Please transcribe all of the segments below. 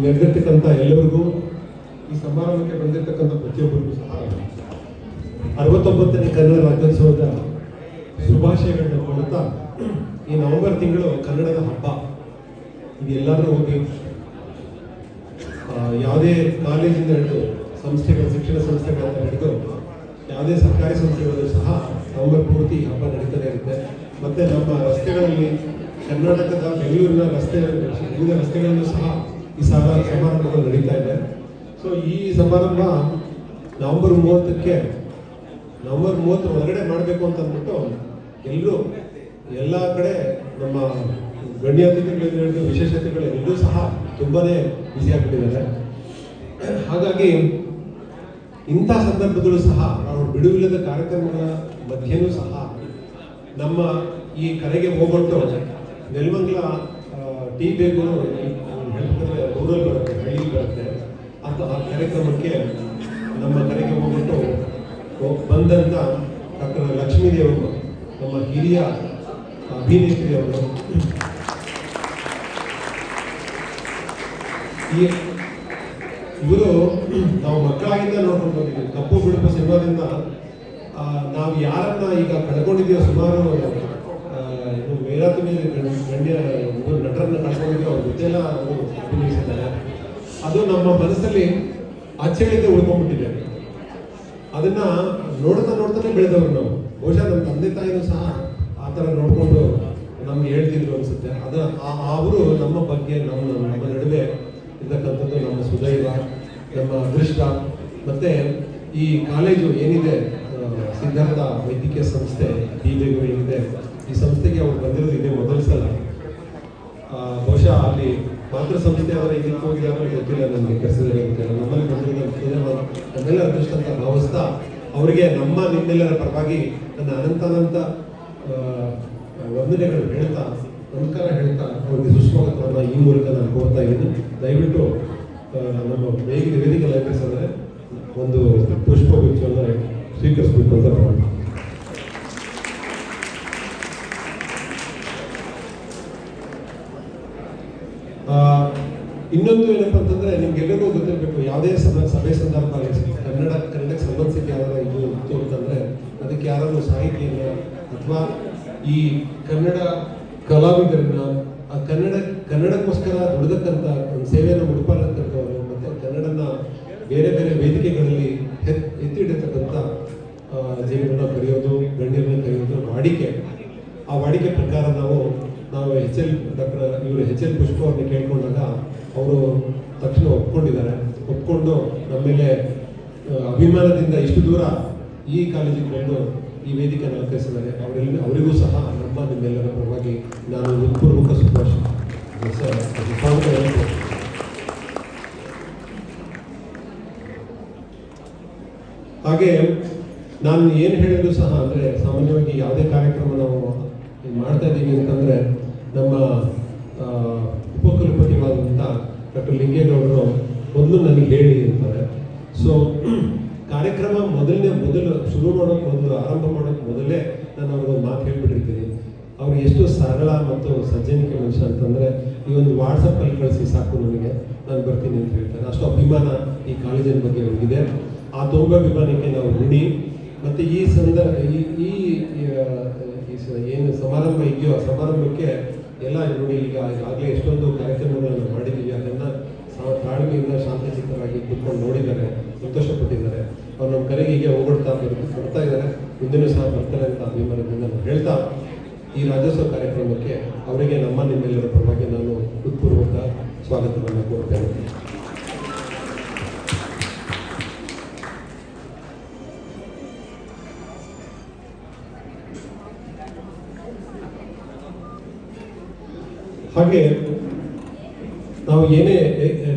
ನೆರೆದಿರ್ತಕ್ಕಂಥ ಎಲ್ಲರಿಗೂ, ಈ ಸಮಾರಂಭಕ್ಕೆ ಬಂದಿರತಕ್ಕಂಥ ಪ್ರತಿಯೊಬ್ಬರಿಗೂ ಸಹ 69ನೇ ಕನ್ನಡ ರಾಜ್ಯೋತ್ಸವದ ಶುಭಾಶಯಗಳನ್ನ ಕೊಡ್ತಾ, ಈ ನವೆಂಬರ್ ತಿಂಗಳು ಕನ್ನಡದ ಹಬ್ಬ. ಇದೆಲ್ಲರೂ ಹೋಗಿ ಯಾವುದೇ ಕಾಲೇಜಿಂದ ಹಿಡಿದು ಸಂಸ್ಥೆಗಳು, ಶಿಕ್ಷಣ ಸಂಸ್ಥೆಗಳಿಂದ ಹಿಡಿದು ಯಾವುದೇ ಸರ್ಕಾರಿ ಸಂಸ್ಥೆಗಳಲ್ಲೂ ಸಹ ನವೆಂಬರ್ ಪೂರ್ತಿ ಹಬ್ಬ ನಡೀತಾನೆ ಇರುತ್ತೆ. ಮತ್ತು ನಮ್ಮ ರಸ್ತೆಗಳಲ್ಲಿ, ಕರ್ನಾಟಕದ ಬೆಂಗಳೂರಿನ ವಿವಿಧ ರಸ್ತೆಗಳಲ್ಲೂ ಸಹ ಈ ಸಮಾರಂಭಗಳು ನಡೀತಾ ಇದೆ. ಸೊ ಈ ಸಮಾರಂಭ ನವೆಂಬರ್ 30 ಒಳಗಡೆ ಮಾಡಬೇಕು ಅಂತ ಅಂದ್ಬಿಟ್ಟು ಎಲ್ಲರೂ ಎಲ್ಲ ಕಡೆ ನಮ್ಮ ಗಣ್ಯ ಅತಿಥಿಗಳು, ವಿಶೇಷತೆಗಳು ಎಲ್ಲರೂ ಸಹ ತುಂಬಾನೇ ಬ್ಯುಸಿ ಆಗಿಬಿಟ್ಟಿದ್ದಾರೆ. ಹಾಗಾಗಿ ಇಂಥ ಸಂದರ್ಭದಲ್ಲೂ ಸಹ ನಾವು ಬಿಡುವಿಲ್ಲದ ಕಾರ್ಯಕ್ರಮಗಳ ಮಧ್ಯೆನೂ ಸಹ ನಮ್ಮ ಈ ಕರೆಗೆ ಹೋಗ್ಬಿಟ್ಟು ನೆಲಮಂಗಲ ಟೀ ಬೇಗೂರು ಹೇಳ್ತಾರೆ, ರೂರಲ್ ಬರುತ್ತೆ, ಹಳ್ಳಿ ಬರುತ್ತೆ ಅಂತ ಆ ಕಾರ್ಯಕ್ರಮಕ್ಕೆ ನಮ್ಮ ಕರೆಗೆ ಹೋಗ್ಬಿಟ್ಟು ಬಂದಂಥ ಡಾಕ್ಟರ್ ಲಕ್ಷ್ಮೀದೇವರು, ನಮ್ಮ ಹಿರಿಯ ಅಭಿನೇತ್ರಿಯವರು, ಇವರು ನಾವು ಮಕ್ಕಳಾಗಿಂದ ನೋಡ್ಕೊಂಡು ಬಂದಿದ್ದೀವಿ. ಕಪ್ಪು ಬಿಳುಪು ಸಿನಿಮಾದಿಂದ ನಾವು ಯಾರನ್ನ ಈಗ ಕಳ್ಕೊಂಡಿದ್ದೀವೋ, ಸುಮಾರು ಮೇರಾತುಮಿ ಗಣ್ಯ ನಟರನ್ನ ಕಳ್ಕೊಂಡಿದ್ದೀವಿ, ಅವ್ರ ಜೊತೆಲ್ಲ ಅವರು ಅಭಿನಯಿಸಿದ್ದಾರೆ. ಅದು ನಮ್ಮ ಮನಸ್ಸಲ್ಲಿ ಅಚ್ಚಳಿಯದೆ ಉಳ್ಕೊಂಡ್ಬಿಟ್ಟಿದೆ. ಅದನ್ನ ನೋಡ್ತಾನೆ ಬೆಳೆದವರು ನಾವು. ಬಹುಶಃ ನಮ್ಮ ತಂದೆ ತಾಯಿನೂ ಸಹ ಆ ಥರ ನೋಡ್ಕೊಂಡು ನಮ್ಗೆ ಹೇಳ್ತಿದ್ರು ಅನ್ಸುತ್ತೆ. ಅವರು ನಮ್ಮ ಬಗ್ಗೆ, ನಮ್ಮ ನಡುವೆ ಇರ್ತಕ್ಕಂಥದ್ದು ನಮ್ಮ ಸುದೈವ, ನಮ್ಮ ಅದೃಷ್ಟ. ಮತ್ತೆ ಈ ಕಾಲೇಜು ಏನಿದೆ, ಸಿದ್ಧಾರ್ಥ ವೈದ್ಯಕೀಯ ಸಂಸ್ಥೆ ಏನಿದೆ, ಈ ಸಂಸ್ಥೆಗೆ ಅವ್ರು ಬಂದಿರೋದು ಇದೆ ಮೊದಲ ಸಲ. ಬಹುಶಃ ಅಲ್ಲಿ ಮಾತೃ ಸಂಸ್ಥೆ ಅವರ ಇದಕ್ಕೆ ಹೋಗಿದ್ದಾರೆ ಗೊತ್ತಿಲ್ಲ ನನಗೆ, ಕರೆಸಿದರೆ ಗೊತ್ತಿಲ್ಲ. ನಮ್ಮಲ್ಲಿ ಬಂದಿರೋದು ನಮ್ಮೆಲ್ಲ ಅದೃಷ್ಟ ಅಂತ ಭಾವಿಸ್ತಾ ಅವರಿಗೆ ನಿಮ್ಮೆಲ್ಲರ ಪರವಾಗಿ ನನ್ನ ಅನಂತ ವಂದನೆಗಳು ಹೇಳ್ತಾ, ನಮಸ್ಕಾರ ಹೇಳ್ತಾ ಅವ್ರಿಗೆ ಸುಸ್ವಾಗತವನ್ನು ಈ ಮೂಲಕ ನಾನು ಕೋರ್ತಾ ಇದ್ದೀನಿ. ದಯವಿಟ್ಟು ನಮ್ಮ ವೇದಿಕೆ ಲೈಬ್ರರೀಸ್ ಅಂದರೆ ಒಂದು ಪುಷ್ಪಗುಚ್ಛವನ್ನು ಸ್ವೀಕರಿಸಬೇಕು ಅಂತ ನಾನು. ಇನ್ನೊಂದು ಏನಪ್ಪ ಅಂತಂದ್ರೆ, ನಿಮ್ಗೆಲ್ಲರಿಗೂ ಗೊತ್ತಿರಬೇಕು, ಯಾವುದೇ ಸಭೆ ಸಂದರ್ಭ ಕನ್ನಡಕ್ಕೆ ಸಂಬಂಧಿಸಿದ ಯಾವ್ದಾರ ಇದು ಇತ್ತು ಅಂತಂದ್ರೆ ಅದಕ್ಕೆ ಯಾರಾದ್ರೂ ಸಾಹಿತಿಯನ್ನ ಅಥವಾ ಈ ಕನ್ನಡ ಕಲಾವಿದರನ್ನ, ಕನ್ನಡಕ್ಕೋಸ್ಕರ ದುಡಿದಕ್ಕಂಥ ಒಂದು ಸೇವೆಯನ್ನು ಮುಡುಪಾಲಕ್ಕಂಥವ್ರು, ಮತ್ತೆ ಕನ್ನಡನ ಬೇರೆ ಬೇರೆ ವೇದಿಕೆಗಳಲ್ಲಿ ಎತ್ತಿಡತಕ್ಕಂಥ ಜನರನ್ನ ಕರೆಯೋದು, ಗಣ್ಯರನ್ನ ಕರೆಯೋದು ವಾಡಿಕೆ. ಆ ವಾಡಿಕೆ ಪ್ರಕಾರ ನಾವು ಎಚ್ ಎಲ್ ಪುಷ್ಪ ಅವ್ರನ್ನ ಕೇಳ್ಕೊಂಡಾಗ ಅವರು ತಕ್ಷಣ ಒಪ್ಕೊಂಡು ನಮ್ಮ ಮೇಲೆ ಅಭಿಮಾನದಿಂದ ಇಷ್ಟು ದೂರ ಈ ಕಾಲೇಜಿಗೆ ಬಂದು ಈ ವೇದಿಕೆಯನ್ನು ಅಲಂಕರಿಸಿದ್ದಾರೆ. ಅವರಿಗೂ ಸಹ ನಿಮ್ಮೆಲ್ಲರ ಪರವಾಗಿ ನಾನು ಹೃತ್ಪೂರ್ವಕ ಶುಭಾಶಯ. ಹಾಗೆ ನಾನು ಏನು ಹೇಳಿದ್ರು ಸಹ ಅಂದರೆ, ಸಾಮಾನ್ಯವಾಗಿ ಯಾವುದೇ ಕಾರ್ಯಕ್ರಮ ನಾವು ಮಾಡ್ತಾ ಇದ್ದೀವಿ ಅಂತಂದರೆ ನಮ್ಮ ಉಪಕುಲಪತಿಗಳಾದಂಥ ಡಾಕ್ಟರ್ ಲಿಂಗೇಗೌಡರು ಮೊದಲು ನನಗೆ ಹೇಳಿ ಅಂತಾರೆ. ಸೊ ಕಾರ್ಯಕ್ರಮ ಮೊದಲು ಶುರು ಮಾಡೋಕ್ಕೆ ಆರಂಭ ಮಾಡೋಕ್ಕೆ ಮೊದಲೇ ನಾನು ಅವ್ರಿಗೆ ಮಾತು ಹೇಳ್ಬಿಟ್ಟಿರ್ತೀನಿ. ಅವ್ರು ಎಷ್ಟು ಸರಳ ಮತ್ತು ಸಜ್ಜನಿಕೆ ಮನುಷ್ಯ ಅಂತಂದರೆ, ಈ ಒಂದು ವಾಟ್ಸಪ್ಪಲ್ಲಿ ಕಳಿಸಿ ಸಾಕು, ನನಗೆ ನಾನು ಬರ್ತೀನಿ ಅಂತ ಹೇಳ್ತಾರೆ. ಅಷ್ಟು ಅಭಿಮಾನ ಈ ಕಾಲೇಜಿನ ಬಗ್ಗೆ ಅವ್ರಿಗಿದೆ. ಆ ಅಭಿಮಾನಕ್ಕೆ ನಾವು ಋಣಿ. ಮತ್ತು ಈ ಏನು ಸಮಾರಂಭ ಇದೆಯೋ ಆ ಸಮಾರಂಭಕ್ಕೆ ಎಲ್ಲ ಋಣಿ. ಈಗಾಗಲೇ ಎಷ್ಟೊಂದು ಕಾರ್ಯಕ್ರಮಗಳನ್ನು ಮಾಡಿದ್ದೀವಿ, ಅದನ್ನು ತಾಳ್ಮೆಯಿಂದ ಶಾಂತಚಿತ್ತರಾಗಿ ಕೂತ್ಕೊಂಡು ನೋಡಿದ್ದಾರೆ, ಸಂತೋಷಪಟ್ಟಿದ್ದಾರೆ. ಅವ್ರು ನಮ್ಮ ಕರೆಗೆ ಹೀಗೆ ಬರ್ತಾ ಇದ್ದಾರೆ, ಮುಂದೆನೂ ಸಹ ಬರ್ತಾರೆ ಅಂತ ಅಭಿಮಾನದಿಂದ ನಾನು ಹೇಳ್ತಾ, ಈ ರಾಜ್ಯೋತ್ಸವ ಕಾರ್ಯಕ್ರಮಕ್ಕೆ ಅವರಿಗೆ ನಿಮ್ಮೆಲ್ಲರ ಪರವಾಗಿ ನಾನು ಹೃತ್ಪೂರ್ವಕ ಸ್ವಾಗತವನ್ನು ಕೋರ್ತೇನೆ. ಹಾಗೆ ನಾವು ಏನೇ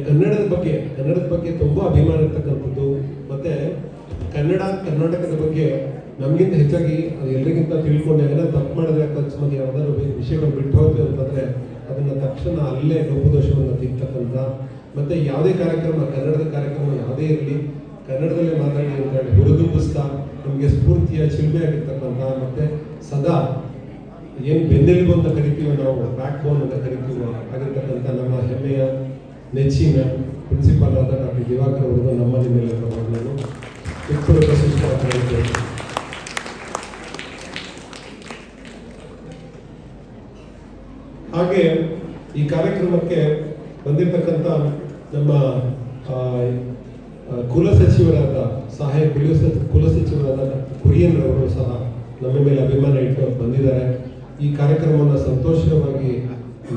ಕನ್ನಡದ ಬಗ್ಗೆ ತುಂಬ ಅಭಿಮಾನ ಇರ್ತಕ್ಕಂಥದ್ದು, ಮತ್ತೆ ಕರ್ನಾಟಕದ ಬಗ್ಗೆ ನಮಗಿಂತ ಹೆಚ್ಚಾಗಿ ಎಲ್ರಿಗಿಂತ ತಿಳ್ಕೊಂಡು ಏನಾದ್ರು ತಪ್ಪು ಮಾಡಿದ್ರೆ ಅಕಸ್ಮಾತ್ ಯಾವ್ದಾದ್ರು ವಿಷಯಗಳು ಬಿಟ್ಟು ಹೋಗ್ತೀವಿ ಅಂತಂದರೆ ಅದನ್ನು ತಕ್ಷಣ ಅಲ್ಲೇ ಲೋಪದೋಷವನ್ನು ತಿಂತಕ್ಕಂಥ, ಮತ್ತು ಯಾವುದೇ ಕಾರ್ಯಕ್ರಮ, ಕನ್ನಡದ ಕಾರ್ಯಕ್ರಮ ಯಾವುದೇ ಇರಲಿ ಕನ್ನಡದಲ್ಲೇ ಮಾತಾಡಿ ಅಂತ ಹೇಳಿ ಹುರಿದುಂಬಿಸ್ತಾ ನಮಗೆ ಸ್ಫೂರ್ತಿಯ ಚಿಲ್ಮೆ ಆಗಿರ್ತಕ್ಕಂಥ, ಮತ್ತು ಸದಾ ಏನು ಬೆನ್ನೆಲುಬು ಅಂತ ಕರಿತೀವೋ ನಾವು, ಬ್ಯಾಕ್ ಬೋನ್ ಅಂತ ಕರಿತೀವೋ ಆಗಿರ್ತಕ್ಕಂಥ ನಮ್ಮ ಹೆಮ್ಮೆಯ ನೆಚ್ಚಿನ ಪ್ರಿನ್ಸಿಪಾಲ್ ಆದ ಡಾಕ್ಟರ್ ದಿವಾಕರ್ ಅವರಿಗೂ ನಮ್ಮ ನಿಮ್ಮೆಲ್ಲ ನಾನು ಹೃತ್ಪೂರ್ವಕ ಶಿಕ್ಷಣ. ಹಾಗೆ ಈ ಕಾರ್ಯಕ್ರಮಕ್ಕೆ ಬಂದಿರತಕ್ಕಂಥ ನಮ್ಮ ಕುಲಸಚಿವರಾದ ಸಹಾಯ ಕುಲಸಚಿವರಾದ ಕುರಿಯನ್ರವರು ಸಹ ನಮ್ಮ ಮೇಲೆ ಅಭಿಮಾನ ಇಟ್ಟು ಬಂದಿದ್ದಾರೆ. ಈ ಕಾರ್ಯಕ್ರಮವನ್ನು ಸಂತೋಷವಾಗಿ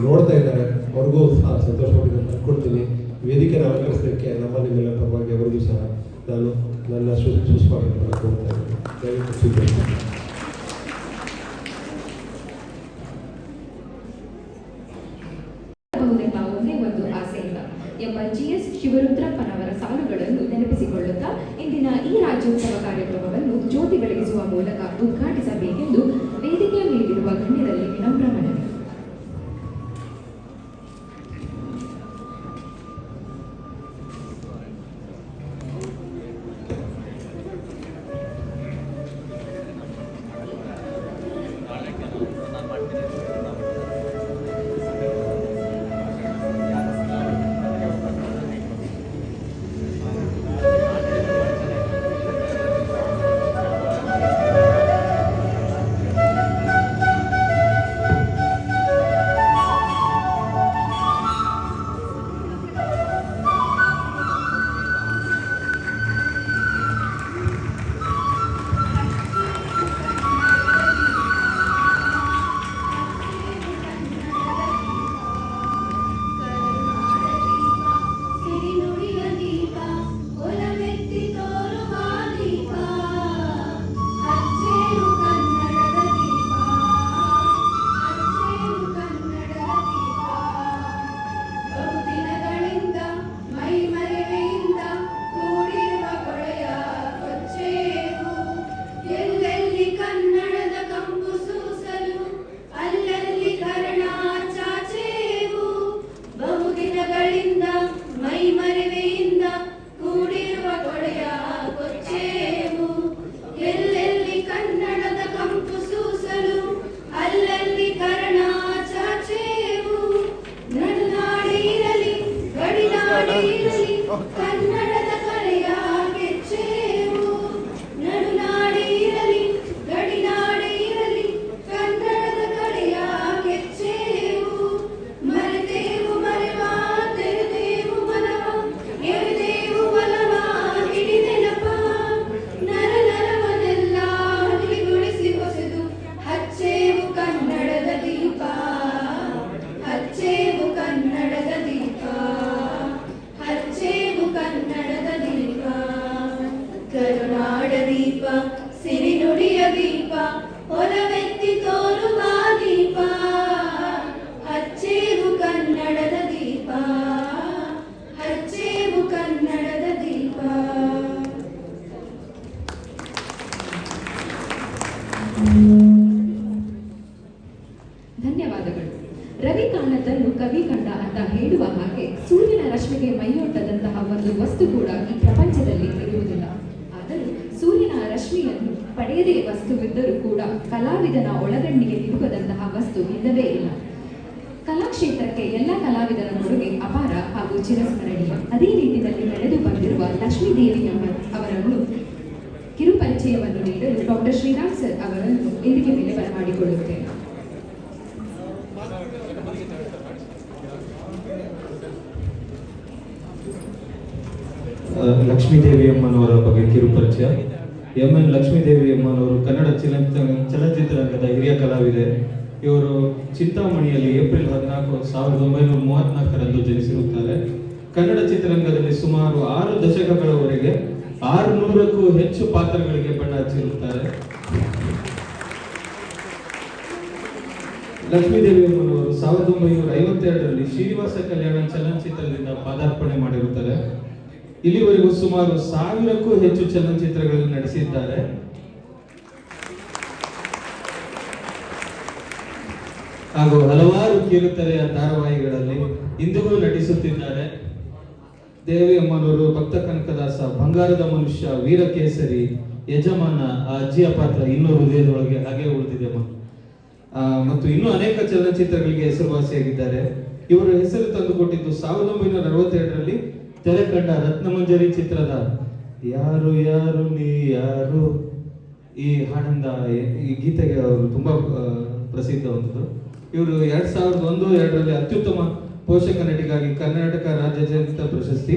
ನೋಡ್ತಾ ಇದ್ದಾರೆ. ಅವ್ರಿಗೂ ಸಹ ಸಂತೋಷವಾಗಿ ತಂದ್ಕೊಡ್ತೀನಿ. ವೇದಿಕೆನ ಅಲಂಕರಿಸಲಿಕ್ಕೆ ನಮ್ಮ ನಿಮ್ಮೆಲ್ಲ ಪರವಾಗಿ ಅವರಿಗೂ ಸಹ ನಾನು ನನ್ನ ಸುಸ್ವಾಗತವನ್ನು ಕೋರ್ತಾ ಇದ್ದೀನಿ. ದಯವಿಟ್ಟು ಸ್ವೀಕರಿಸಿ. ಒಂದು ಆಸೆಯಿಂದ ಎಂಬ GS ಶಿವರುದ್ರಪ್ಪನವರ ಸಾಲುಗಳನ್ನು ನೆನಪಿಸಿಕೊಳ್ಳುತ್ತಾ ಇಂದಿನ ಈ ರಾಜ್ಯೋತ್ಸವ ಕಾರ್ಯಕ್ರಮವನ್ನು ಜ್ಯೋತಿ ಬೆಳಗಿಸುವ ಮೂಲಕ ಉದ್ಘಾಟಿಸಬೇಕೆಂದು ವೇದಿಕೆಯ ಮೇಲಿರುವ ಗಣ್ಯರಲ್ಲಿ ವಿನಮ್ರ ಮನವಿ. ಧನ್ಯವಾದಗಳು. ರವಿ ಕಾಣದನ್ನು ಕವಿ ಕಂಡ ಅಂತ ಹೇಳುವ ಹಾಗೆ ಸೂರ್ಯನ ರಶ್ಮಿಗೆ ಮೈಯೊಡ್ಡದಂತಹ ಒಂದು ವಸ್ತು ಕೂಡ ಈ ಪ್ರಪಂಚದಲ್ಲಿ ಇರುವುದಿಲ್ಲ. ಆದರೂ ಸೂರ್ಯನ ರಶ್ಮಿಯನ್ನು ಪಡೆಯದೇ ವಸ್ತುವಿದ್ದರೂ ಕೂಡ ಕಲಾವಿದನ ಒಳಗಣ್ಣಿಗೆ ನಿಲುಕದಂತಹ ವಸ್ತು ಇಲ್ಲವೇ ಇಲ್ಲ. ಕಲಾಕ್ಷೇತ್ರಕ್ಕೆ ಎಲ್ಲ ಕಲಾವಿದರ ಕೊಡುಗೆ ಅಪಾರ ಹಾಗೂ ಚಿರಸ್ಮರಣೀಯ. ಅದೇ ರೀತಿಯಲ್ಲಿ ಬೆಳೆದು ಬಂದಿರುವ ಲಕ್ಷ್ಮೀದೇವಿ ಅವರನ್ನು ಕಿರುಪರಿಚಯವನ್ನು ನೀಡಲು ಡಾಕ್ಟರ್ ಶ್ರೀರಾಮ್ ಸರ್ ಅವರನ್ನು ವೇದಿಕೆ ಮೇಲೆ ಬರಮಾಡಿಕೊಳ್ಳುತ್ತೇನೆ. ಲಕ್ಷ್ಮೀದೇವಿ ಅಮ್ಮನವರ ಬಗ್ಗೆ ಕಿರುಪರಿಚಯ. MN ಲಕ್ಷ್ಮೀದೇವಿ ಅಮ್ಮನವರು ಕನ್ನಡ ಚಲನಚಿತ್ರರಂಗದ ಹಿರಿಯ ಕಲಾವಿದೆ. ಇವರು ಚಿಂತಾಮಣಿಯಲ್ಲಿ ಏಪ್ರಿಲ್ 14, 1934ರಂದು ಜನಿಸಿರುತ್ತಾರೆ. ಕನ್ನಡ ಚಿತ್ರರಂಗದಲ್ಲಿ ಸುಮಾರು 6 ದಶಕಗಳವರೆಗೆ 600ಕ್ಕೂ ಹೆಚ್ಚು ಪಾತ್ರಗಳಿಗೆ ಬಣ್ಣ ಹಚ್ಚಿರುತ್ತಾರೆ. ಲಕ್ಷ್ಮೀದೇವಿ ಅಮ್ಮನವರು 1952ರಲ್ಲಿ ಶ್ರೀನಿವಾಸ ಕಲ್ಯಾಣ ಚಲನಚಿತ್ರದಿಂದ ಪಾದಾರ್ಪಣೆ ಮಾಡಿರುತ್ತಾರೆ. ಇಲ್ಲಿವರೆಗೂ ಸುಮಾರು 1000ಕ್ಕೂ ಹೆಚ್ಚು ಚಲನಚಿತ್ರಗಳಲ್ಲಿ ನಟಿಸಿದ್ದಾರೆ. ಹಾಗೂ ಹಲವಾರು ಕಿರುತೆರೆಯ ಧಾರಾವಾಹಿಗಳಲ್ಲಿ ಇಂದಿಗೂ ನಟಿಸುತ್ತಿದ್ದಾರೆ. ದೇವಿ ಅಮ್ಮನವರು ಭಕ್ತ ಕನಕದಾಸ, ಬಂಗಾರದ ಮನುಷ್ಯ, ವೀರಕೇಸರಿ, ಯಜಮಾನ, ಆ ಅಜ್ಜಿಯ ಪಾತ್ರ ಇನ್ನೂ ಹೃದಯದೊಳಗೆ ಹಾಗೆ ಉಳಿದಿದೆ. ಮತ್ತು ಇನ್ನೂ ಅನೇಕ ಚಲನಚಿತ್ರಗಳಿಗೆ ಹೆಸರುವಾಸಿಯಾಗಿದ್ದಾರೆ. ಇವರು ಹೆಸರು ತಂದುಕೊಟ್ಟಿದ್ದು 1962ರಲ್ಲಿ ತೆರೆ ಕಂಡ ರತ್ನಮಂಜರಿ ಚಿತ್ರದ ಯಾರು ಯಾರು ನೀ ಯಾರು ಈ ಹಾಡಂದ ಈ ಗೀತೆಗೆ ಅವರು ತುಂಬಾ ಪ್ರಸಿದ್ಧ ಹೊಂದಿದ್ರು. ಇವರು 2001-2ರಲ್ಲಿ ಅತ್ಯುತ್ತಮ ಪೋಷಕ ನಟಿಗಾಗಿ ಕರ್ನಾಟಕ ರಾಜ್ಯ ಚಲನಚಿತ್ರ ಪ್ರಶಸ್ತಿ,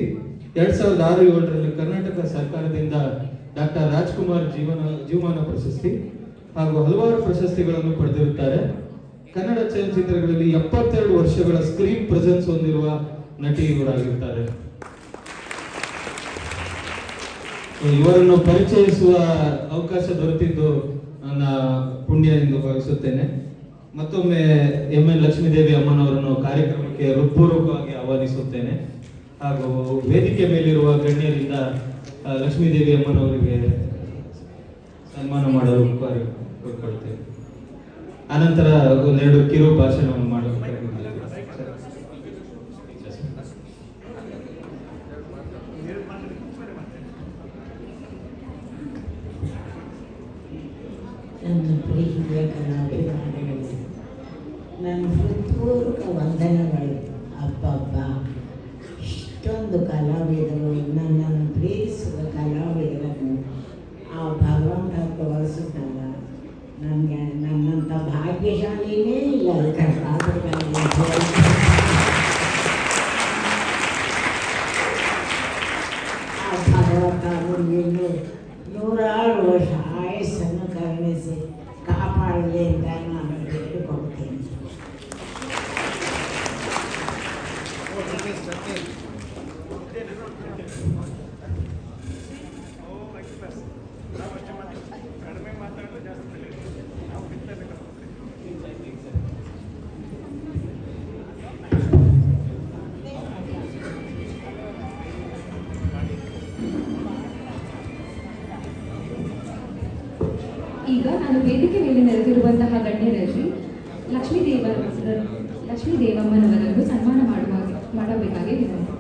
2006-7ರಲ್ಲಿ ಕರ್ನಾಟಕ ಸರ್ಕಾರದಿಂದ ಡಾಕ್ಟರ್ ರಾಜ್ಕುಮಾರ್ ಜೀವಮಾನ ಪ್ರಶಸ್ತಿ ಹಾಗೂ ಹಲವಾರು ಪ್ರಶಸ್ತಿಗಳನ್ನು ಪಡೆದಿರುತ್ತಾರೆ. ಕನ್ನಡ ಚಲನಚಿತ್ರಗಳಲ್ಲಿ 72 ವರ್ಷಗಳ ಸ್ಕ್ರೀನ್ ಪ್ರೆಸೆನ್ಸ್ ಹೊಂದಿರುವ ನಟಿ ಇವರಾಗಿರ್ತಾರೆ. ಇವರನ್ನು ಪರಿಚಯಿಸುವ ಅವಕಾಶ ದೊರೆತಿದ್ದು ನನ್ನ ಪುಣ್ಯ ಎಂದು ಭಾವಿಸುತ್ತೇನೆ. ಮತ್ತೊಮ್ಮೆ ಎಂ.ಎನ್. ಲಕ್ಷ್ಮೀದೇವಿ ಅಮ್ಮನವರನ್ನು ಕಾರ್ಯಕ್ರಮಕ್ಕೆ ಹೃತ್ಪೂರ್ವಕವಾಗಿ ಆಹ್ವಾನಿಸುತ್ತೇನೆ ಹಾಗೂ ವೇದಿಕೆ ಮೇಲಿರುವ ಗಣ್ಯರಿಂದ ಲಕ್ಷ್ಮೀದೇವಿ ಅಮ್ಮನವರಿಗೆ ಸನ್ಮಾನ ಮಾಡಲು ಕೋರಿಕೊಳ್ತೇವೆ. ಅನಂತರ ಒಂದೆರಡು ಕಿರು ಭಾಷಣವನ್ನು ಮಾಡಬೇಕಾಗಿದೆ. ನನ್ನ ಪ್ರೀತಿಯ ಕಲಾಭಿಮಾನಿಗಳು, ನನ್ನ ಹೃತ್ಪೂರ್ವಕ ವಂದನೆಗಳು. ಅಬ್ಬಬ್ಬ, ಇಷ್ಟೊಂದು ಕಲಾವಿದರು, ನನ್ನನ್ನು ಪ್ರೀತಿಸುವ ಕಲಾವಿದರನ್ನು ಆ ಭಗವಂತ ತೋರಿಸುತ್ತಲ್ಲ. ನನಗೆ ನನ್ನಂಥ ಭಾಗ್ಯಶಾಲಿನೇ ಇಲ್ಲ ಕರ್ನಾಟಕದಲ್ಲಿ. ಆ ಭಗವಂತ ನೀನು 100 ವರ್ಷ ಆಯಸ್ಸನ್ನು ಕರುಣಿಸಿ ಕಾಪಾಡಲಿ ಅಂತ ನಾನು ಕೇಳಿಕೊಳ್ತೀನಿ. ಈಗ ನಾನು ವೇದಿಕೆ ಮೇಲೆ ನೆರೆದಿರುವಂತಹ ಗಣ್ಯರಲ್ಲಿ ಲಕ್ಷ್ಮೀದೇವಮ್ಮನವರನ್ನು ಸನ್ಮಾನ ಮಾಡಬೇಕಾಗಿ ವಿನಂತಿ.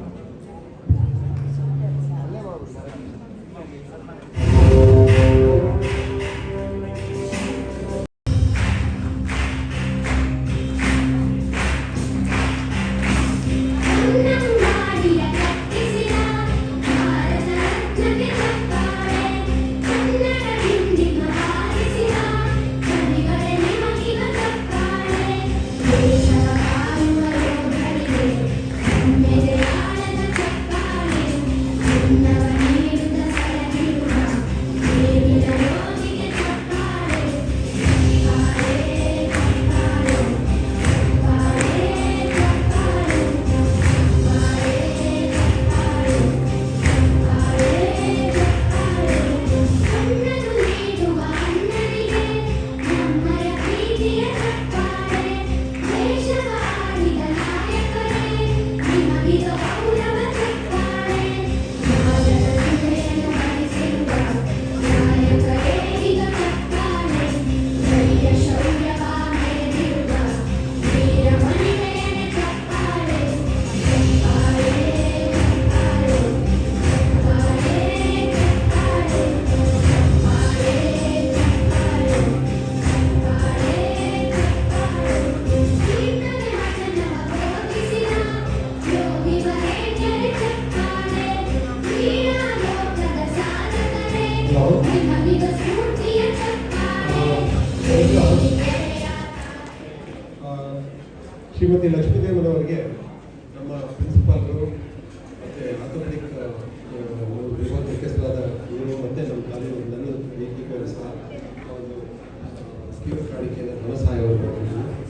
ಶ್ರೀಮತಿ ಲಕ್ಷ್ಮೀದೇವನವರಿಗೆ ನಮ್ಮ ಪ್ರಿನ್ಸಿಪಾಲ್ರು ಮತ್ತು ಆರ್ಥೋಪೆಡಿಕ್ ವಿಭಾಗ ಮುಖ್ಯಸ್ಥರಾದ ಇವರು ಮತ್ತು ನಮ್ಮ ಕಾಲೇಜು ನನ್ನ ವೈಯಕ್ತಿಕ ಸಹ ಒಂದು ಸ್ಕೀಮ್ ಕಾಣಿಕೆಯನ್ನು ಧನ ಸಹಾಯವನ್ನು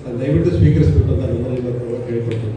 ನಾನು ದಯವಿಟ್ಟು ಸ್ವೀಕರಿಸಬೇಕು ಅಂತ ನಮ್ಮಲ್ಲಿ ಕೇಳಿಕೊಳ್ತೀನಿ.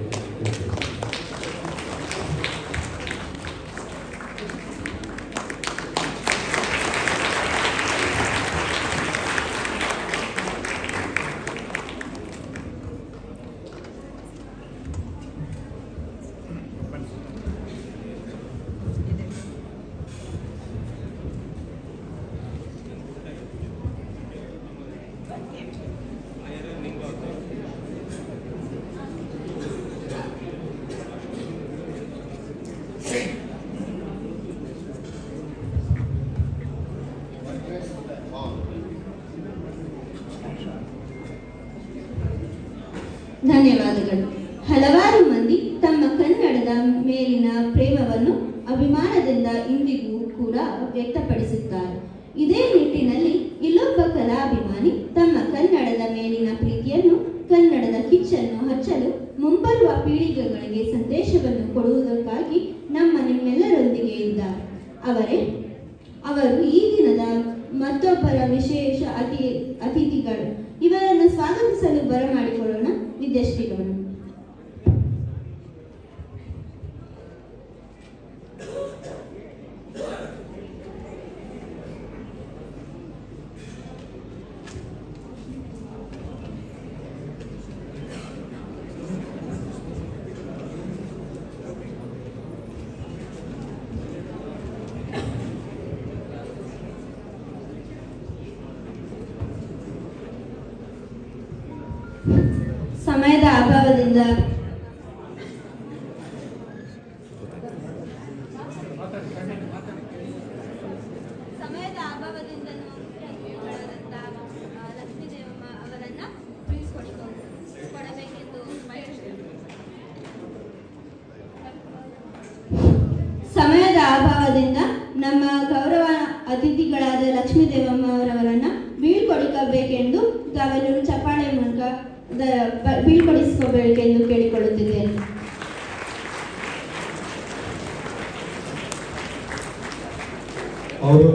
ನೂರಾರು ಮಂದಿ ತಮ್ಮ ಕನ್ನಡದ ಮೇಲಿನ ಪ್ರೇಮವನ್ನು ಅಭಿಮಾನದಿಂದ ಇಂದಿಗೂ ಕೂಡ ವ್ಯಕ್ತಪಡಿಸುತ್ತಾರೆ. ಇದೇ ನಿಟ್ಟಿನಲ್ಲಿ ಇಲ್ಲೊಬ್ಬ ಕಲಾಭಿಮಾನಿ ತಮ್ಮ ಕನ್ನಡದ ಮೇಲಿನ ಪ್ರೀತಿಯನ್ನು, ಕನ್ನಡದ ಕಿಚ್ಚನ್ನು ಹಚ್ಚಲು ಮುಂಬರುವ ಪೀಳಿಗೆಗಳಿಗೆ ಸಂದೇಶವನ್ನು ಕೊಡುವುದಕ್ಕಾಗಿ ನಿಮ್ಮೆಲ್ಲರೊಂದಿಗೆ ಇದ್ದಾರೆ. ಅವರು ಈ ದಿನದ ಮತ್ತೊಬ್ಬರ ವಿಶೇಷ ಅತಿಥಿಗಳು. ಇವರನ್ನು ಸ್ವಾಗತಿಸಲು ಬರಮಾಡಿಕೊಳ್ಳೋಣ ವಿದ್ಯಾಶ್ರೀಗಳನ್ನು. ಸಮಯದ ಅಭಾವದಿಂದ ಲಕ್ಷ್ಮೀದೇವಮ್ಮ ಅವರನ್ನ ಕೊಡಬೇಕೆಂದು ಸಮಯದ ಅಭಾವದಿಂದ ನಮ್ಮ ಗೌರವ ಅತಿಥಿಗಳಾದ ಲಕ್ಷ್ಮೀದೇವಮ್ಮ ಅವರವರನ್ನ ಬೀಳ್ಕೊಡಿಸಬೇಕೆಂದು ತಾವೆಲ್ಲರೂ ಚಪ್ಪಾಳೆ ಮೂಲಕ ಬೀಳ್ಕೊಡಿಸಿಕೋಬೇಕೆಂದು ಕೇಳಿಕೊಳ್ಳುತ್ತಿದ್ದೇನೆ. ಅವರು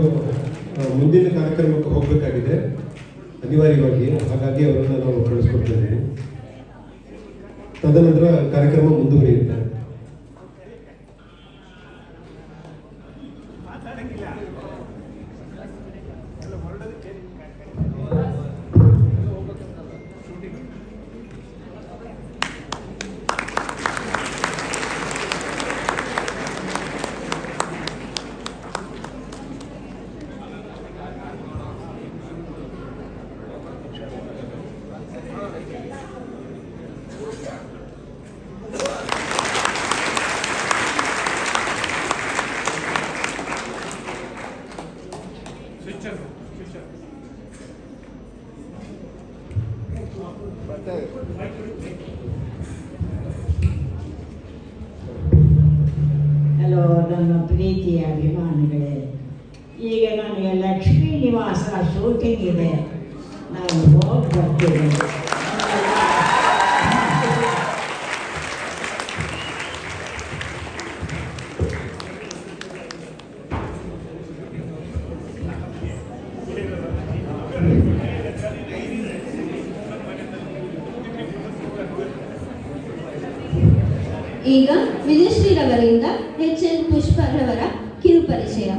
ಮುಂದಿನ ಕಾರ್ಯಕ್ರಮಕ್ಕೆ ಹೋಗಬೇಕಾಗಿದೆ ಅನಿವಾರ್ಯವಾಗಿ, ಹಾಗಾಗಿ ಅವರನ್ನು ನಾವು ಕಳಿಸ್ಕೊಡ್ತಿದ್ದೇವೆ. ತದನಂತರ ಕಾರ್ಯಕ್ರಮ ಮುಂದುವರಿಯುತ್ತೆ. ಹಲೋ ನನ್ನ ಪ್ರೀತಿಯ ಅಭಿಮಾನಿಗಳೇ, ಈಗ ನನಗೆ ಲಕ್ಷ್ಮೀ ನಿವಾಸ ಶೂಟಿಂಗ್ ಇದೆ, ನಾನು ಹೋಗಿ ಬರ್ತೀನಿ. ಈಗ ವಿಜಯಶ್ರೀರವರಿಂದ HL ಪುಷ್ಪರವರ ಕಿರುಪರಿಚಯ.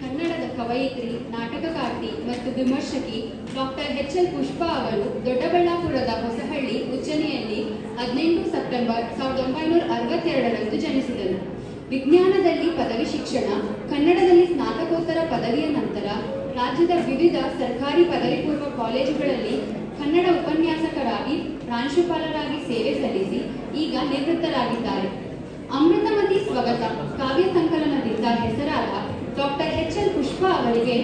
ಕನ್ನಡದ ಕವಯಿತ್ರಿ, ನಾಟಕಕಾರ್ತಿ ಮತ್ತು ವಿಮರ್ಶಕಿ ಡಾಕ್ಟರ್ HL ಪುಷ್ಪ ಅವರು ದೊಡ್ಡಬಳ್ಳಾಪುರದ ಹೊಸಹಳ್ಳಿ ಉಜ್ಜನಿಯಲ್ಲಿ 18 ಸೆಪ್ಟೆಂಬರ್ 1962ರಂದು ಜನಿಸಿದರು. ವಿಜ್ಞಾನದಲ್ಲಿ ಪದವಿ ಶಿಕ್ಷಣ, ಕನ್ನಡದಲ್ಲಿ ಸ್ನಾತಕೋತ್ತರ ಪದವಿಯ ನಂತರ ರಾಜ್ಯದ ವಿವಿಧ ಸರ್ಕಾರಿ ಪದವಿ ಪೂರ್ವ ಕಾಲೇಜುಗಳಲ್ಲಿ ಕನ್ನಡ ಉಪನ್ಯಾಸಕರಾಗಿ, ಪ್ರಾಂಶುಪಾಲರಾಗಿ ಸೇವೆ ಸಲ್ಲಿಸಿ ಈಗ ನಿವೃತ್ತರಾಗಿದ್ದಾರೆ. ಅಮೃತಮತಿ ಸ್ವಗತ ಕಾವ್ಯ ಸಂಕಲನದಿಂದ ಹೆಸರಾದ ಡಾಕ್ಟರ್ HL ಪುಷ್ಪ ಅವರಿಗೆ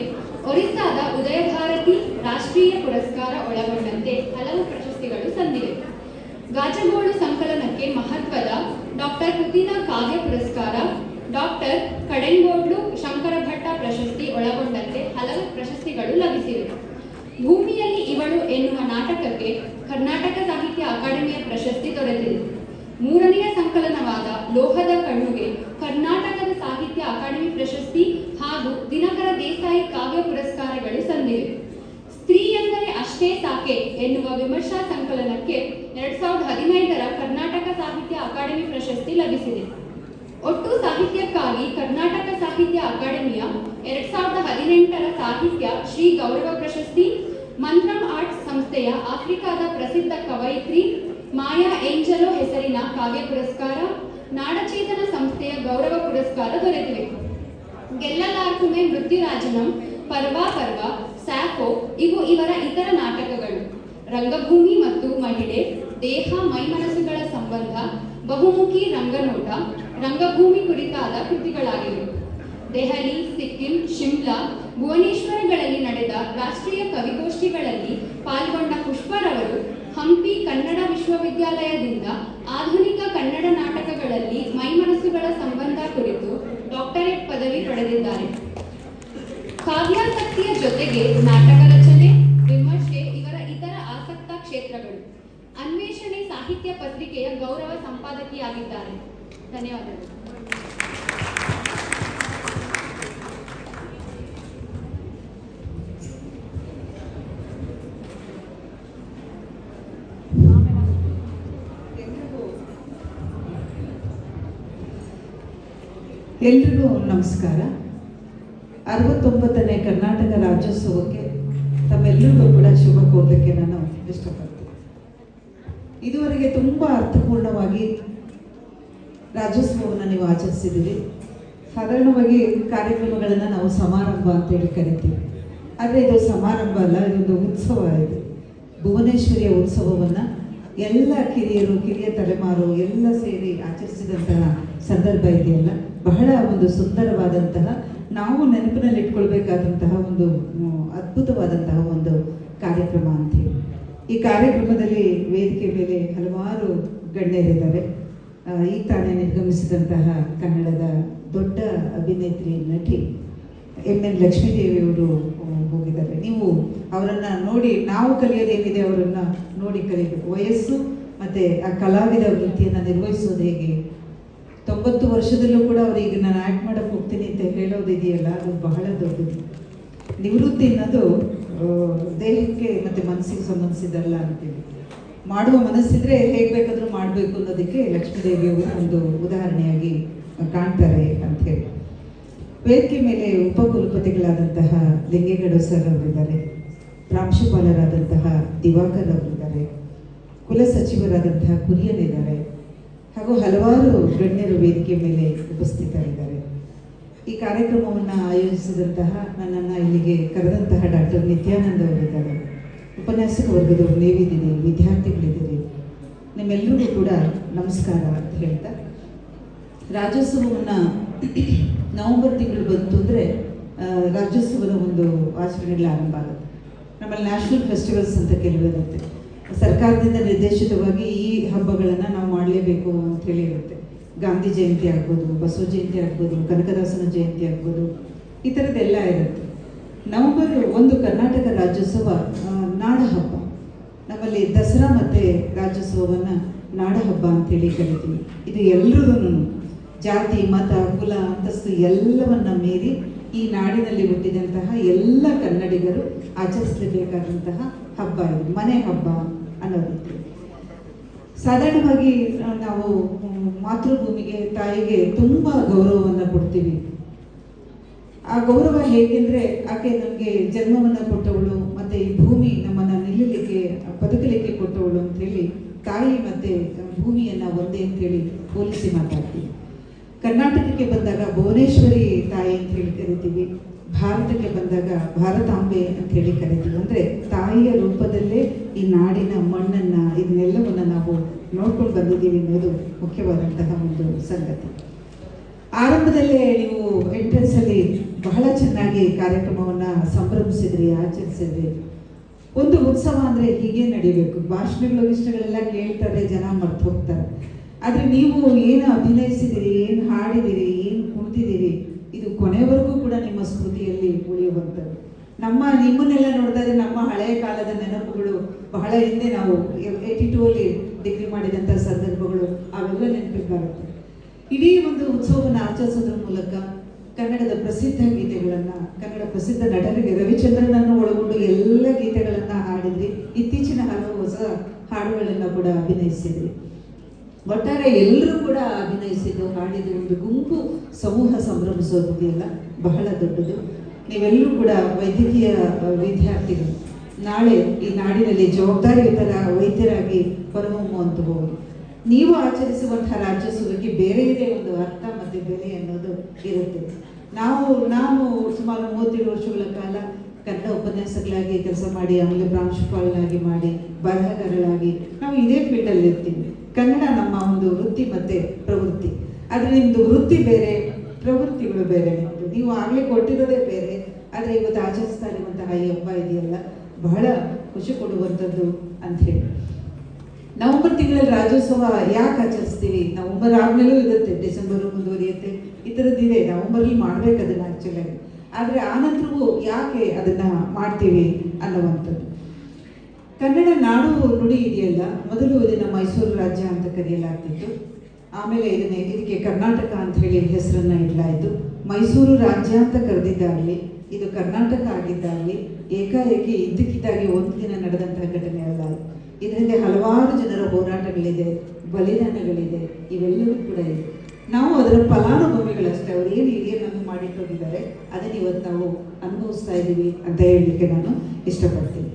ಒರಿಸ್ಸಾದ ಉದಯ ಭಾರತಿ ರಾಷ್ಟ್ರೀಯ ಪುರಸ್ಕಾರ ಒಳಗೊಂಡಂತೆ ಹಲವು ಪ್ರಶಸ್ತಿಗಳು ಸಂದಿವೆ. ಗಾಜಗೋಳು ಸಂಕಲನಕ್ಕೆ ಮಹತ್ವದ ಡಾಕ್ಟರ್ ಕೃತಿನ ಕಾವ್ಯ ಪುರಸ್ಕಾರ, ಡಾಕ್ಟರ್ ಕಡೆಂಗೋಡ್ಲು ಶಂಕರ ಭಟ್ಟ ಪ್ರಶಸ್ತಿ ಒಳಗೊಂಡಂತೆ ಹಲವು ಪ್ರಶಸ್ತಿಗಳು ಲಭಿಸಿವೆ. ಭೂಮಿಯಲ್ಲಿ ಇವಳು ಎನ್ನುವ ನಾಟಕಕ್ಕೆ ಕರ್ನಾಟಕ ಸಾಹಿತ್ಯ ಅಕಾಡೆಮಿಯ ಪ್ರಶಸ್ತಿ ದೊರೆತಿದೆ. ಮೂರನೆಯ ಸಂಕಲನವಾದ ಲೋಹದ ಕಣ್ಣುಗೆ ಕರ್ನಾಟಕದ ಸಾಹಿತ್ಯ ಅಕಾಡೆಮಿ ಪ್ರಶಸ್ತಿ ಹಾಗೂ ದಿನಕರ ದೇಸಾಯಿ ಕಾವ್ಯ ಪುರಸ್ಕಾರಗಳು ಸಂದಿವೆ. ಸ್ತ್ರೀ ಎಂದರೆ ಅಷ್ಟೇ ಸಾಕೆ ಎನ್ನುವ ವಿಮರ್ಶಾ ಸಂಕಲನಕ್ಕೆ 2015ರ ಕರ್ನಾಟಕ ಸಾಹಿತ್ಯ ಅಕಾಡೆಮಿ ಪ್ರಶಸ್ತಿ ಲಭಿಸಿದೆ. ಒಟ್ಟು ಸಾಹಿತ್ಯಕ್ಕಾಗಿ ಕರ್ನಾಟಕ ಸಾಹಿತ್ಯ ಅಕಾಡೆಮಿಯ 2018ರ ಸಾಹಿತ್ಯ ಶ್ರೀ ಗೌರವ ಪ್ರಶಸ್ತಿ, ಮಂತ್ರಂ ಆರ್ಟ್ಸ್ ಸಂಸ್ಥೆಯ ಆಫ್ರಿಕಾದ ಪ್ರಸಿದ್ಧ ಕವಯಿತ್ರಿ ಮಾಯಾ ಏಂಜಲೋ ಹೆಸರಿನ ಕಾವ್ಯ ಪುರಸ್ಕಾರ, ನಾಡಚೇತನ ಸಂಸ್ಥೆಯ ಗೌರವ ಪುರಸ್ಕಾರ ದೊರೆತಿವೆ. ಗೆಲ್ಲಲಾರ್ಕುಮೆ ಮೃತ್ಯುರಾಜನಂ, ಪರ್ವಾ ಪರ್ವ, ಸ್ಯಾಫೋ ಇವು ಇವರ ಇತರ ನಾಟಕಗಳು. ರಂಗಭೂಮಿ ಮತ್ತು ಮಹಿಳೆ, ದೇಹ ಮೈಮನಸ್ಸುಗಳ ಸಂಬಂಧ, ಬಹುಮುಖಿ ರಂಗನೋಟ, ರಂಗಭೂಮಿ ಕುರಿತಾದ ಕೃತಿಗಳಾಗಿವೆ. ದೆಹಲಿ, ಸಿಕ್ಕಿಂ, ಶಿಮ್ಲಾ, ಭುವನೇಶ್ವರಗಳಲ್ಲಿ ನಡೆದ ರಾಷ್ಟ್ರೀಯ ಕವಿಗೋಷ್ಠಿಗಳಲ್ಲಿ ಪಾಲ್ಗೊಂಡ ಪುಷ್ಪರವರು ಹಂಪಿ ಕನ್ನಡ ವಿಶ್ವವಿದ್ಯಾಲಯದಿಂದ ಆಧುನಿಕ ಕನ್ನಡ ನಾಟಕಗಳಲ್ಲಿ ಮೈಮನಸ್ಸುಗಳ ಸಂಬಂಧ ಕುರಿತು ಡಾಕ್ಟರೇಟ್ ಪದವಿ ಪಡೆದಿದ್ದಾರೆ. ಕಾವ್ಯಾಸಕ್ತಿಯ ಜೊತೆಗೆ ನಾಟಕ ರಚನೆ, ವಿಮರ್ಶೆ ಇವರ ಇತರ ಆಸಕ್ತ ಕ್ಷೇತ್ರಗಳು. ಅನ್ವೇಷಣೆ ಸಾಹಿತ್ಯ ಪತ್ರಿಕೆಯ ಗೌರವ ಸಂಪಾದಕಿಯಾಗಿದ್ದಾರೆ. ಧನ್ಯವಾದಗಳು. ಎಲ್ರಿಗೂ ನಮಸ್ಕಾರ. 69ನೇ ಕರ್ನಾಟಕ ರಾಜ್ಯೋತ್ಸವಕ್ಕೆ ತಮ್ಮೆಲ್ಲರಿಗೂ ಕೂಡ ಶುಭ ಕೋರಲಿಕ್ಕೆ ನಾನು ಇಷ್ಟಪಡ್ತೀನಿ. ಇದುವರೆಗೆ ತುಂಬ ಅರ್ಥಪೂರ್ಣವಾಗಿ ರಾಜ್ಯೋತ್ಸವವನ್ನು ನೀವು ಆಚರಿಸಿದ್ದೀರಿ. ಸಾಧಾರಣವಾಗಿ ಕಾರ್ಯಕ್ರಮಗಳನ್ನು ನಾವು ಸಮಾರಂಭ ಅಂತೇಳಿ ಕರಿತೀವಿ, ಆದರೆ ಇದು ಸಮಾರಂಭ ಅಲ್ಲ, ಇದೊಂದು ಉತ್ಸವ. ಇದು ಭುವನೇಶ್ವರಿಯ ಉತ್ಸವವನ್ನು ಎಲ್ಲ ಕಿರಿಯ ತಲೆಮಾರು ಎಲ್ಲ ಸೇರಿ ಆಚರಿಸಿದಂತಹ ಸಂದರ್ಭ ಇದೆಯಲ್ಲ, ಬಹಳ ಒಂದು ಸುಂದರವಾದಂತಹ, ನಾವು ನೆನಪಿನಲ್ಲಿ ಇಟ್ಕೊಳ್ಬೇಕಾದಂತಹ ಒಂದು ಅದ್ಭುತವಾದಂತಹ ಒಂದು ಕಾರ್ಯಕ್ರಮ ಅಂತೀವಿ. ಈ ಕಾರ್ಯಕ್ರಮದಲ್ಲಿ ವೇದಿಕೆ ಮೇಲೆ ಹಲವಾರು ಗಣ್ಯರಿದ್ದಾರೆ. ಈಗ ತಾನೇ ನಿರ್ಗಮಿಸಿದಂತಹ ಕನ್ನಡದ ದೊಡ್ಡ ಅಭಿನೇತ್ರಿ, ನಟಿ ಎನ್ ಲಕ್ಷ್ಮೀದೇವಿಯವರು ಹೋಗಿದ್ದಾರೆ. ನೀವು ಅವರನ್ನು ನೋಡಿ, ನಾವು ಕಲಿಯೋದೇನಿದೆ ಅವರನ್ನು ನೋಡಿ ಕಲಿಬೇಕು. ವಯಸ್ಸು ಮತ್ತು ಆ ಕಲಾವಿದ ವೃತ್ತಿಯನ್ನು ನಿರ್ವಹಿಸೋದು ಹೇಗೆ, 90 ವರ್ಷದಲ್ಲೂ ಕೂಡ ಅವರಿಗೆ ನಾನು ಆ್ಯಕ್ಟ್ ಮಾಡೋಕ್ಕೆ ಹೋಗ್ತೀನಿ ಅಂತ ಹೇಳೋದಿದೆಯಲ್ಲ, ಅದು ಬಹಳ ದೊಡ್ಡದು. ನಿವೃತ್ತಿ ಅನ್ನೋದು ದೇಹಕ್ಕೆ ಮತ್ತು ಮನಸ್ಸಿಗೆ ಸಂಬಂಧಿಸಿದಲ್ಲ ಅಂತೇಳಿ, ಮಾಡುವ ಮನಸ್ಸಿದ್ರೆ ಹೇಗೆ ಬೇಕಾದರೂ ಮಾಡಬೇಕು ಅನ್ನೋದಕ್ಕೆ ಲಕ್ಷ್ಮೀದೇವಿಯವರು ಒಂದು ಉದಾಹರಣೆಯಾಗಿ ಕಾಣ್ತಾರೆ ಅಂಥೇಳಿ. ವೇದಿಕೆ ಮೇಲೆ ಉಪಕುಲಪತಿಗಳಾದಂತಹ ಲಿಂಗೇಗೌಡ ಸರ್ ಅವರಿದ್ದಾರೆ, ಪ್ರಾಂಶುಪಾಲರಾದಂತಹ ದಿವಾಕರ್ ಅವರಿದ್ದಾರೆ, ಕುಲ ಸಚಿವರಾದಂತಹ ಕುರಿಯನ್ ಇದ್ದಾರೆ, ಹಾಗೂ ಹಲವಾರು ಗಣ್ಯರು ವೇದಿಕೆ ಮೇಲೆ ಉಪಸ್ಥಿತರಿದ್ದಾರೆ. ಈ ಕಾರ್ಯಕ್ರಮವನ್ನು ಆಯೋಜಿಸಿದಂತಹ ನನ್ನನ್ನು ಇಲ್ಲಿಗೆ ಕರೆದಂತಹ ಡಾಕ್ಟರ್ ನಿತ್ಯಾನಂದ ಅವರಿದ್ದಾರೆ, ಉಪನ್ಯಾಸಕ ವರ್ಗದವರು ನೀವಿದ್ದೀರಿ, ವಿದ್ಯಾರ್ಥಿಗಳಿದ್ದೀರಿ, ನಿಮ್ಮೆಲ್ಲರಿಗೂ ಕೂಡ ನಮಸ್ಕಾರ ಅಂತ ಹೇಳ್ತಾ, ರಾಜ್ಯೋತ್ಸವವನ್ನು ನವಂಬರ್ ತಿಂಗಳು ಬಂತು ಅಂದರೆ ರಾಜ್ಯೋತ್ಸವದ ಒಂದು ಆಚರಣೆಗಳ ಆರಂಭ ಆಗುತ್ತೆ. ನಮ್ಮಲ್ಲಿ ನ್ಯಾಷನಲ್ ಫೆಸ್ಟಿವಲ್ಸ್ ಅಂತ ಕೆಲವಿರುತ್ತೆ, ಸರ್ಕಾರದಿಂದ ನಿರ್ದೇಶಿತವಾಗಿ ಈ ಹಬ್ಬಗಳನ್ನು ನಾವು ಮಾಡಲೇಬೇಕು ಅಂತ ಹೇಳಿ ಇರುತ್ತೆ. ಗಾಂಧಿ ಜಯಂತಿ ಆಗ್ಬೋದು, ಬಸವ ಜಯಂತಿ ಆಗ್ಬೋದು, ಕನಕದಾಸನ ಜಯಂತಿ ಆಗ್ಬೋದು, ಈ ಥರದ್ದೆಲ್ಲ ಇರುತ್ತೆ. ನವಂಬರ್ 1 ಕರ್ನಾಟಕ ರಾಜ್ಯೋತ್ಸವ ನಾಡ ಹಬ್ಬ. ನಮ್ಮಲ್ಲಿ ದಸರಾ ಮತ್ತು ರಾಜ್ಯೋತ್ಸವವನ್ನು ನಾಡ ಹಬ್ಬ ಅಂತೇಳಿ ಕರಿತೀವಿ. ಇದು ಎಲ್ಲರೂ ಜಾತಿ, ಮತ, ಕುಲ, ಅಂತಸ್ತು ಎಲ್ಲವನ್ನ ಮೀರಿ ಈ ನಾಡಿನಲ್ಲಿ ಹುಟ್ಟಿದಂತಹ ಎಲ್ಲ ಕನ್ನಡಿಗರು ಆಚರಿಸಲೇಬೇಕಾದಂತಹ ಹಬ್ಬ ಇದು, ಮನೆ ಹಬ್ಬ ಅನ್ನೋದಿತ್ತು. ಸಾಧಾರಣವಾಗಿ ನಾವು ಮಾತೃಭೂಮಿಗೆ, ತಾಯಿಗೆ ತುಂಬ ಗೌರವವನ್ನು ಕೊಡ್ತೀವಿ. ಆ ಗೌರವ ಹೇಗೆಂದರೆ, ಆಕೆ ನಮಗೆ ಜನ್ಮವನ್ನು ಕೊಟ್ಟವಳು ಮತ್ತು ಈ ಭೂಮಿ ನಮ್ಮನ್ನು ನಿಲ್ಲಲಿಕ್ಕೆ, ಬದುಕಲಿಕ್ಕೆ ಕೊಟ್ಟವಳು ಅಂಥೇಳಿ ತಾಯಿ ಮತ್ತು ಭೂಮಿಯನ್ನು ಒಂದೇ ಅಂಥೇಳಿ ಹೋಲಿಸಿ ಮಾತಾಡ್ತೀವಿ. ಕರ್ನಾಟಕಕ್ಕೆ ಬಂದಾಗ ಭುವನೇಶ್ವರಿ ತಾಯಿ ಅಂತ ಹೇಳಿ ಕರಿತೀವಿ, ಭಾರತಕ್ಕೆ ಬಂದಾಗ ಭಾರತಾಂಬೆ ಅಂತ ಹೇಳಿ ಕರಿತೀವಿ. ಅಂದರೆ ತಾಯಿಯ ರೂಪದಲ್ಲೇ ಈ ನಾಡಿನ ಮಣ್ಣನ್ನು, ಇದನ್ನೆಲ್ಲವನ್ನು ನಾವು ನೋಡ್ಕೊಂಡು ಬಂದಿದ್ದೀವಿ ಅನ್ನೋದು ಮುಖ್ಯವಾದಂತಹ ಒಂದು ಸಂಗತಿ. ಆರಂಭದಲ್ಲೇ ನೀವು ಎಂಟ್ರೆನ್ಸಲ್ಲಿ ಬಹಳ ಚೆನ್ನಾಗಿ ಕಾರ್ಯಕ್ರಮವನ್ನು ಸಂಭ್ರಮಿಸಿದ್ರಿ, ಆಚರಿಸಿದ್ರಿ. ಒಂದು ಉತ್ಸವ ಅಂದರೆ ಹೀಗೆ ನಡಿಬೇಕು. ಭಾಷಣಗಳೆಲ್ಲ ಕೇಳ್ತಾರೆ, ಜನ ಮರ್ತು ಹೋಗ್ತಾರೆ. ಆದರೆ ನೀವು ಏನು ಅಭಿನಯಿಸಿದಿರಿ, ಏನು ಹಾಡಿದಿರಿ, ಏನು ಕುಣಿದಿದ್ದೀರಿ, ಇದು ಕೊನೆವರೆಗೂ ಕೂಡ ನಿಮ್ಮ ಸ್ಮೃತಿಯಲ್ಲಿ ಉಳಿಯುವಂಥದ್ದು. ನಿಮ್ಮನ್ನೆಲ್ಲ ನೋಡಿದಾಗ ನಮ್ಮ ಹಳೆಯ ಕಾಲದ ನೆನಪುಗಳು, ಬಹಳ ಹಿಂದೆ ನಾವು 82ಅಲ್ಲಿ ಡಿಗ್ರಿ ಮಾಡಿದಂಥ ಸಂದರ್ಭಗಳು ಅವೆಲ್ಲ ನೆನಪಿಗೆ ಬರುತ್ತೆ. ಇಡೀ ಒಂದು ಉತ್ಸವವನ್ನು ಆಚರಿಸೋದ್ರ ಮೂಲಕ ಕನ್ನಡದ ಪ್ರಸಿದ್ಧ ಗೀತೆಗಳನ್ನು, ಕನ್ನಡ ಪ್ರಸಿದ್ಧ ನಟರಿಗೆ ರವಿಚಂದ್ರನನ್ನು ಒಳಗೊಂಡು ಎಲ್ಲ ಗೀತೆಗಳನ್ನು ಹಾಡಿದ್ರಿ. ಇತ್ತೀಚಿನ ಹಲವು ಹೊಸ ಹಾಡುಗಳನ್ನು ಕೂಡ ಅಭಿನಯಿಸಿದ್ರಿ. ಒಟ್ಟಾರೆ ಎಲ್ಲರೂ ಕೂಡ ಅಭಿನಯಿಸಿದ್ದು, ಹಾಡಿದ್ದು, ಒಂದು ಗುಂಪು ಸಮೂಹ ಸಂಭ್ರಮಿಸೋದಿದೆಯಲ್ಲ, ಬಹಳ ದೊಡ್ಡದು. ನೀವೆಲ್ಲರೂ ಕೂಡ ವೈದ್ಯಕೀಯ ವಿದ್ಯಾರ್ಥಿಗಳು, ನಾಳೆ ಈ ನಾಡಿನಲ್ಲಿ ಜವಾಬ್ದಾರಿಯುತರ ವೈದ್ಯರಾಗಿ ಹೊರಹೊಮ್ಮುವಂತಹವರು. ನೀವು ಆಚರಿಸುವಂತಹ ರಾಜ್ಯೋತ್ಸವಕ್ಕೆ ಬೇರೆಯದೇ ಒಂದು ಅರ್ಥ ಮತ್ತು ಬೆಲೆ ಅನ್ನೋದು ಇರುತ್ತೆ. ನಾನು ಸುಮಾರು 37 ವರ್ಷಗಳ ಕಾಲ ಕನ್ನಡ ಉಪನ್ಯಾಸಕರಾಗಿ ಕೆಲಸ ಮಾಡಿ, ಆಮೇಲೆ ಪ್ರಾಂಶುಪಾಲನಾಗಿ ಮಾಡಿ, ಬರಹಗಾರರಾಗಿ ನಾವು ಇದೇ ಫೀಲ್ಡಲ್ಲಿ ಇರ್ತೀವಿ. ಕನ್ನಡ ನಮ್ಮ ಒಂದು ವೃತ್ತಿ ಮತ್ತು ಪ್ರವೃತ್ತಿ. ಆದರೆ ನಿಮ್ಮದು ವೃತ್ತಿ ಬೇರೆ, ಪ್ರವೃತ್ತಿಗಳು ಬೇರೆ. ನೀವು ಆಗಲೇ ಕೊಟ್ಟಿರೋದೇ ಬೇರೆ, ಆದರೆ ಇವತ್ತು ಆಚರಿಸ್ತಾ ಇರುವಂತಹ ಈ ಹಬ್ಬ ಇದೆಯಲ್ಲ ಬಹಳ ಖುಷಿ ಕೊಡುವಂಥದ್ದು ಅಂತ ಹೇಳಿ. ನವೆಂಬರ್ ತಿಂಗಳಲ್ಲಿ ರಾಜ್ಯೋತ್ಸವ ಯಾಕೆ ಆಚರಿಸ್ತೀವಿ? ನವೆಂಬರ್ ಆದ್ಮೇಲೂ ಇರುತ್ತೆ, ಡಿಸೆಂಬರು ಮುಂದುವರಿಯುತ್ತೆ, ಈ ಥರದ್ದಿದೆ. ನವೆಂಬರಲ್ಲಿ ಮಾಡ್ಬೇಕು ಅದನ್ನು ಆ್ಯಕ್ಚುಲಾಗಿ. ಆದರೆ ಆನಂತರವೂ ಯಾಕೆ ಅದನ್ನು ಮಾಡ್ತೀವಿ ಅನ್ನುವಂಥದ್ದು. ಕನ್ನಡ ನಾಡು ನುಡಿ ಇದೆಯಲ್ಲ, ಮೊದಲು ಇದನ್ನು ಮೈಸೂರು ರಾಜ್ಯ ಅಂತ ಕರೆಯಲಾಗ್ತಿತ್ತು. ಆಮೇಲೆ ಇದಕ್ಕೆ ಕರ್ನಾಟಕ ಅಂತ ಹೇಳಿ ಹೆಸರನ್ನು ಇಡಲಾಯಿತು. ಮೈಸೂರು ರಾಜ್ಯ ಅಂತ ಕರೆದಿದ್ದಾಗಲಿ, ಇದು ಕರ್ನಾಟಕ ಆಗಿದ್ದಾಗಲಿ ಏಕಾಏಕಿ ಇದ್ದಕ್ಕಿದ್ದಾಗಿ ಒಂದು ದಿನ ನಡೆದಂತಹ ಘಟನೆ ಅಲ್ಲ. ಇದರಿಂದ ಹಲವಾರು ಜನರ ಹೋರಾಟಗಳಿದೆ, ಬಲಿದಾನಗಳಿದೆ, ಇವೆಲ್ಲವೂ ಕೂಡ ಇದೆ. ನಾವು ಅದರ ಫಲಾನುಭವಿಗಳಷ್ಟೇ. ಅವರು ಏನು ಹಿರಿಯರನ್ನು ಮಾಡಿಟ್ಟೋಗಿದ್ದಾರೆ ಅದನ್ನು ಇವತ್ತು ನಾವು ಅನುಭವಿಸ್ತಾ ಇದ್ದೀವಿ ಅಂತ ಹೇಳಲಿಕ್ಕೆ ನಾನು ಇಷ್ಟಪಡ್ತೀನಿ.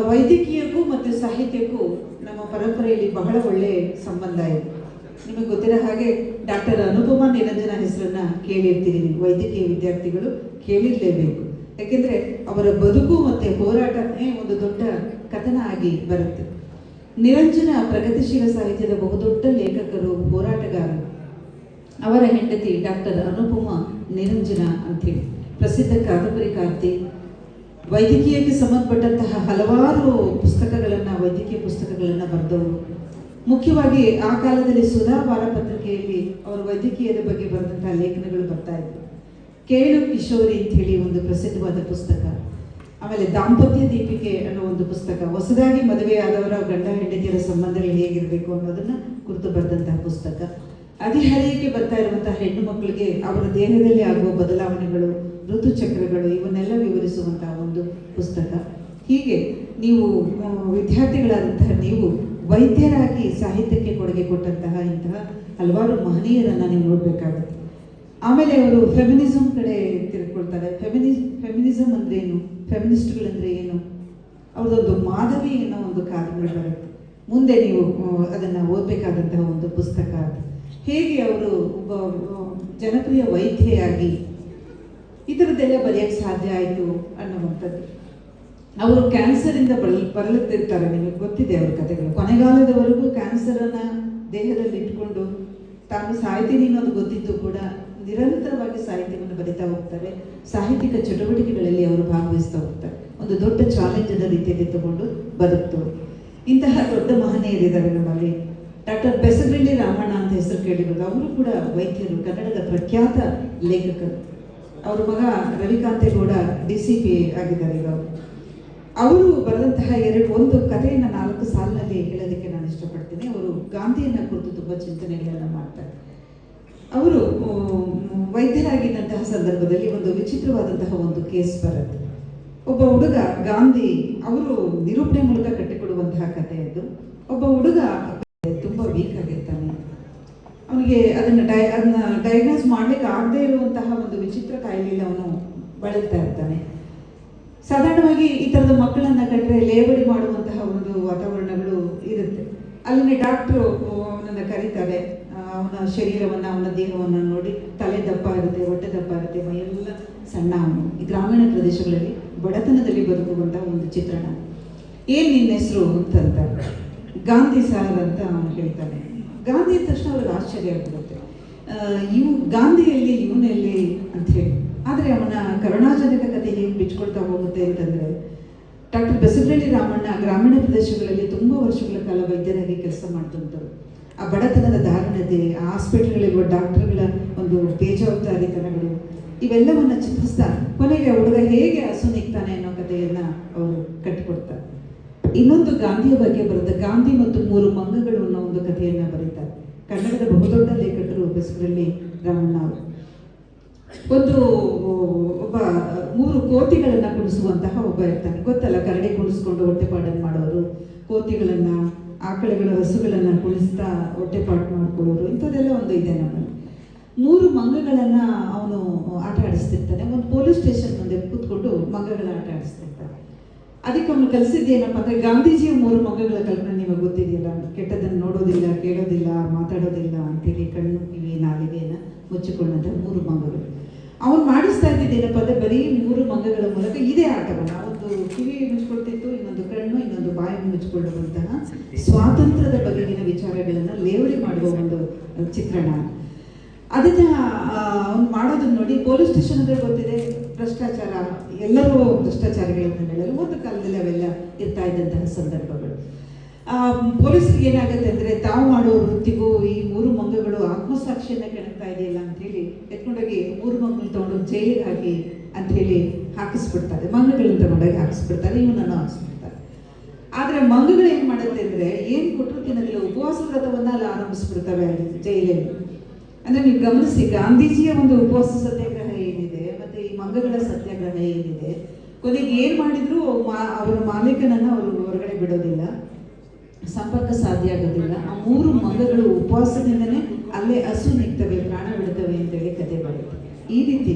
ವೈದ್ಯಕೀಯಕ್ಕೂ ಮತ್ತು ಸಾಹಿತ್ಯಕ್ಕೂ ನಮ್ಮ ಪರಂಪರೆಯಲ್ಲಿ ಬಹಳ ಒಳ್ಳೆಯ ಸಂಬಂಧ ಇದೆ. ನಿಮಗೆ ಗೊತ್ತಿರೋ ಹಾಗೆ ಡಾಕ್ಟರ್ ಅನುಪಮಾ ನಿರಂಜನ ಹೆಸರನ್ನ ಕೇಳಿರ್ತೀರಿ ನೀವು, ವೈದ್ಯಕೀಯ ವಿದ್ಯಾರ್ಥಿಗಳು ಕೇಳಿರಲೇಬೇಕು. ಯಾಕೆಂದರೆ ಅವರ ಬದುಕು ಮತ್ತು ಹೋರಾಟನೇ ಒಂದು ದೊಡ್ಡ ಕಥನ ಆಗಿ ಬರುತ್ತೆ. ನಿರಂಜನ ಪ್ರಗತಿಶೀಲ ಸಾಹಿತ್ಯದ ಬಹುದೊಡ್ಡ ಲೇಖಕರು, ಹೋರಾಟಗಾರರು. ಅವರ ಹೆಂಡತಿ ಡಾಕ್ಟರ್ ಅನುಪಮಾ ನಿರಂಜನ ಅಂಥೇಳಿ ಪ್ರಸಿದ್ಧ ಕಾದಂಬರಿಕಾರ್ತಿ. ವೈದ್ಯಕೀಯಕ್ಕೆ ಸಂಬಂಧಪಟ್ಟಂತಹ ಹಲವಾರು ಪುಸ್ತಕಗಳನ್ನು, ವೈದ್ಯಕೀಯ ಪುಸ್ತಕಗಳನ್ನು ಬರೆದವರು. ಮುಖ್ಯವಾಗಿ ಆ ಕಾಲದಲ್ಲಿ ಸುಧಾ ವಾರಪತ್ರಿಕೆಯಲ್ಲಿ ಅವರು ವೈದ್ಯಕೀಯದ ಬಗ್ಗೆ ಬರೆದಂತಹ ಲೇಖನಗಳು ಬರ್ತಾ ಇದ್ವು. ಕೇಳು ಕಿಶೋರಿ ಅಂತ ಹೇಳಿ ಒಂದು ಪ್ರಸಿದ್ಧವಾದ ಪುಸ್ತಕ. ಆಮೇಲೆ ದಾಂಪತ್ಯ ದೀಪಿಕೆ ಅನ್ನೋ ಒಂದು ಪುಸ್ತಕ, ಹೊಸದಾಗಿ ಮದುವೆಯಾದವರ ಗಂಡ ಹೆಂಡತಿಯರ ಸಂಬಂಧಗಳು ಹೇಗಿರಬೇಕು ಅನ್ನೋದನ್ನ ಕುರಿತು ಬರೆದಂತಹ ಪುಸ್ತಕ. ಹದಿಹರೆಯಕ್ಕೆ ಬರ್ತಾ ಇರುವಂತಹ ಹೆಣ್ಣು ಮಕ್ಕಳಿಗೆ ಅವರ ದೇಹದಲ್ಲಿ ಆಗುವ ಬದಲಾವಣೆಗಳು, ಋತುಚಕ್ರಗಳು, ಇವನ್ನೆಲ್ಲ ವಿವರಿಸುವಂತಹ ಒಂದು ಪುಸ್ತಕ. ಹೀಗೆ ನೀವು ವಿದ್ಯಾರ್ಥಿಗಳಾದಂತಹ ನೀವು ವೈದ್ಯರಾಗಿ ಸಾಹಿತ್ಯಕ್ಕೆ ಕೊಡುಗೆ ಕೊಟ್ಟಂತಹ ಇಂತಹ ಹಲವಾರು ಮಹನೀಯರನ್ನು ನೀವು ನೋಡಬೇಕಾಗುತ್ತೆ. ಆಮೇಲೆ ಅವರು ಫೆಮಿನಿಸಮ್ ಕಡೆ ತಿಳ್ಕೊಳ್ತಾರೆ. ಫೆಮಿನಿಸಮ್ ಅಂದ್ರೆ ಏನು, ಫೆಮಿನಿಸ್ಟ್ಗಳಂದ್ರೆ ಏನು, ಅವ್ರದ್ದೊಂದು ಮಾಧವಿ ಅನ್ನೋ ಒಂದು ಕಾದಂಬರಿ ಬರುತ್ತೆ. ಮುಂದೆ ನೀವು ಅದನ್ನು ಓದಬೇಕಾದಂತಹ ಒಂದು ಪುಸ್ತಕ. ಹೇಗೆ ಅವರು ಒಬ್ಬ ಜನಪ್ರಿಯ ವೈದ್ಯೆಯಾಗಿ ಈ ಥರದ್ದೆಲ್ಲ ಬರೆಯೋಕ್ಕೆ ಸಾಧ್ಯ ಆಯಿತು ಅನ್ನುವಂಥದ್ದು. ಅವರು ಕ್ಯಾನ್ಸರಿಂದ ಬರಲುತ್ತಿರ್ತಾರೆ, ನಿಮಗೆ ಗೊತ್ತಿದೆ ಅವ್ರ ಕಥೆಗಳು. ಕೊನೆಗಾಲದವರೆಗೂ ಕ್ಯಾನ್ಸರನ್ನು ದೇಹದಲ್ಲಿ ಇಟ್ಕೊಂಡು ತಾನು ಸಾಹಿತ್ಯ ಅನ್ನೋದು ಗೊತ್ತಿದ್ದು ಕೂಡ ನಿರಂತರವಾಗಿ ಸಾಹಿತ್ಯವನ್ನು ಬರೀತಾ ಹೋಗ್ತಾರೆ. ಸಾಹಿತ್ಯಿಕ ಚಟುವಟಿಕೆಗಳಲ್ಲಿ ಅವರು ಭಾಗವಹಿಸ್ತಾ ಹೋಗ್ತಾರೆ. ಒಂದು ದೊಡ್ಡ ಚಾಲೆಂಜನ್ನು ರೀತಿಯಲ್ಲಿ ತಗೊಂಡು ಬದುಕ್ತವರು. ಇಂತಹ ದೊಡ್ಡ ಮಹನೀಯರಿದ್ದಾರೆ ನಮ್ಮಲ್ಲಿ. ಡಾಕ್ಟರ್ ಬೆಸಗಳ್ಳಿ ರಾಮಣ್ಣ ಅಂತ ಹೆಸರು ಕೇಳಿರೋದು. ಅವರು ಕೂಡ ವೈದ್ಯರು, ಕನ್ನಡದ ಪ್ರಖ್ಯಾತ ಲೇಖಕರು. ಅವ್ರ ಮಗ ರವಿಕಾಂತೇಗೌಡ DCP ಆಗಿದ್ದಾರೆ ಈಗ. ಅವರು ಬರೆದಂತಹ ಒಂದು ಕಥೆಯನ್ನು 4 ಸಾಲಿನಲ್ಲಿ ಹೇಳೋದಕ್ಕೆ ನಾನು ಇಷ್ಟಪಡ್ತೀನಿ. ಅವರು ಗಾಂಧಿಯನ್ನ ಕುರಿತು ತುಂಬ ಚಿಂತನೆಗಳನ್ನು ಮಾಡ್ತಾರೆ. ಅವರು ವೈದ್ಯರಾಗಿದ್ದಂತಹ ಸಂದರ್ಭದಲ್ಲಿ ಒಂದು ವಿಚಿತ್ರವಾದಂತಹ ಒಂದು ಕೇಸ್ ಬರುತ್ತೆ. ಒಬ್ಬ ಹುಡುಗ, ಗಾಂಧಿ ಅವರು ನಿರೂಪಣೆ ಮೂಲಕ ಕಟ್ಟಿಕೊಡುವಂತಹ ಕಥೆ ಅದು. ಒಬ್ಬ ಹುಡುಗ ತುಂಬ ವೀಕ್ ಆಗಿರ್ತಾನೆ. ಅವನಿಗೆ ಅದನ್ನ ಡಯಾಗ್ನೋಸ್ ಮಾಡ್ಲಿಕ್ಕೆ ಆಗದೆ ಇರುವಂತಹ ಒಂದು ವಿಚಿತ್ರ ಕಾಯಿಲೆಯಲ್ಲಿ ಅವನು ಬಳಲ್ತಾ ಇರ್ತಾನೆ. ಸಾಧಾರಣವಾಗಿ ಈ ಥರದ ಮಕ್ಕಳನ್ನ ಕಂಡ್ರೆ ಲೇವಡಿ ಮಾಡುವಂತಹ ಒಂದು ವಾತಾವರಣಗಳು ಇರುತ್ತೆ. ಅಲ್ಲಿನ ಡಾಕ್ಟ್ರು ಅವನನ್ನು ಕರೀತಾರೆ. ಅವನ ಶರೀರವನ್ನು, ಅವನ ದೇಹವನ್ನು ನೋಡಿ ತಲೆ ದಪ್ಪ ಇರುತ್ತೆ, ಹೊಟ್ಟೆ ದಪ್ಪ ಇರುತ್ತೆ, ಮೈಯೆಲ್ಲ ಸಣ್ಣ. ಅವನು ಈ ಗ್ರಾಮೀಣ ಪ್ರದೇಶಗಳಲ್ಲಿ ಬಡತನದಲ್ಲಿ ಬದುಕುವಂತಹ ಒಂದು ಚಿತ್ರಣ. ಏನು ನಿನ್ನ ಹೆಸರು ಅಂತಂತಾರೆ. ಗಾಂಧಿ ಸಾರ್ ಅಂತ ಅವನು ಹೇಳ್ತಾನೆ. ಗಾಂಧಿ ಅಂದ ತಕ್ಷಣ ಅವ್ರಿಗೆ ಆಶ್ಚರ್ಯ ಆಗಿರುತ್ತೆ. ಗಾಂಧಿಯಲ್ಲಿ ಇವನಲ್ಲಿ ಅಂತ ಹೇಳಿ. ಆದರೆ ಅವನ ಕರುಣಾಜನಕ ಕಥೆ ಹೇಗೆ ಬಿಚ್ಕೊಳ್ತಾ ಹೋಗುತ್ತೆ ಅಂತಂದರೆ, ಡಾಕ್ಟರ್ ಬೆಸಗಳ್ಳಿ ರಾಮಣ್ಣ ಗ್ರಾಮೀಣ ಪ್ರದೇಶಗಳಲ್ಲಿ ತುಂಬ ವರ್ಷಗಳ ಕಾಲ ವೈದ್ಯರಾಗಿ ಕೆಲಸ ಮಾಡ್ತಂಥವ್ರು. ಆ ಬಡತನದ ದಾರುಣ್ಯತೆ, ಆ ಹಾಸ್ಪಿಟಲ್ಗಳಿರುವ ಡಾಕ್ಟರ್ಗಳ ಒಂದು ಬೇಜವಾಬ್ದಾರಿತನಗಳು, ಇವೆಲ್ಲವನ್ನು ಚಿತ್ರಿಸ್ತಾ ಕೊನೆಗೆ ಹುಡುಗ ಹೇಗೆ ಹಸು ನಿಗ್ತಾನೆ ಅನ್ನೋ ಕಥೆಯನ್ನು ಅವರು ಕಟ್ಟಿಕೊಡ್ತಾರೆ. ಇನ್ನೊಂದು ಗಾಂಧಿಯ ಬಗ್ಗೆ ಬರೆದ ಗಾಂಧಿ ಮತ್ತು 3 ಮಂಗಗಳು ಅನ್ನೋ ಒಂದು ಕಥೆಯನ್ನು ಬರೀತಾರೆ. ಕನ್ನಡದ ಬಹುದೊಡ್ಡ ಲೇಖಕರು ಬೆಸಗಳ್ಳಿ ರಾಮಣ್ಣ ಅವರು. ಒಬ್ಬ 3 ಕೋತಿಗಳನ್ನು ಕುಣಿಸುವಂತಹ ಒಬ್ಬ ಇರ್ತಾನೆ. ಗೊತ್ತಲ್ಲ, ಕರಡಿ ಕುಣಿಸ್ಕೊಂಡು ಹೊಟ್ಟೆಪಾಡನ್ನು ಮಾಡೋರು, ಕೋತಿಗಳನ್ನು, ಆಕಳುಗಳು, ಹಸುಗಳನ್ನು ಕುಣಿಸ್ತಾ ಹೊಟ್ಟೆಪಾಡು ಮಾಡ್ಕೊಳ್ಳೋರು, ಇಂಥದ್ದೆಲ್ಲ ಒಂದು ಇದೆ ನಮ್ಮಲ್ಲಿ. 3 ಮಂಗಗಳನ್ನು ಅವನು ಆಟ ಆಡಿಸ್ತಿರ್ತಾನೆ. ಒಂದು ಪೊಲೀಸ್ ಸ್ಟೇಷನ್ ಮುಂದೆ ಕೂತ್ಕೊಂಡು ಮಂಗಗಳ ಆಟ ಆಡಿಸ್ತಿರ್ತಾನೆ. ಅದಕ್ಕೆ ಅವನು ಕಲಿಸಿದ್ದೇನಪ್ಪ ಅಂದರೆ, ಗಾಂಧೀಜಿಯ 3 ಮಂಗಗಳ ಕಲ್ಪನೆ ನಿಮಗೆ ಗೊತ್ತಿದೆಯಲ್ಲ, ಕೆಟ್ಟದನ್ನು ನೋಡೋದಿಲ್ಲ, ಕೇಳೋದಿಲ್ಲ, ಮಾತಾಡೋದಿಲ್ಲ ಅಂತೇಳಿ ಕಣ್ಣು, ಕಿವಿ, ನಾಲಿಗೆಯನ್ನು ಮುಚ್ಚಿಕೊಂಡಂಥ 3 ಮಂಗಗಳು. ಅವನು ಮಾಡಿಸ್ತಾ ಇದ್ದಿದ್ದೇನಪ್ಪ ಅಂದರೆ, ಬರೀ 3 ಮಂಗಗಳ ಮೂಲಕ ಇದೇ ಆಟವನ್ನು, ಒಂದು ಕಿವಿ ಮುಚ್ಕೊಳ್ತಿತ್ತು, ಇನ್ನೊಂದು ಕಣ್ಣು, ಇನ್ನೊಂದು ಬಾಯಿ ಮುಚ್ಕೊಳ್ಳುವಂತಹ ಸ್ವಾತಂತ್ರ್ಯದ ಬಗೆಗಿನ ವಿಚಾರಗಳನ್ನು ಲೇವಡಿ ಮಾಡುವ ಒಂದು ಚಿತ್ರಣ. ಅದನ್ನ ಅವ್ನು ಮಾಡೋದನ್ನ ನೋಡಿ ಪೊಲೀಸ್ ಸ್ಟೇಷನ್ ಅಂದರೆ ಗೊತ್ತಿದೆ, ಭ್ರಷ್ಟಾಚಾರ, ಎಲ್ಲರೂ ಭ್ರಷ್ಟಾಚಾರಿಗಳಿಂದ ಹೇಳಲು ಒಂದು ಕಾಲದಲ್ಲಿ ಅವೆಲ್ಲ ಇರ್ತಾ ಇದ್ದಂತಹ ಸಂದರ್ಭಗಳು. ಪೊಲೀಸರಿಗೆ ಏನಾಗುತ್ತೆ ಅಂದರೆ ತಾವು ಮಾಡೋ ವೃತ್ತಿಗೂ ಈ 3 ಮಂಗಗಳು ಆತ್ಮಸಾಕ್ಷಿಯನ್ನ ಕೆಣಕ್ತಾ ಇದೆಯಲ್ಲ ಅಂಥೇಳಿ ಎತ್ಕೊಂಡೋಗಿ 3 ಮಂಗಗಳು ತೊಗೊಂಡೋಗಿ ಜೈಲಿಗೆ ಹಾಕಿ ಅಂಥೇಳಿ ಹಾಕಿಸ್ಬಿಡ್ತಾರೆ, ಮಂಗಗಳನ್ನ ತಗೊಂಡೋಗಿ ಹಾಕಿಸ್ಬಿಡ್ತಾರೆ, ಇವನನ್ನು ಹಾಕಿಸ್ಬಿಡ್ತಾರೆ. ಆದರೆ ಮಂಗಗಳು ಏನು ಮಾಡುತ್ತೆ ಅಂದರೆ ಏನು ಕೊಟ್ಟರು ತಿನ್ನೋದಿಲ್ಲ, ಉಪವಾಸ ವ್ರತವನ್ನು ಅಲ್ಲಿ ಆರಂಭಿಸ್ಬಿಡ್ತವೆ ಜೈಲಲ್ಲಿ. ಅಂದರೆ ನೀವು ಗಮನಿಸಿ, ಗಾಂಧೀಜಿಯ ಒಂದು ಉಪವಾಸ ಸತ್ಯಾಗ್ರಹ ಏನಿದೆ ಮತ್ತು ಈ ಮಂಗಗಳ ಸತ್ಯಾಗ್ರಹ ಏನಿದೆ, ಕೊನೆಗೆ ಏನು ಮಾಡಿದ್ರು ಅವರ ಮಾಲೀಕನನ್ನು ಅವರು ಹೊರಗಡೆ ಬಿಡೋದಿಲ್ಲ, ಸಂಪರ್ಕ ಸಾಧ್ಯ ಆಗೋದಿಲ್ಲ. ಆ 3 ಮಂಗಗಳು ಉಪವಾಸದಿಂದನೇ ಅಲ್ಲೇ ಹಸು ನಿಗ್ತವೆ, ಪ್ರಾಣ ಬಿಡ್ತವೆ ಅಂತೇಳಿ ಕತೆ ಬರುತ್ತೆ. ಈ ರೀತಿ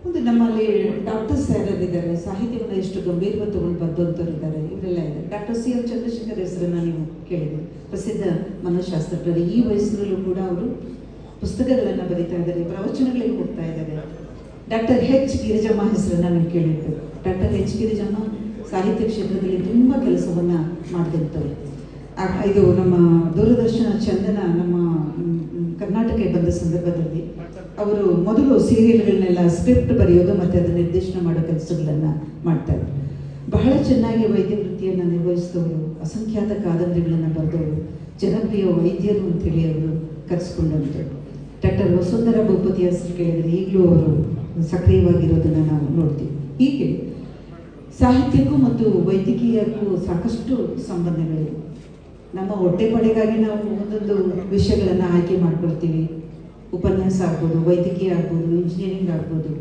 ಒಂದು ನಮ್ಮಲ್ಲಿ ಡಾಕ್ಟರ್ಸ್ ಯಾರಿದ್ದಾರೆ, ಸಾಹಿತ್ಯವನ್ನು ಎಷ್ಟು ಗಂಭೀರವಾಗಿ ತಗೊಂಡು ಬಂದಂಥವ್ರು ಇದ್ದಾರೆ, ಇವರೆಲ್ಲ ಇದ್ದಾರೆ. Doctor C.M. ಚಂದ್ರಶೇಖರ್ ಹೆಸರನ್ನು ನೀವು ಕೇಳಿದ್ರಿ, ಪ್ರಸಿದ್ಧ ಮನೋಶಾಸ್ತ್ರಜ್ಞರು. ಈ ವಯಸ್ಸಿನಲ್ಲೂ ಕೂಡ ಅವರು ಪುಸ್ತಕಗಳನ್ನು ಬರೀತಾ ಇದ್ದಾರೆ, ಪ್ರವಚನಗಳಿಗೆ ಹೋಗ್ತಾ ಇದ್ದಾರೆ. Doctor H. ಗಿರಿಜಮ್ಮ ಹೆಸರನ್ನು ನೀವು ಕೇಳಿದ್ದು. Doctor H. ಗಿರಿಜಮ್ಮ ಸಾಹಿತ್ಯ ಕ್ಷೇತ್ರದಲ್ಲಿ ತುಂಬ ಕೆಲಸವನ್ನು ಮಾಡಿದಂಥವ್ರು. ಇದು ನಮ್ಮ ದೂರದರ್ಶನ ಚಂದನ ನಮ್ಮ ಕರ್ನಾಟಕಕ್ಕೆ ಬಂದ ಸಂದರ್ಭದಲ್ಲಿ ಅವರು ಮೊದಲು ಸೀರಿಯಲ್ಗಳನ್ನೆಲ್ಲ ಸ್ಕ್ರಿಪ್ಟ್ ಬರೆಯೋದು ಮತ್ತು ಅದನ್ನು ನಿರ್ದೇಶನ ಮಾಡೋ ಕೆಲಸಗಳನ್ನು ಮಾಡ್ತಾಯಿದ್ರು. ಬಹಳ ಚೆನ್ನಾಗಿ ವೈದ್ಯ ವೃತ್ತಿಯನ್ನು ನಿರ್ವಹಿಸಿದವರು, ಅಸಂಖ್ಯಾತ ಕಾದಂಬರಿಗಳನ್ನು ಬರೆದವರು, ಜನಪ್ರಿಯ ವೈದ್ಯರು ಅಂತೇಳಿ ಅವರು ಕರೆಸ್ಕೊಂಡಂಥವ್ರು. ಡಾಕ್ಟರ್ ವಸುಂಧರಾ ಭೂಪತಿ ಹೆಸರು ಕೇಳಿದರೆ ಈಗಲೂ ಅವರು ಸಕ್ರಿಯವಾಗಿರೋದನ್ನು ನಾವು ನೋಡ್ತೀವಿ. ಹೀಗೆ ಸಾಹಿತ್ಯಕ್ಕೂ ಮತ್ತು ವೈದ್ಯಕೀಯಕ್ಕೂ ಸಾಕಷ್ಟು ಸಂಬಂಧಗಳಿವೆ. ನಮ್ಮ ಹೊಟ್ಟೆಪಾಡಿಗಾಗಿ ನಾವು ಒಂದೊಂದು ವಿಷಯಗಳನ್ನು ಆಯ್ಕೆ ಮಾಡ್ಕೊಳ್ತೀವಿ. ಉಪನ್ಯಾಸ ಆಗ್ಬೋದು, ವೈದ್ಯಕೀಯ ಆಗ್ಬೋದು, ಇಂಜಿನಿಯರಿಂಗ್ ಆಗ್ಬೋದು.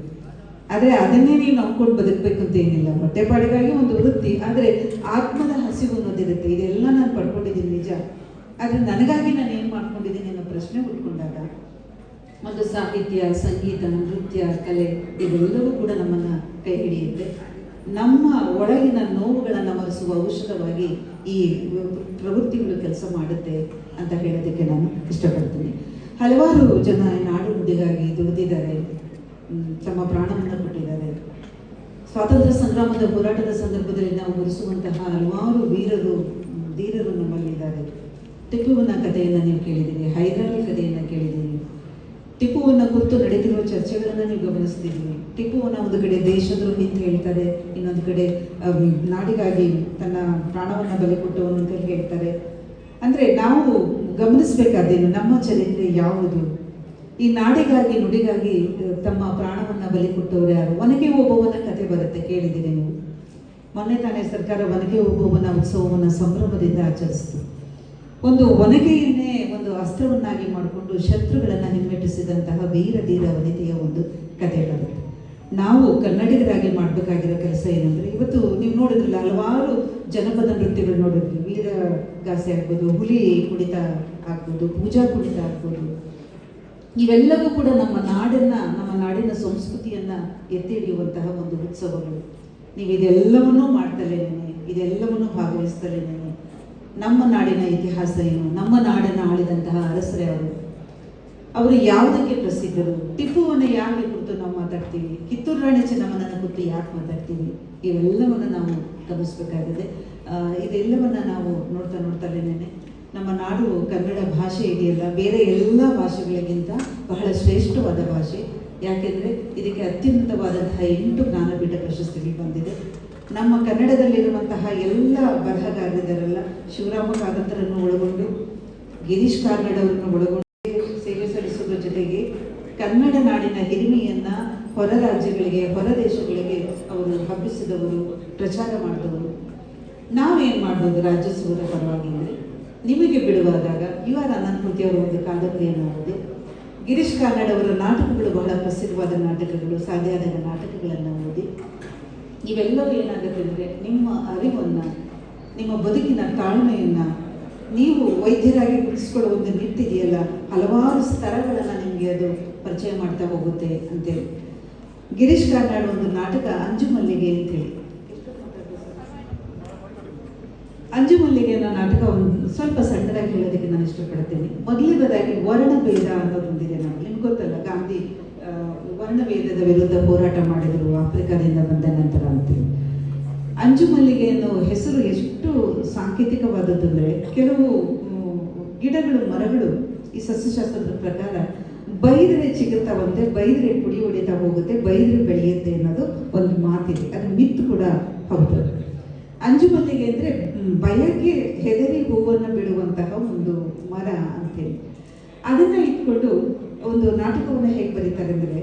ಆದರೆ ಅದನ್ನೇ ನೀವು ನಂಬ್ಕೊಂಡು ಬದುಕಬೇಕು ಅಂತ ಏನಿಲ್ಲ. ಹೊಟ್ಟೆಪಾಡಿಗಾಗಿ ಒಂದು ವೃತ್ತಿ, ಆದರೆ ಆತ್ಮದ ಹಸಿವು ಅನ್ನೋದಿರುತ್ತೆ. ಇದೆಲ್ಲ ನಾನು ಪಡ್ಕೊಂಡಿದ್ದೀನಿ ನಿಜ, ಆದರೆ ನನಗಾಗಿ ನಾನು ಏನು ಮಾಡ್ಕೊಂಡಿದ್ದೀನಿ ಅನ್ನೋ ಪ್ರಶ್ನೆ ಹುಡ್ಕೊಂಡಾಗ ಒಂದು ಸಾಹಿತ್ಯ, ಸಂಗೀತ, ನೃತ್ಯ, ಕಲೆ ಇದೆಲ್ಲವೂ ಕೂಡ ನಮ್ಮನ್ನು ಕೈ ಹಿಡಿಯುತ್ತೆ. ನಮ್ಮ ಒಳಗಿನ ನೋವುಗಳನ್ನು ಮರೆಸುವ ಔಷಧವಾಗಿ ಈ ಪ್ರವೃತ್ತಿಗಳು ಕೆಲಸ ಮಾಡುತ್ತೆ ಅಂತ ಹೇಳೋದಕ್ಕೆ ನಾನು ಇಷ್ಟಪಡ್ತೀನಿ. ಹಲವಾರು ಜನ ನಾಡು ನುಡಿಗಾಗಿ ದುಡಿದಿದ್ದಾರೆ, ತಮ್ಮ ಪ್ರಾಣವನ್ನು ಕೊಟ್ಟಿದ್ದಾರೆ. ಸ್ವಾತಂತ್ರ್ಯ ಸಂಗ್ರಾಮದ ಹೋರಾಟದ ಸಂದರ್ಭದಲ್ಲಿ ನಾವು ಗುರುಸುವಂತಹ ಹಲವಾರು ಧೀರರು ನಮ್ಮಲ್ಲಿದ್ದಾರೆ. ಟಿಪ್ಪುವಿನ ಕಥೆಯನ್ನು ನೀವು ಕೇಳಿದ್ದೀರಿ, ಹೈದರಾಲಿ ಕಥೆಯನ್ನು ಕೇಳಿದ್ದೀರಿ. ಟಿಪ್ಪುವನ್ನು ಕುರಿತು ನಡೆದಿರುವ ಚರ್ಚೆಗಳನ್ನು ನೀವು ಗಮನಿಸ್ತಿದ್ದೀವಿ. ಟಿಪ್ಪುವನ್ನು ಒಂದು ಕಡೆ ದೇಶದ್ರೋಹಿ ಅಂತ ಹೇಳ್ತಾರೆ, ಇನ್ನೊಂದು ಕಡೆ ನಾಡಿಗಾಗಿ ತನ್ನ ಪ್ರಾಣವನ್ನು ಬಲಿ ಕೊಟ್ಟವನು ಅಂತ ಹೇಳ್ತಾರೆ. ಅಂದರೆ ನಾವು ಗಮನಿಸಬೇಕಾದೇನು, ನಮ್ಮ ಚರಿತ್ರೆ ಯಾವುದು? ಈ ನಾಡಿಗಾಗಿ ನುಡಿಗಾಗಿ ತಮ್ಮ ಪ್ರಾಣವನ್ನು ಬಲಿ ಕೊಟ್ಟವರು ಯಾರು? ಒನಕೆ ಓಬವ್ವನ ಕತೆ ಬರುತ್ತೆ, ಕೇಳಿದ್ದೀರಿ ನೀವು. ಮೊನ್ನೆ ತಾನೇ ಸರ್ಕಾರ ಒನಕೆ ಓಬವ್ವನ ಉತ್ಸವವನ್ನು ಸಂಭ್ರಮದಿಂದ ಆಚರಿಸಿತು. ಒಂದು ಒನಕೆಯನ್ನೇ ಒಂದು ಅಸ್ತ್ರವನ್ನಾಗಿ ಮಾಡಿಕೊಂಡು ಶತ್ರುಗಳನ್ನು ಹಿಮ್ಮೆಟ್ಟಿಸಿದಂತಹ ಧೀರ ವನಿತೆಯ ಒಂದು ಕತೆ ಬರುತ್ತೆ. ನಾವು ಕನ್ನಡಿಗರಾಗಿ ಮಾಡಬೇಕಾಗಿರೋ ಕೆಲಸ ಏನಂದರೆ, ಇವತ್ತು ನೀವು ನೋಡಿದ್ರಲ್ಲ ಹಲವಾರು ಜನಪದ ನೃತ್ಯಗಳು ನೋಡಿದ್ವಿ. ವೀರಗಾಸೆ ಆಗ್ಬೋದು, ಹುಲಿ ಕುಣಿತ ಆಗ್ಬೋದು, ಪೂಜಾ ಕುಣಿತ ಆಗ್ಬೋದು. ಇವೆಲ್ಲವೂ ಕೂಡ ನಮ್ಮ ನಾಡಿನ ಸಂಸ್ಕೃತಿಯನ್ನು ಎತ್ತಿ ಹಿಡಿಯುವಂತಹ ಒಂದು ಉತ್ಸವಗಳು. ನೀವು ಇದೆಲ್ಲವನ್ನೂ ಮಾಡ್ತಲೇನೆ, ಇದೆಲ್ಲವನ್ನೂ ಭಾಗವಹಿಸ್ತಲೇನೆ ನಮ್ಮ ನಾಡಿನ ಇತಿಹಾಸ ಏನು, ನಮ್ಮ ನಾಡನ್ನು ಆಳಿದಂತಹ ಅರಸರೇ ಅವರು ಯಾವುದಕ್ಕೆ ಪ್ರಸಿದ್ಧರು, ಟಿಪ್ಪುವನ್ನು ಯಾಕೆ ಕುರಿತು ನಾವು ಮಾತಾಡ್ತೀವಿ, ಕಿತ್ತೂರು ರಾಣಿ ಚೆನ್ನಮ್ಮನ ಕುರಿತು ಯಾಕೆ ಮಾತಾಡ್ತೀವಿ, ಇವೆಲ್ಲವನ್ನು ನಾವು ಗಮನಿಸಬೇಕಾಗಿದೆ. ಇದೆಲ್ಲವನ್ನು ನಾವು ನೋಡ್ತಲೇನೆ ನಮ್ಮ ನಾಡು ಕನ್ನಡ ಭಾಷೆ ಇದೆಯಲ್ಲ, ಬೇರೆ ಎಲ್ಲ ಭಾಷೆಗಳಿಗಿಂತ ಬಹಳ ಶ್ರೇಷ್ಠವಾದ ಭಾಷೆ. ಯಾಕೆಂದರೆ ಇದಕ್ಕೆ ಅತ್ಯುನ್ನತವಾದಂತಹ 8 ಜ್ಞಾನಪೀಠ ಪ್ರಶಸ್ತಿಗಳು ಬಂದಿದೆ. ನಮ್ಮ ಕನ್ನಡದಲ್ಲಿರುವಂತಹ ಎಲ್ಲ ಬರಹಗಾರರಿದ್ದಾರಲ್ಲ, ಶಿವರಾಮ ಕಾರಂತರನ್ನು ಒಳಗೊಂಡು, ಗಿರೀಶ್ ಕಾರ್ನಾಡ್ ಅವರನ್ನು ಒಳಗೊಂಡು ಸೇವೆ ಸಲ್ಲಿಸುವುದರ ಜೊತೆಗೆ ಕನ್ನಡ ನಾಡಿನ ಹಿರಿಮೆಯನ್ನು ಹೊರ ರಾಜ್ಯಗಳಿಗೆ, ಹೊರ ದೇಶಗಳಿಗೆ ಅವರು ಹಬ್ಬಿಸಿದವರು, ಪ್ರಚಾರ ಮಾಡಿದವರು. ನಾವೇನು ಮಾಡ್ಬೋದು ರಾಜ್ಯೋತ್ಸವದ ಪರವಾಗಿ ಅಂದರೆ, ನಿಮಗೆ ಬಿಡುವಾದಾಗ UR ಅನಂತಮೂರ್ತಿ ಅವರ ಒಂದು ಕಾದಂಬರಿಯನ್ನು ಓದಿ, ಗಿರೀಶ್ ಕಾರ್ನಾಡ್ ಅವರ ನಾಟಕಗಳು ಬಹಳ ಪ್ರಸಿದ್ಧವಾದ ನಾಟಕಗಳು, ಸಾಧ್ಯಾದ ನಾಟಕಗಳನ್ನು ಓದಿ. ಇವೆಲ್ಲವೂ ಏನಾಗುತ್ತೆ ಅಂದರೆ ನಿಮ್ಮ ಅರಿವನ್ನು, ನಿಮ್ಮ ಬದುಕಿನ ತಾಳ್ಮೆಯನ್ನು, ನೀವು ವೈದ್ಯರಾಗಿ ಗುರುತಿಸ್ಕೊಳ್ಳೋ ಒಂದು ನಿಟ್ಟಿದೆಯಲ್ಲ, ಹಲವಾರು ಸ್ತರಗಳನ್ನು ನಿಮಗೆ ಅದು ಪರಿಚಯ ಮಾಡ್ತಾ ಹೋಗುತ್ತೆ ಅಂತೇಳಿ. ಗಿರೀಶ್ ಕಾರ್ನಾಡ್ ಒಂದು ನಾಟಕ ಅಂಜು ಮಲ್ಲಿಗೆ ಅಂತೇಳಿ, ಅಂಜು ಮಲ್ಲಿಗೆ ಅನ್ನೋ ನಾಟಕ ಒಂದು ಸ್ವಲ್ಪ ಸಣ್ಣದಾಗಿ ಹೇಳೋದಕ್ಕೆ ನಾನು ಇಷ್ಟಪಡ್ತೇನೆ. ಮೊದಲನೇದಾಗಿ ವರ್ಣಭೇದ ಅನ್ನೋದು ಒಂದಿದೆ. ನಿಮ್ಗೆ ಗೊತ್ತಲ್ಲ, ಗಾಂಧಿ ವರ್ಣಭೇದದ ವಿರುದ್ಧ ಹೋರಾಟ ಮಾಡಿದರು ಆಫ್ರಿಕಾದಿಂದ ಬಂದ ನಂತರ ಅಂತೇಳಿ. ಅಂಜು ಮಲ್ಲಿಗೆ ಅನ್ನೋ ಹೆಸರು ಎಷ್ಟು ಸಾಂಕೇತಿಕವಾದದ್ದು ಅಂದರೆ, ಕೆಲವು ಗಿಡಗಳು, ಮರಗಳು ಈ ಸಸ್ಯಶಾಸ್ತ್ರದ ಪ್ರಕಾರ ಬೈದರೆ ಚಿಗುತ್ತಾ ಬಂದೆ, ಬೈದರೆ ಪುಡಿ ಹೊಡಿತಾ ಹೋಗುತ್ತೆ, ಬೈದರೆ ಬೆಳೆಯುತ್ತೆ ಅನ್ನೋದು ಒಂದು ಮಾತಿದೆ. ಅದು ಮಿತ್ತು ಕೂಡ ಹೌದು. ಅಂಜುಮಲ್ಲಿಗೆ ಅಂದರೆ ಭಯಕ್ಕೆ ಹೆದರಿ ಹೂವನ್ನು ಬಿಡುವಂತಹ ಒಂದು ಮರ ಅಂತೇಳಿ ಅದನ್ನು ಇಟ್ಕೊಂಡು ಒಂದು ನಾಟಕವನ್ನು ಹೇಗೆ ಬರೀತಾರೆ ಅಂದರೆ,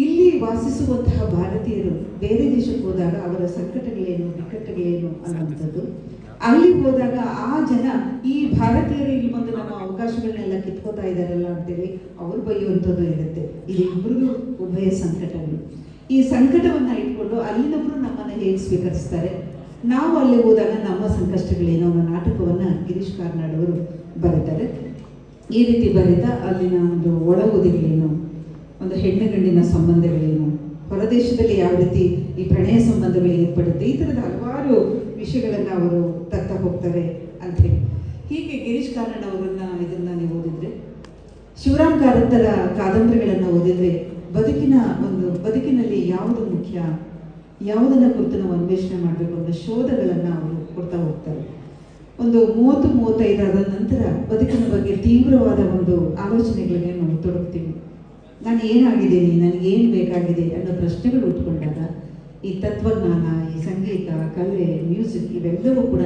ಇಲ್ಲಿ ವಾಸಿಸುವಂತಹ ಭಾರತೀಯರು ಬೇರೆ ದೇಶಕ್ಕೆ ಹೋದಾಗ ಅವರ ಸಂಕಟಗಳೇನು ಬಿಕ್ಕಟ್ಟುಗಳೇನು ಅನ್ನುವಂಥದ್ದು, ಅಲ್ಲಿ ಹೋದಾಗ ಆ ಜನ ಈ ಭಾರತೀಯರು ಇಲ್ಲಿ ಬಂದು ನಮ್ಮ ಅವಕಾಶಗಳನ್ನೆಲ್ಲ ಕಿತ್ಕೋತಾ ಇದ್ದಾರಲ್ಲ ಅಂತೇಳಿ ಅವ್ರು ಬೈಯುವಂಥದ್ದು ಇರುತ್ತೆ. ಇದು ಇಬ್ಬರಿಗೂ ಉಭಯ ಸಂಕಟಗಳು. ಈ ಸಂಕಟವನ್ನು ಇಟ್ಕೊಂಡು ಅಲ್ಲಿನವರು ನಮ್ಮನ್ನು ಹೇಗೆ ಸ್ವೀಕರಿಸ್ತಾರೆ, ನಾವು ಅಲ್ಲಿ ಹೋದಾಗ ನಮ್ಮ ಸಂಕಷ್ಟಗಳೇನೋ ಅನ್ನೋ ನಾಟಕವನ್ನು ಗಿರೀಶ್ ಕಾರ್ನಾಡ್ ಅವರು ಬರೀತಾರೆ. ಈ ರೀತಿ ಬರೀತಾ ಅಲ್ಲಿನ ಒಂದು ಒಳಗುದಿಗಳೇನು, ಒಂದು ಹೆಣ್ಣು ಗಂಡಿನ ಸಂಬಂಧಗಳೇನು, ಹೊರದೇಶದಲ್ಲಿ ಯಾವ ರೀತಿ ಈ ಪ್ರಣಯ ಸಂಬಂಧಗಳು ಏರ್ಪಡುತ್ತೆ, ಈ ಥರದ ಹಲವಾರು ವಿಷಯಗಳನ್ನು ಅವರು ತರ್ತಾ ಹೋಗ್ತಾರೆ ಅಂಥೇಳಿ. ಹೀಗೆ ಗಿರೀಶ್ ಕಾರ್ನಾಡ್ ಇದನ್ನು ನೀವು ಓದಿದರೆ, ಶಿವರಾಮ್ ಕಾರಂತರ ಕಾದಂಬರಿಗಳನ್ನು ಓದಿದರೆ ಬದುಕಿನಲ್ಲಿ ಯಾವುದು ಮುಖ್ಯ, ಯಾವುದನ್ನು ಕುರಿತು ನಾವು ಅನ್ವೇಷಣೆ ಮಾಡಬೇಕು ಅನ್ನೋ ಶೋಧಗಳನ್ನು ಅವರು ಕೊಡ್ತಾ ಹೋಗ್ತಾರೆ. ಒಂದು 30-35 ಆದ ನಂತರ ಬದುಕಿನ ಬಗ್ಗೆ ತೀವ್ರವಾದ ಒಂದು ಆಲೋಚನೆಗಳಿಗೆ ನಾವು ತೊಡಗ್ತೀವಿ. ನಾನು ಏನಾಗಿದ್ದೀನಿ, ನನಗೇನು ಬೇಕಾಗಿದೆ ಅನ್ನೋ ಪ್ರಶ್ನೆಗಳು ಉಟ್ಕೊಂಡಾಗ ಈ ತತ್ವಜ್ಞಾನ, ಈ ಸಂಗೀತ, ಕಲೆ, ಮ್ಯೂಸಿಕ್ ಇವೆಲ್ಲವೂ ಕೂಡ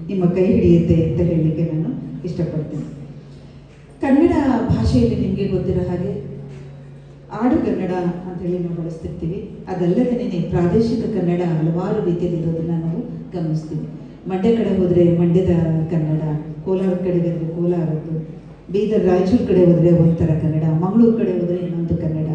ನಿಮ್ಮ ಕೈ ಹಿಡಿಯುತ್ತೆ ಅಂತ ಹೇಳಲಿಕ್ಕೆ ನಾನು ಇಷ್ಟಪಡ್ತೀನಿ. ಕನ್ನಡ ಭಾಷೆಯಲ್ಲಿ ನಿಮಗೆ ಗೊತ್ತಿರೋ ಹಾಗೆ ಆಡು ಕನ್ನಡ ಅಂತೇಳಿ ನಾವು ಬಳಸ್ತಿರ್ತೀವಿ. ಅದಲ್ಲದೇ ಪ್ರಾದೇಶಿಕ ಕನ್ನಡ ಹಲವಾರು ರೀತಿಯಲ್ಲಿ ಇರೋದನ್ನು ನಾವು ಗಮನಿಸ್ತೀವಿ. ಮಂಡ್ಯ ಕಡೆ ಹೋದರೆ ಮಂಡ್ಯದ ಕನ್ನಡ, ಕೋಲಾರ ಕಡೆ ಹೋದರೆ ಕೋಲಾರದ್ದು, ಬೀದರ್ ರಾಯಚೂರು ಕಡೆ ಹೋದರೆ ಒಂಥರ ಕನ್ನಡ, ಮಂಗಳೂರು ಕಡೆ ಹೋದರೆ ಇನ್ನೊಂದು ಕನ್ನಡ.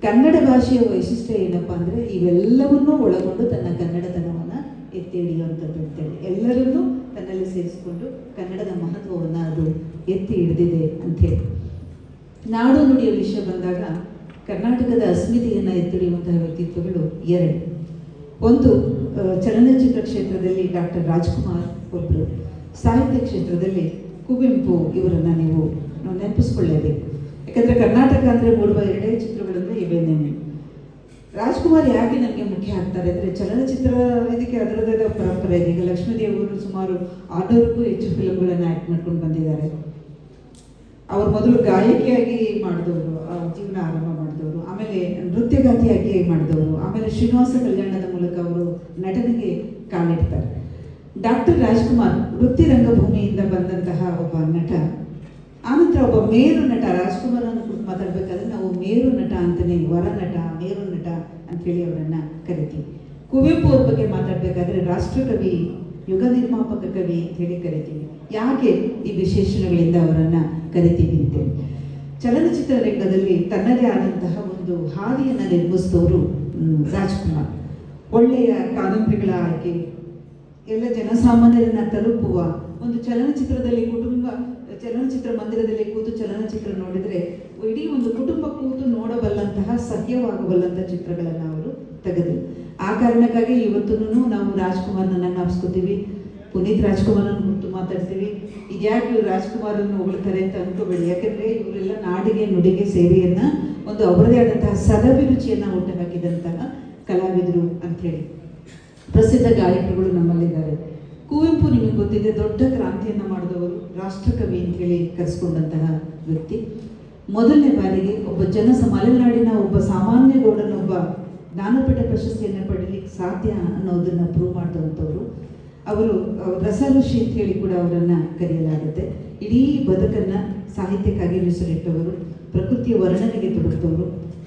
ಕನ್ನಡ ಭಾಷೆಯ ವೈಶಿಷ್ಟ್ಯ ಏನಪ್ಪ ಅಂದರೆ ಇವೆಲ್ಲವನ್ನೂ ಒಳಗೊಂಡು ತನ್ನ ಕನ್ನಡತನವನ್ನು ಎತ್ತಿ ಹಿಡಿಯುವಂಥದ್ದು ಅಂತೇಳಿ, ಎಲ್ಲರನ್ನೂ ತನ್ನಲ್ಲಿ ಸೇರಿಸಿಕೊಂಡು ಕನ್ನಡದ ಮಹತ್ವವನ್ನು ಅದು ಎತ್ತಿ ಹಿಡಿದಿದೆ ಅಂಥೇಳಿ. ನಾಡು ನುಡಿಯ ವಿಷಯ ಬಂದಾಗ ಕರ್ನಾಟಕದ ಅಸ್ಮಿತೆಯನ್ನು ಎತ್ತಿಡಿಯುವಂತಹ ವ್ಯಕ್ತಿತ್ವಗಳು ಎರಡು. ಒಂದು ಚಲನಚಿತ್ರ ಕ್ಷೇತ್ರದಲ್ಲಿ ಡಾಕ್ಟರ್ ರಾಜ್ಕುಮಾರ್ ಒಬ್ಬರು, ಸಾಹಿತ್ಯ ಕ್ಷೇತ್ರದಲ್ಲಿ ಕುವೆಂಪು ಇವರನ್ನು ನೀವು ನೆನಪಿಸ್ಕೊಳ್ಳೇಬೇಕು. ಯಾಕಂದರೆ ಕರ್ನಾಟಕ ಅಂದರೆ ಮೂಡುವ ಎರಡೇ ಚಿತ್ರಗಳಂದರೆ ಇವೇನೇನೆ. ರಾಜ್ಕುಮಾರ್ ಯಾಕೆ ನನಗೆ ಮುಖ್ಯ ಆಗ್ತಾರೆ ಅಂದರೆ, ಚಲನಚಿತ್ರ ಇದಕ್ಕೆ ಅದರದೇ ಪರಂಪರೆ ಇದೆ. ಈಗ ಲಕ್ಷ್ಮೀದೇವರು ಸುಮಾರು 600ಕ್ಕೂ ಹೆಚ್ಚು ಫಿಲ್ಮ್ಗಳನ್ನು ಆ್ಯಕ್ಟ್ ಮಾಡ್ಕೊಂಡು ಬಂದಿದ್ದಾರೆ. ಅವರು ಮೊದಲು ಗಾಯಕಿಯಾಗಿ ಮಾಡಿದವರು, ಜೀವನ ಆರಂಭ ಮಾಡಿದವರು, ಆಮೇಲೆ ನೃತ್ಯಗಾತಿಯಾಗಿ ಮಾಡಿದವರು, ಆಮೇಲೆ ಶ್ರೀನಿವಾಸ ಕಲ್ಯಾಣದ ಮೂಲಕ ಅವರು ನಟನೆಗೆ ಕಾಲಿಡ್ತಾರೆ. ಡಾಕ್ಟರ್ ರಾಜ್ಕುಮಾರ್ ವೃತ್ತಿ ರಂಗಭೂಮಿಯಿಂದ ಬಂದಂತಹ ಒಬ್ಬ ನಟ. ಆನಂತರ ಒಬ್ಬ ಮೇರು ನಟ. ರಾಜ್ಕುಮಾರನ್ನು ಕುರಿತು ಮಾತಾಡಬೇಕಾದ್ರೆ ನಾವು ಮೇರು ನಟ ಅಂತಲೇ, ವರ ನಟ, ಮೇರು ನಟ ಅಂಥೇಳಿ ಅವರನ್ನು ಕರಿತೀವಿ. ಕುವೆಂಪು ಅವ್ರ ಬಗ್ಗೆ ಮಾತಾಡಬೇಕಾದ್ರೆ ರಾಷ್ಟ್ರಕವಿ, ಯುಗ ನಿರ್ಮಾಪಕ ಕವಿ ಅಂತ ಹೇಳಿ ಕರಿತೀವಿ. ಯಾಕೆ ಈ ವಿಶೇಷಣಗಳಿಂದ ಅವರನ್ನು ಕರಿತೀವಿ ಅಂತೇಳಿ, ಚಲನಚಿತ್ರ ರಂಗದಲ್ಲಿ ತನ್ನದೇ ಆದಂತಹ ಒಂದು ಹಾದಿಯನ್ನು ನಿರ್ಮಿಸಿದವರು ರಾಜ್ಕುಮಾರ್. ಒಳ್ಳೆಯ ಕಾದಂಬರಿಗಳ ಆಯ್ಕೆ, ಎಲ್ಲ ಜನಸಾಮಾನ್ಯರನ್ನು ತಲುಪುವ ಒಂದು ಚಲನಚಿತ್ರದಲ್ಲಿ ಚಲನಚಿತ್ರ ಮಂದಿರದಲ್ಲಿ ಕೂತು ಚಲನಚಿತ್ರ ನೋಡಿದರೆ ಇಡೀ ಒಂದು ಕುಟುಂಬ ಕೂತು ನೋಡಬಲ್ಲಂತಹ, ಸಹ್ಯವಾಗಬಲ್ಲಂತಹ ಚಿತ್ರಗಳನ್ನು ಅವರು ತೆಗೆದರು. ಆ ಕಾರಣಕ್ಕಾಗಿ ಇವತ್ತೂ ನಾವು ರಾಜ್ಕುಮಾರ್ನ ನೆನಪಿಸ್ಕೋತೀವಿ, ಪುನೀತ್ ರಾಜ್ಕುಮಾರನ್ನು ಕುರಿತು ಮಾತಾಡ್ತೀವಿ. ಇದ್ಯಾಕೆ ಇವರು ರಾಜ್ಕುಮಾರನ್ನು ಹೊಗಳ್ತಾರೆ ಅಂತ ಅನ್ಕೋಬೇಡಿ. ಯಾಕೆಂದರೆ ಇವರೆಲ್ಲ ನಾಡಿಗೆ ನುಡಿಗೆ ಸೇವೆಯನ್ನು, ಒಂದು ಅವರದೇ ಆದಂತಹ ಸದಭಿರುಚಿಯನ್ನು ಹುಟ್ಟು ಹಾಕಿದಂತಹ ಕಲಾವಿದರು ಅಂಥೇಳಿ. ಪ್ರಸಿದ್ಧ ಗಾಯಕರುಗಳು ನಮ್ಮಲ್ಲಿದ್ದಾರೆ. ಕುವೆಂಪು ನಿಮಗೆ ಗೊತ್ತಿದೆ, ದೊಡ್ಡ ಕ್ರಾಂತಿಯನ್ನು ಮಾಡಿದವರು, ರಾಷ್ಟ್ರಕವಿ ಅಂತೇಳಿ ಕರೆಸ್ಕೊಂಡಂತಹ ವ್ಯಕ್ತಿ. ಮೊದಲನೇ ಬಾರಿಗೆ ಒಬ್ಬ ಮಲೆನಾಡಿನ ಒಬ್ಬ ಸಾಮಾನ್ಯ ಗೌಡನೊಬ್ಬ ಜ್ಞಾನಪೀಠ ಪ್ರಶಸ್ತಿಯನ್ನು ಪಡೀಲಿಕ್ಕೆ ಸಾಧ್ಯ ಅನ್ನೋದನ್ನು ಪ್ರೂವ್ ಮಾಡಿದಂಥವ್ರು. ಅವರು ರಸಋಷಿ ಅಂತ ಹೇಳಿ ಕೂಡ ಅವರನ್ನು ಕರೆಯಲಾಗುತ್ತೆ. ಇಡೀ ಬದುಕನ್ನು ಸಾಹಿತ್ಯಕ್ಕಾಗಿ ಮೀಸಲಿಟ್ಟವರು, ಪ್ರಕೃತಿಯ ವರ್ಣನೆಗೆ ತೊಡಗಿದವರು.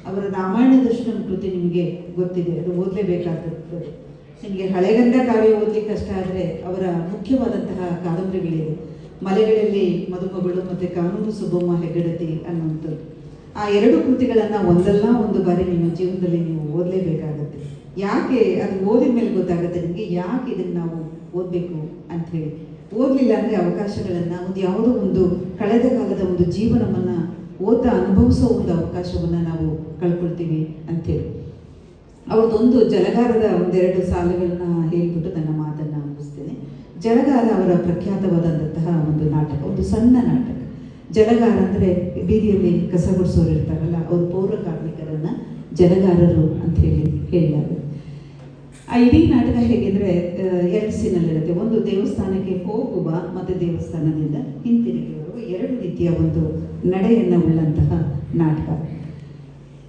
ಅವರ ರಾಮಾಯಣ ದರ್ಶನ ಕೃತಿ ನಿಮಗೆ ಗೊತ್ತಿದೆ, ಅದು ಓದಲೇಬೇಕಾದದ್ದು. ನಿಮಗೆ ಹಳೆಗಂಧ ಕಾವ್ಯ ಓದಲಿಕ್ಕೆ ಕಷ್ಟ ಆದರೆ ಅವರ ಮುಖ್ಯವಾದಂತಹ ಕಾದಂಬರಿಗಳಿವೆ. ಮಲೆಗಳಲ್ಲಿ ಮದುಮಗಳು ಮತ್ತು ಕಾನೂರು ಸುಬ್ಬಮ್ಮ ಹೆಗ್ಗಡತಿ ಅನ್ನುವಂಥದ್ದು. ಆ ಎರಡು ಕೃತಿಗಳನ್ನು ಒಂದಲ್ಲ ಒಂದು ಬಾರಿ ನಿಮ್ಮ ಜೀವನದಲ್ಲಿ ನೀವು ಓದಲೇಬೇಕಾಗತ್ತೆ. ಯಾಕೆ ಅದು ಓದಿದ ಮೇಲೆ ಗೊತ್ತಾಗುತ್ತೆ ನಿಮಗೆ ಯಾಕೆ ಇದನ್ನು ನಾವು ಓದಬೇಕು ಅಂಥೇಳಿ. ಓದಲಿಲ್ಲ ಅಂದರೆ ಅವಕಾಶಗಳನ್ನು, ಒಂದು ಯಾವುದೋ ಒಂದು ಕಳೆದ ಕಾಲದ ಒಂದು ಜೀವನವನ್ನು ಓದ್ತಾ ಅನುಭವಿಸೋ ಒಂದು ಅವಕಾಶವನ್ನು ನಾವು ಕಳ್ಕೊಳ್ತೀವಿ ಅಂಥೇಳಿ. ಅವ್ರದ್ದೊಂದು ಜಲಗಾರದ ಒಂದೆರಡು ಸಾಲುಗಳನ್ನ ಹೇಳಿಬಿಟ್ಟು ನನ್ನ ಮಾತನ್ನು ಮುಗಿಸ್ತೇನೆ. ಜಲಗಾರ ಅವರ ಪ್ರಖ್ಯಾತವಾದಂತಹ ಒಂದು ನಾಟಕ, ಒಂದು ಸಣ್ಣ ನಾಟಕ. ಜಲಗಾರ ಅಂದರೆ ಬೀದಿಯಲ್ಲಿ ಕಸ ಗುಡಿಸೋರು ಇರ್ತಾರಲ್ಲ, ಅವರು ಪೌರ ಕಾರ್ಮಿಕರನ್ನು ಜಲಗಾರರು ಅಂತ ಹೇಳಲಾಗುತ್ತೆ. ಆ ಇಡೀ ನಾಟಕ ಹೇಗೆಂದರೆ 2 ಸೀನಲ್ಲಿರುತ್ತೆ. ಒಂದು ದೇವಸ್ಥಾನಕ್ಕೆ ಹೋಗುವ ಮತ್ತು ದೇವಸ್ಥಾನದಿಂದ ಹಿಂತಿರುಗಿ ಬರುವ 2 ರೀತಿಯ ರೀತಿಯ ಒಂದು ನಡೆಯನ್ನು ಉಳ್ಳಂತಹ ನಾಟಕ.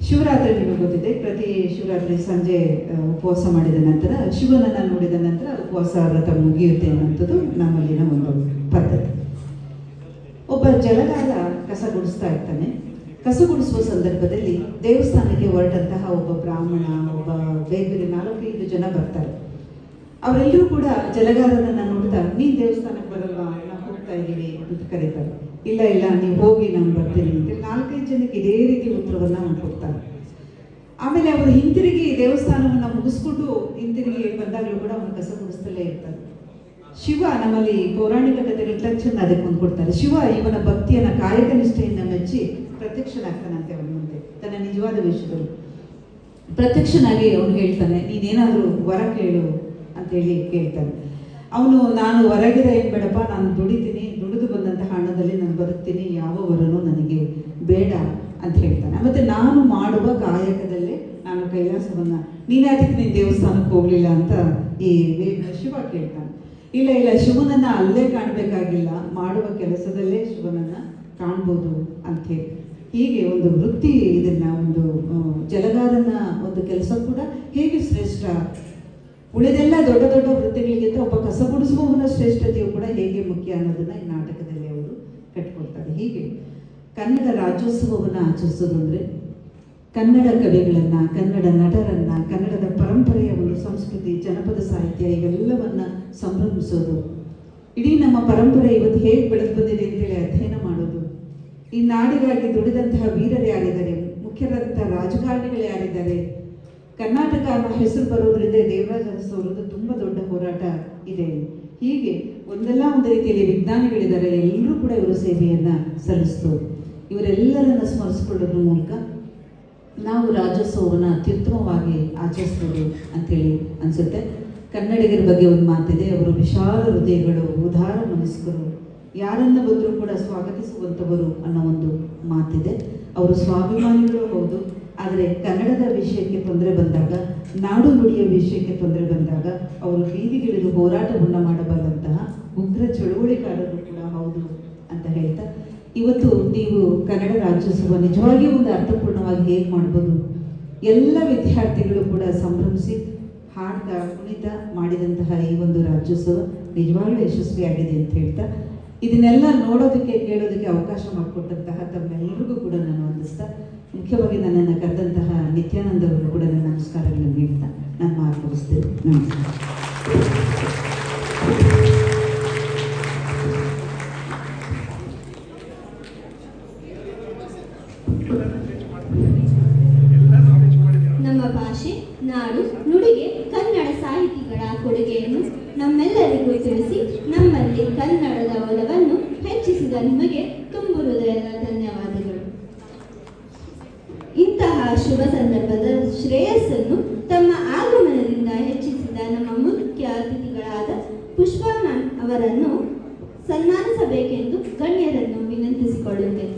ಶಿವರಾತ್ರಿ ನಿಮಗೆ ಗೊತ್ತಿದೆ, ಪ್ರತಿ ಶಿವರಾತ್ರಿ ಸಂಜೆ ಉಪವಾಸ ಮಾಡಿದ ನಂತರ ಶಿವನನ್ನು ನೋಡಿದ ನಂತರ ಉಪವಾಸ ವ್ರತ ಮುಗಿಯುತ್ತೆ ಅನ್ನೋಂಥದ್ದು ನಮ್ಮಲ್ಲಿನ ಒಂದು ಪದ್ಧತಿ. ಒಬ್ಬ ಜಲಗಾರ ಕಸ ಗುಡಿಸ್ತಾ ಇರ್ತಾನೆ. ಕಸ ಗುಡಿಸುವ ಸಂದರ್ಭದಲ್ಲಿ ದೇವಸ್ಥಾನಕ್ಕೆ ಹೊರಟಂತಹ ಒಬ್ಬ ಬ್ರಾಹ್ಮಣ, ಒಬ್ಬ ಬೇರೆ 4-5 ಜನ ಬರ್ತಾರೆ. ಅವರೆಲ್ಲರೂ ಕೂಡ ಜಲಗಾರನನ್ನು ನೋಡ್ತಾ, ನೀನು ದೇವಸ್ಥಾನಕ್ಕೆ ಬರಲ್ವಾ, ನಾವು ಹೋಗ್ತಾ ಇದ್ದೀವಿ ಅಂತ ಕರೀತಾರೆ. ಇಲ್ಲ ಇಲ್ಲ, ನೀವು ಹೋಗಿ ನಾನು ಬರ್ತೀನಿ ಅಂತ 4-5 ಜನಕ್ಕೆ ಇದೇ ರೀತಿ ಉತ್ತರವನ್ನು ಅವ್ನು ಕೊಡ್ತಾರೆ. ಆಮೇಲೆ ಅವರು ಹಿಂತಿರುಗಿ ದೇವಸ್ಥಾನವನ್ನು ಮುಗಿಸ್ಕೊಂಡು ಹಿಂತಿರುಗಿ ಬಂದಾಗಲೂ ಕೂಡ ಅವನು ಕಸ ಗುಡಿಸ್ತಲೇ ಇರ್ತಾರೆ. ಶಿವ, ನಮ್ಮಲ್ಲಿ ಪೌರಾಣಿಕ ಕಥೆಗಳ ತಕ್ಷಣ ಅದಕ್ಕೆ ಒಂದು ಕೊಡ್ತಾರೆ. ಶಿವ ಇವನ ಭಕ್ತಿಯನ್ನು, ಕಾಯಕ ನಿಷ್ಠೆಯನ್ನು ಮೆಚ್ಚಿ ಪ್ರತ್ಯಕ್ಷನಾಗ್ತಾನಂತೆ ಅವನ ಮುಂದೆ, ತನ್ನ ನಿಜವಾದ ವೇಷದಲ್ಲಿ ಪ್ರತ್ಯಕ್ಷನಾಗಿ ಅವನು ಹೇಳ್ತಾನೆ, ನೀನೇನಾದರೂ ವರ ಕೇಳು ಅಂತೇಳಿ ಕೇಳ್ತಾನೆ. ಅವನು, ನಾನು ಹೊರಗಿರ ಏನು ಬೇಡಪ್ಪ, ನಾನು ದುಡಿತೀನಿ, ದುಡಿದು ಬಂದಂತಹ ಹಣದಲ್ಲಿ ನಾನು ಬದುಕ್ತೀನಿ, ಯಾವ ವರನೂ ನನಗೆ ಬೇಡ ಅಂತ ಹೇಳ್ತಾನೆ. ಮತ್ತು ನಾನು ಮಾಡುವ ಕಾಯಕದಲ್ಲೇ ನಾನು ಕೈಲಾಸವನ್ನು, ನೀನಾದಕ್ಕೆ ನೀನು ದೇವಸ್ಥಾನಕ್ಕೆ ಹೋಗಲಿಲ್ಲ ಅಂತ ಈ ಶಿವ ಕೇಳ್ತಾನೆ. ಇಲ್ಲ ಇಲ್ಲ, ಶಿವನನ್ನು ಅಲ್ಲೇ ಕಾಣಬೇಕಾಗಿಲ್ಲ, ಮಾಡುವ ಕೆಲಸದಲ್ಲೇ ಶಿವನನ್ನು ಕಾಣ್ಬೋದು ಅಂಥೇಳಿ. ಹೀಗೆ ಒಂದು ವೃತ್ತಿ, ಇದನ್ನು ಒಂದು ಜಲಗಾರನ ಒಂದು ಕೆಲಸ ಕೂಡ ಹೇಗೆ ಶ್ರೇಷ್ಠ, ಉಳಿದೆಲ್ಲ ದೊಡ್ಡ ದೊಡ್ಡ ವೃತ್ತಿಗಳಿಗಿಂತ ಒಬ್ಬ ಕಸ ಗುಡಿಸುವವನ ಶ್ರೇಷ್ಠತೆಯು ಕೂಡ ಹೇಗೆ ಮುಖ್ಯ ಅನ್ನೋದನ್ನು ಈ ನಾಟಕದಲ್ಲಿ ಅವರು ಕಟ್ಕೊಳ್ತಾರೆ. ಹೀಗೆ ಕನ್ನಡ ರಾಜ್ಯೋತ್ಸವವನ್ನು ಆಚರಿಸೋದು ಅಂದರೆ ಕನ್ನಡ ಕವಿಗಳನ್ನು, ಕನ್ನಡ ನಟರನ್ನು, ಕನ್ನಡದ ಪರಂಪರೆಯ ಒಂದು ಸಂಸ್ಕೃತಿ, ಜನಪದ ಸಾಹಿತ್ಯ ಇವೆಲ್ಲವನ್ನು ಸಂಭ್ರಮಿಸೋದು, ಇಡೀ ನಮ್ಮ ಪರಂಪರೆ ಇವತ್ತು ಹೇಗೆ ಬೆಳೆದು ಬಂದಿದೆ ಅಂತೇಳಿ ಅಧ್ಯಯನ ಮಾಡೋದು, ಈ ನಾಡಿಗಾಗಿ ದುಡಿದಂತಹ ವೀರರು ಯಾರಿದ್ದಾರೆ, ಮುಖ್ಯರಾದಂತಹ ರಾಜಕಾರಣಿಗಳು ಯಾರಿದ್ದಾರೆ, ಕರ್ನಾಟಕ ಅನ್ನೋ ಹೆಸರು ಬರೋದ್ರಿಂದ ದೇವರಾಜ ಅರಸು ಅವರದ್ದು ತುಂಬ ದೊಡ್ಡ ಹೋರಾಟ ಇದೆ. ಹೀಗೆ ಒಂದಲ್ಲ ಒಂದು ರೀತಿಯಲ್ಲಿ ವಿಜ್ಞಾನಿಗಳಿದ್ದಾರೆ, ಎಲ್ಲರೂ ಕೂಡ ಇವರು ಸೇವೆಯನ್ನು ಸಲ್ಲಿಸಿದ್ರು. ಇವರೆಲ್ಲರನ್ನು ಸ್ಮರಿಸಿಕೊಳ್ಳೋದ್ರ ಮೂಲಕ ನಾವು ರಾಜ್ಯೋತ್ಸವವನ್ನು ಅತ್ಯುತ್ತಮವಾಗಿ ಆಚರಿಸ್ಬೋದು ಅಂಥೇಳಿ ಅನಿಸುತ್ತೆ. ಕನ್ನಡಿಗರ ಬಗ್ಗೆ ಒಂದು ಮಾತಿದೆ, ಅವರು ವಿಶಾಲ ಹೃದಯಗಳು, ಉದಾರ ಮನಸ್ಕರು, ಯಾರನ್ನು ಬಂದರೂ ಕೂಡ ಸ್ವಾಗತಿಸುವಂಥವರು ಅನ್ನೋ ಒಂದು ಮಾತಿದೆ. ಅವರು ಸ್ವಾಭಿಮಾನಿಗಳು ಹೌದು, ಆದರೆ ಕನ್ನಡದ ವಿಷಯಕ್ಕೆ ತೊಂದರೆ ಬಂದಾಗ, ನಾಡು ನುಡಿಯ ವಿಷಯಕ್ಕೆ ತೊಂದರೆ ಬಂದಾಗ ಅವರು ಬೀದಿಗಿಳಿದು ಹೋರಾಟವನ್ನು ಮಾಡಬಲ್ಲಂತಹ ಉಗ್ರ ಚಳುವಳಿಕಾರರು ಕೂಡ ಹೌದು ಅಂತ ಹೇಳ್ತಾ, ಇವತ್ತು ನೀವು ಕನ್ನಡ ರಾಜ್ಯೋತ್ಸವ ನಿಜವಾಗಿಯೂ ಒಂದು ಅರ್ಥಪೂರ್ಣವಾಗಿ ಹೇಗೆ ಮಾಡ್ಬೋದು, ಎಲ್ಲ ವಿದ್ಯಾರ್ಥಿಗಳು ಕೂಡ ಸಂಭ್ರಮಿಸಿ ಹಾಡ್ತಾ ಕುಣಿತ ಮಾಡಿದಂತಹ ಈ ಒಂದು ರಾಜ್ಯೋತ್ಸವ ನಿಜವಾಗ್ಲೂ ಯಶಸ್ವಿಯಾಗಿದೆ ಅಂತ ಹೇಳ್ತಾ, ಇದನ್ನೆಲ್ಲ ನೋಡೋದಕ್ಕೆ ಕೇಳೋದಕ್ಕೆ ಅವಕಾಶ ಮಾಡಿಕೊಟ್ಟಂತಹ ತಮ್ಮೆಲ್ಲರಿಗೂ ಕೂಡ ನಾನು ವಂದಿಸ್ತಾ, ಮುಖ್ಯವಾಗಿ ನನ್ನನ್ನು ಕರೆದಂತಹ ನಿತ್ಯಾನಂದ ಅವರು ಕೂಡ ನನ್ನ ನಮಸ್ಕಾರಗಳನ್ನು ಹೇಳ್ತಾ ನಾನು ಮಾರ್ಪಡಿಸ್ತೇನೆ. ನಮಸ್ಕಾರ. ನಮ್ಮ ಭಾಷೆ, ನಾಡು, ನುಡಿಗೆ ಕನ್ನಡ ಸಾಹಿತಿಗಳ ಕೊಡುಗೆಯನ್ನು ನಮ್ಮೆಲ್ಲರಿಗೂ ತಿಳಿಸಿ ನಮ್ಮಲ್ಲಿ ಕನ್ನಡದ ಒಲವನ್ನು ಹೆಚ್ಚಿಸಿದ ನಿಮಗೆ ತುಂಬು ಹೃದಯದ ಧನ್ಯವಾದಗಳು. ಇಂತಹ ಶುಭ ಸಂದರ್ಭದ ಶ್ರೇಯಸ್ಸನ್ನು ತಮ್ಮ ಆಗಮನದಿಂದ ಹೆಚ್ಚಿಸಿದ ನಮ್ಮ ಮುಖ್ಯ ಅತಿಥಿಗಳಾದ ಪುಷ್ಪಾ ಮ್ಯಾಮ್ ಅವರನ್ನು ಸನ್ಮಾನಿಸಬೇಕೆಂದು ಗಣ್ಯರನ್ನು ವಿನಂತಿಸಿಕೊಳ್ಳುತ್ತೇನೆ.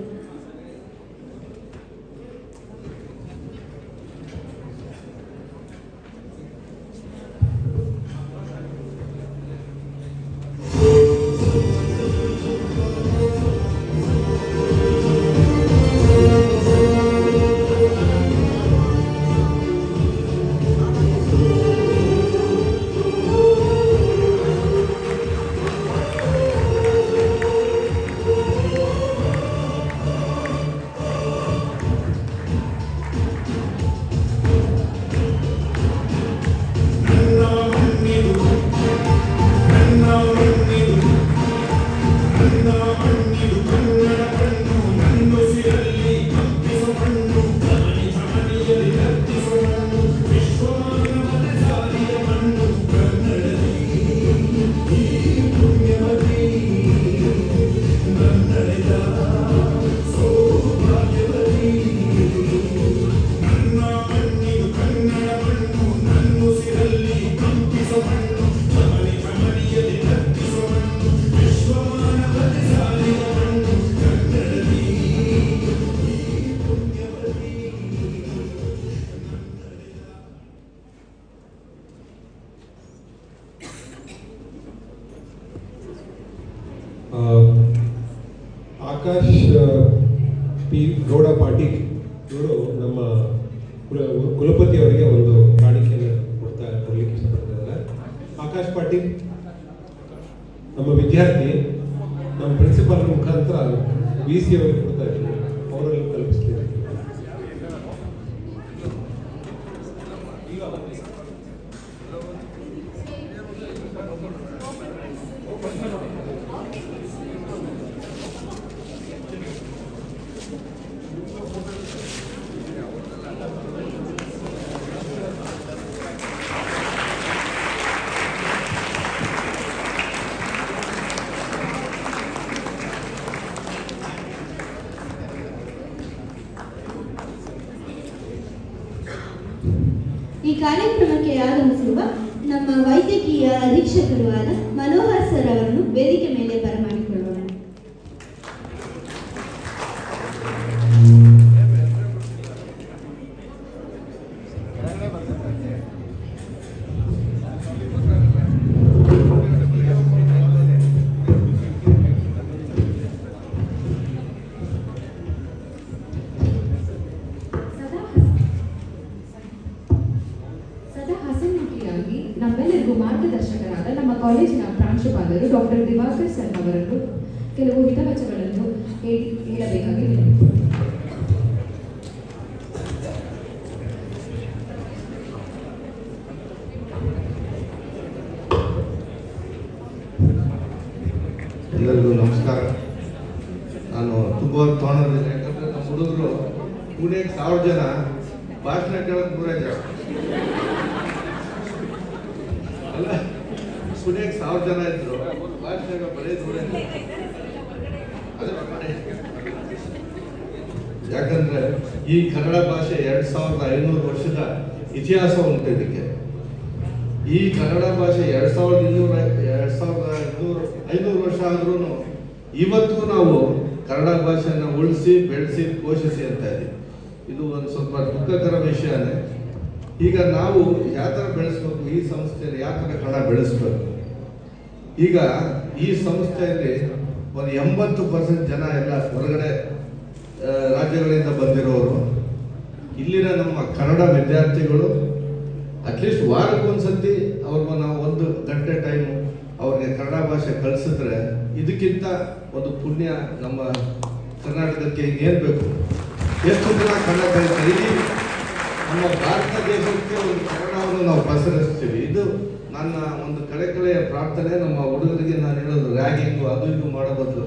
ಆಕಾಶ್ ಪಿ ಗೌಡ ಪಾಟೀಲ್ ಇವರು ನಮ್ಮ ಕುಲಪತಿ ಅವರಿಗೆ ಒಂದು ಕಾಣಿಕೆಯನ್ನು ಕೊಡ್ಲಿಕ್ಕೆ ಇಷ್ಟಪಡ್ತಿದ್ದಾರೆ. ಆಕಾಶ್ ಪಾಟೀಲ್ ನಮ್ಮ ವಿದ್ಯಾರ್ಥಿ, ನಮ್ಮ ಪ್ರಿನ್ಸಿಪಾಲ್ ಮುಖಾಂತರ VC ಅವರಿಗೆ ಕೊಡ್ತಾ ಇದ್ದೀವಿ, ಅವರಲ್ಲಿ ಕಲ್ಪಿಸ್ತೀವಿ. ಈ ಕಾರ್ಯಕ್ರಮಕ್ಕೆ ಆಗಮಿಸಿರುವ ನಮ್ಮ ವೈದ್ಯಕೀಯ ಅಧೀಕ್ಷಕರು ಆದ ಮನೋಹರ್ ಸರ್ ಅವರನ್ನು ವೇದಿಕೆ ಮೇಲೆ ಬರಮಾಡಿಕೊಳ್ಳೋಣ. ಸದಾ ಹಸನ್ಮುಖಿಯಾಗಿ ನಮ್ಮೆಲ್ಲರಿಗೂ ಮಾರ್ಗದರ್ಶಕರಾದ ನಮ್ಮ ಕಾಲೇಜಿನ ಪ್ರಾಂಶುಪಾಲರು ಡಾಕ್ಟರ್ ದಿವಾಕರ್ ಸರ್ ಅವರನ್ನು ಕೆಲವು ಹಿತವಚನಗಳನ್ನು ಹೇಳಬೇಕಾಗಿ ವಿನಂತಿ. ಎಲ್ಲರಿಗೂ ನಮಸ್ಕಾರ. ನಾನು ತುಂಬ ತೊಗೊಂಡಿದ್ದೇನೆ, ಯಾಕಂದರೆ ನಮ್ಮ ಹುಡುಗರು ಪುಣೆಗೆ 1000 ಜನ, ಭಾಷಣ ಕೇಳೋಕೆ 100 ಜನ ಅಲ್ಲ. ಪುಣೆಗೆ 1000 ಜನ ಇದ್ರು, ಭಾಷಣ ಬರೀ 100 ಜನ. ಯಾಕಂದ್ರೆ ಈ ಕನ್ನಡ ಭಾಷೆ 2500 ವರ್ಷದ ಇತಿಹಾಸ ಉಂಟು ಇದಕ್ಕೆ. ಈ ಕನ್ನಡ ಭಾಷೆ 2500 ವರ್ಷ ಆದ್ರೂ ಇವತ್ತಿಗೂ ನಾವು ಕನ್ನಡ ಭಾಷೆಯನ್ನು ಉಳಿಸಿ ಬೆಳೆಸಿ ಪೋಷಿಸಿ ಅಂತ ಇದ್ದೀವಿ. ಇದು ಒಂದು ಸ್ವಲ್ಪ ದುಃಖಕರ ವಿಷಯನೇ. ಈಗ ನಾವು ಯಾವ ಥರ ಬೆಳೆಸ್ಬೇಕು, ಈ ಸಂಸ್ಥೆಯಲ್ಲಿ ಯಾವ ಥರ ಕನ್ನಡ ಬೆಳೆಸ್ಬೇಕು. ಈಗ ಈ ಸಂಸ್ಥೆಯಲ್ಲಿ ಒಂದು 80% ಜನ ಎಲ್ಲ ಹೊರಗಡೆ ರಾಜ್ಯಗಳಿಂದ ಬಂದಿರೋರು. ಇಲ್ಲಿನ ನಮ್ಮ ಕನ್ನಡ ವಿದ್ಯಾರ್ಥಿಗಳು ಅಟ್ಲೀಸ್ಟ್ ವಾರಕ್ಕೊಂದ್ಸತಿ ಅವ್ರಿಗೆ ನಾವು 1 ಗಂಟೆ ಟೈಮು ಅವ್ರಿಗೆ ಕನ್ನಡ ಭಾಷೆ ಕಲಿಸಿದ್ರೆ ಇದಕ್ಕಿಂತ ಒಂದು ಪುಣ್ಯ ನಮ್ಮ ಕರ್ನಾಟಕಕ್ಕೆ ಇನ್ನೇನು ಬೇಕು. ಎಷ್ಟು ದಿನ ಕನ್ನಡ ಕಲಿತಾರೆ. ಇಡೀ ನಮ್ಮ ಭಾರತ ದೇಶಕ್ಕೆ ಒಂದು ಕನ್ನಡವನ್ನು ನಾವು ಪಸರಿಸ್ತೀವಿ. ಇದು ನನ್ನ ಒಂದು ಕಳೆಯ ಪ್ರಾರ್ಥನೆ. ನಮ್ಮ ಹುಡುಗರಿಗೆ ನಾನು ಹೇಳೋದು, ರ್ಯಾಗಿಂಗು ಅದು ಇದು ಮಾಡೋ ಬದಲು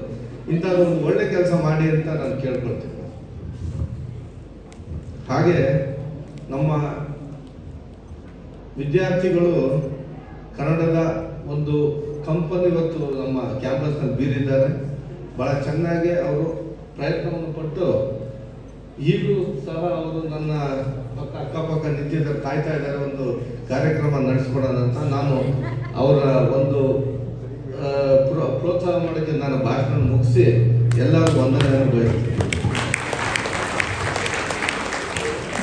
ಇಂಥದ್ದು ಒಂದು ಒಳ್ಳೆ ಕೆಲಸ ಮಾಡಿ ಅಂತ ನಾನು ಕೇಳ್ಕೊಳ್ತೀನಿ. ಹಾಗೆ ನಮ್ಮ ವಿದ್ಯಾರ್ಥಿಗಳು ಕನ್ನಡದ ಒಂದು ಕಂಪನಿ ಇವತ್ತು ನಮ್ಮ ಕ್ಯಾಂಪಸ್ನಲ್ಲಿ ಬೀರಿದ್ದಾರೆ. ಭಾಳ ಚೆನ್ನಾಗಿ ಅವರು ಪ್ರಯತ್ನವನ್ನು ಪಟ್ಟು ಈಗಲೂ ಸಹ ಅವರು ನನ್ನ ಅಕ್ಕಪಕ್ಕ ನಿಂತಿದ್ದಾರೆ, ಕಾಯ್ತಾ ಇದ್ದಾರೆ ಒಂದು ಕಾರ್ಯಕ್ರಮ ನಡೆಸ್ಕೊಡೋಣ ಅಂತ. ನಾನು ಅವರ ಒಂದು ಪ್ರೋತ್ಸಾಹ ಮಾಡೋಕ್ಕೆ ನಾನು ಭಾಷಣ ಮುಗಿಸಿ ಎಲ್ಲರಿಗೂ ವಂದನೆಯನ್ನು ಬಯಸ್ತೀನಿ.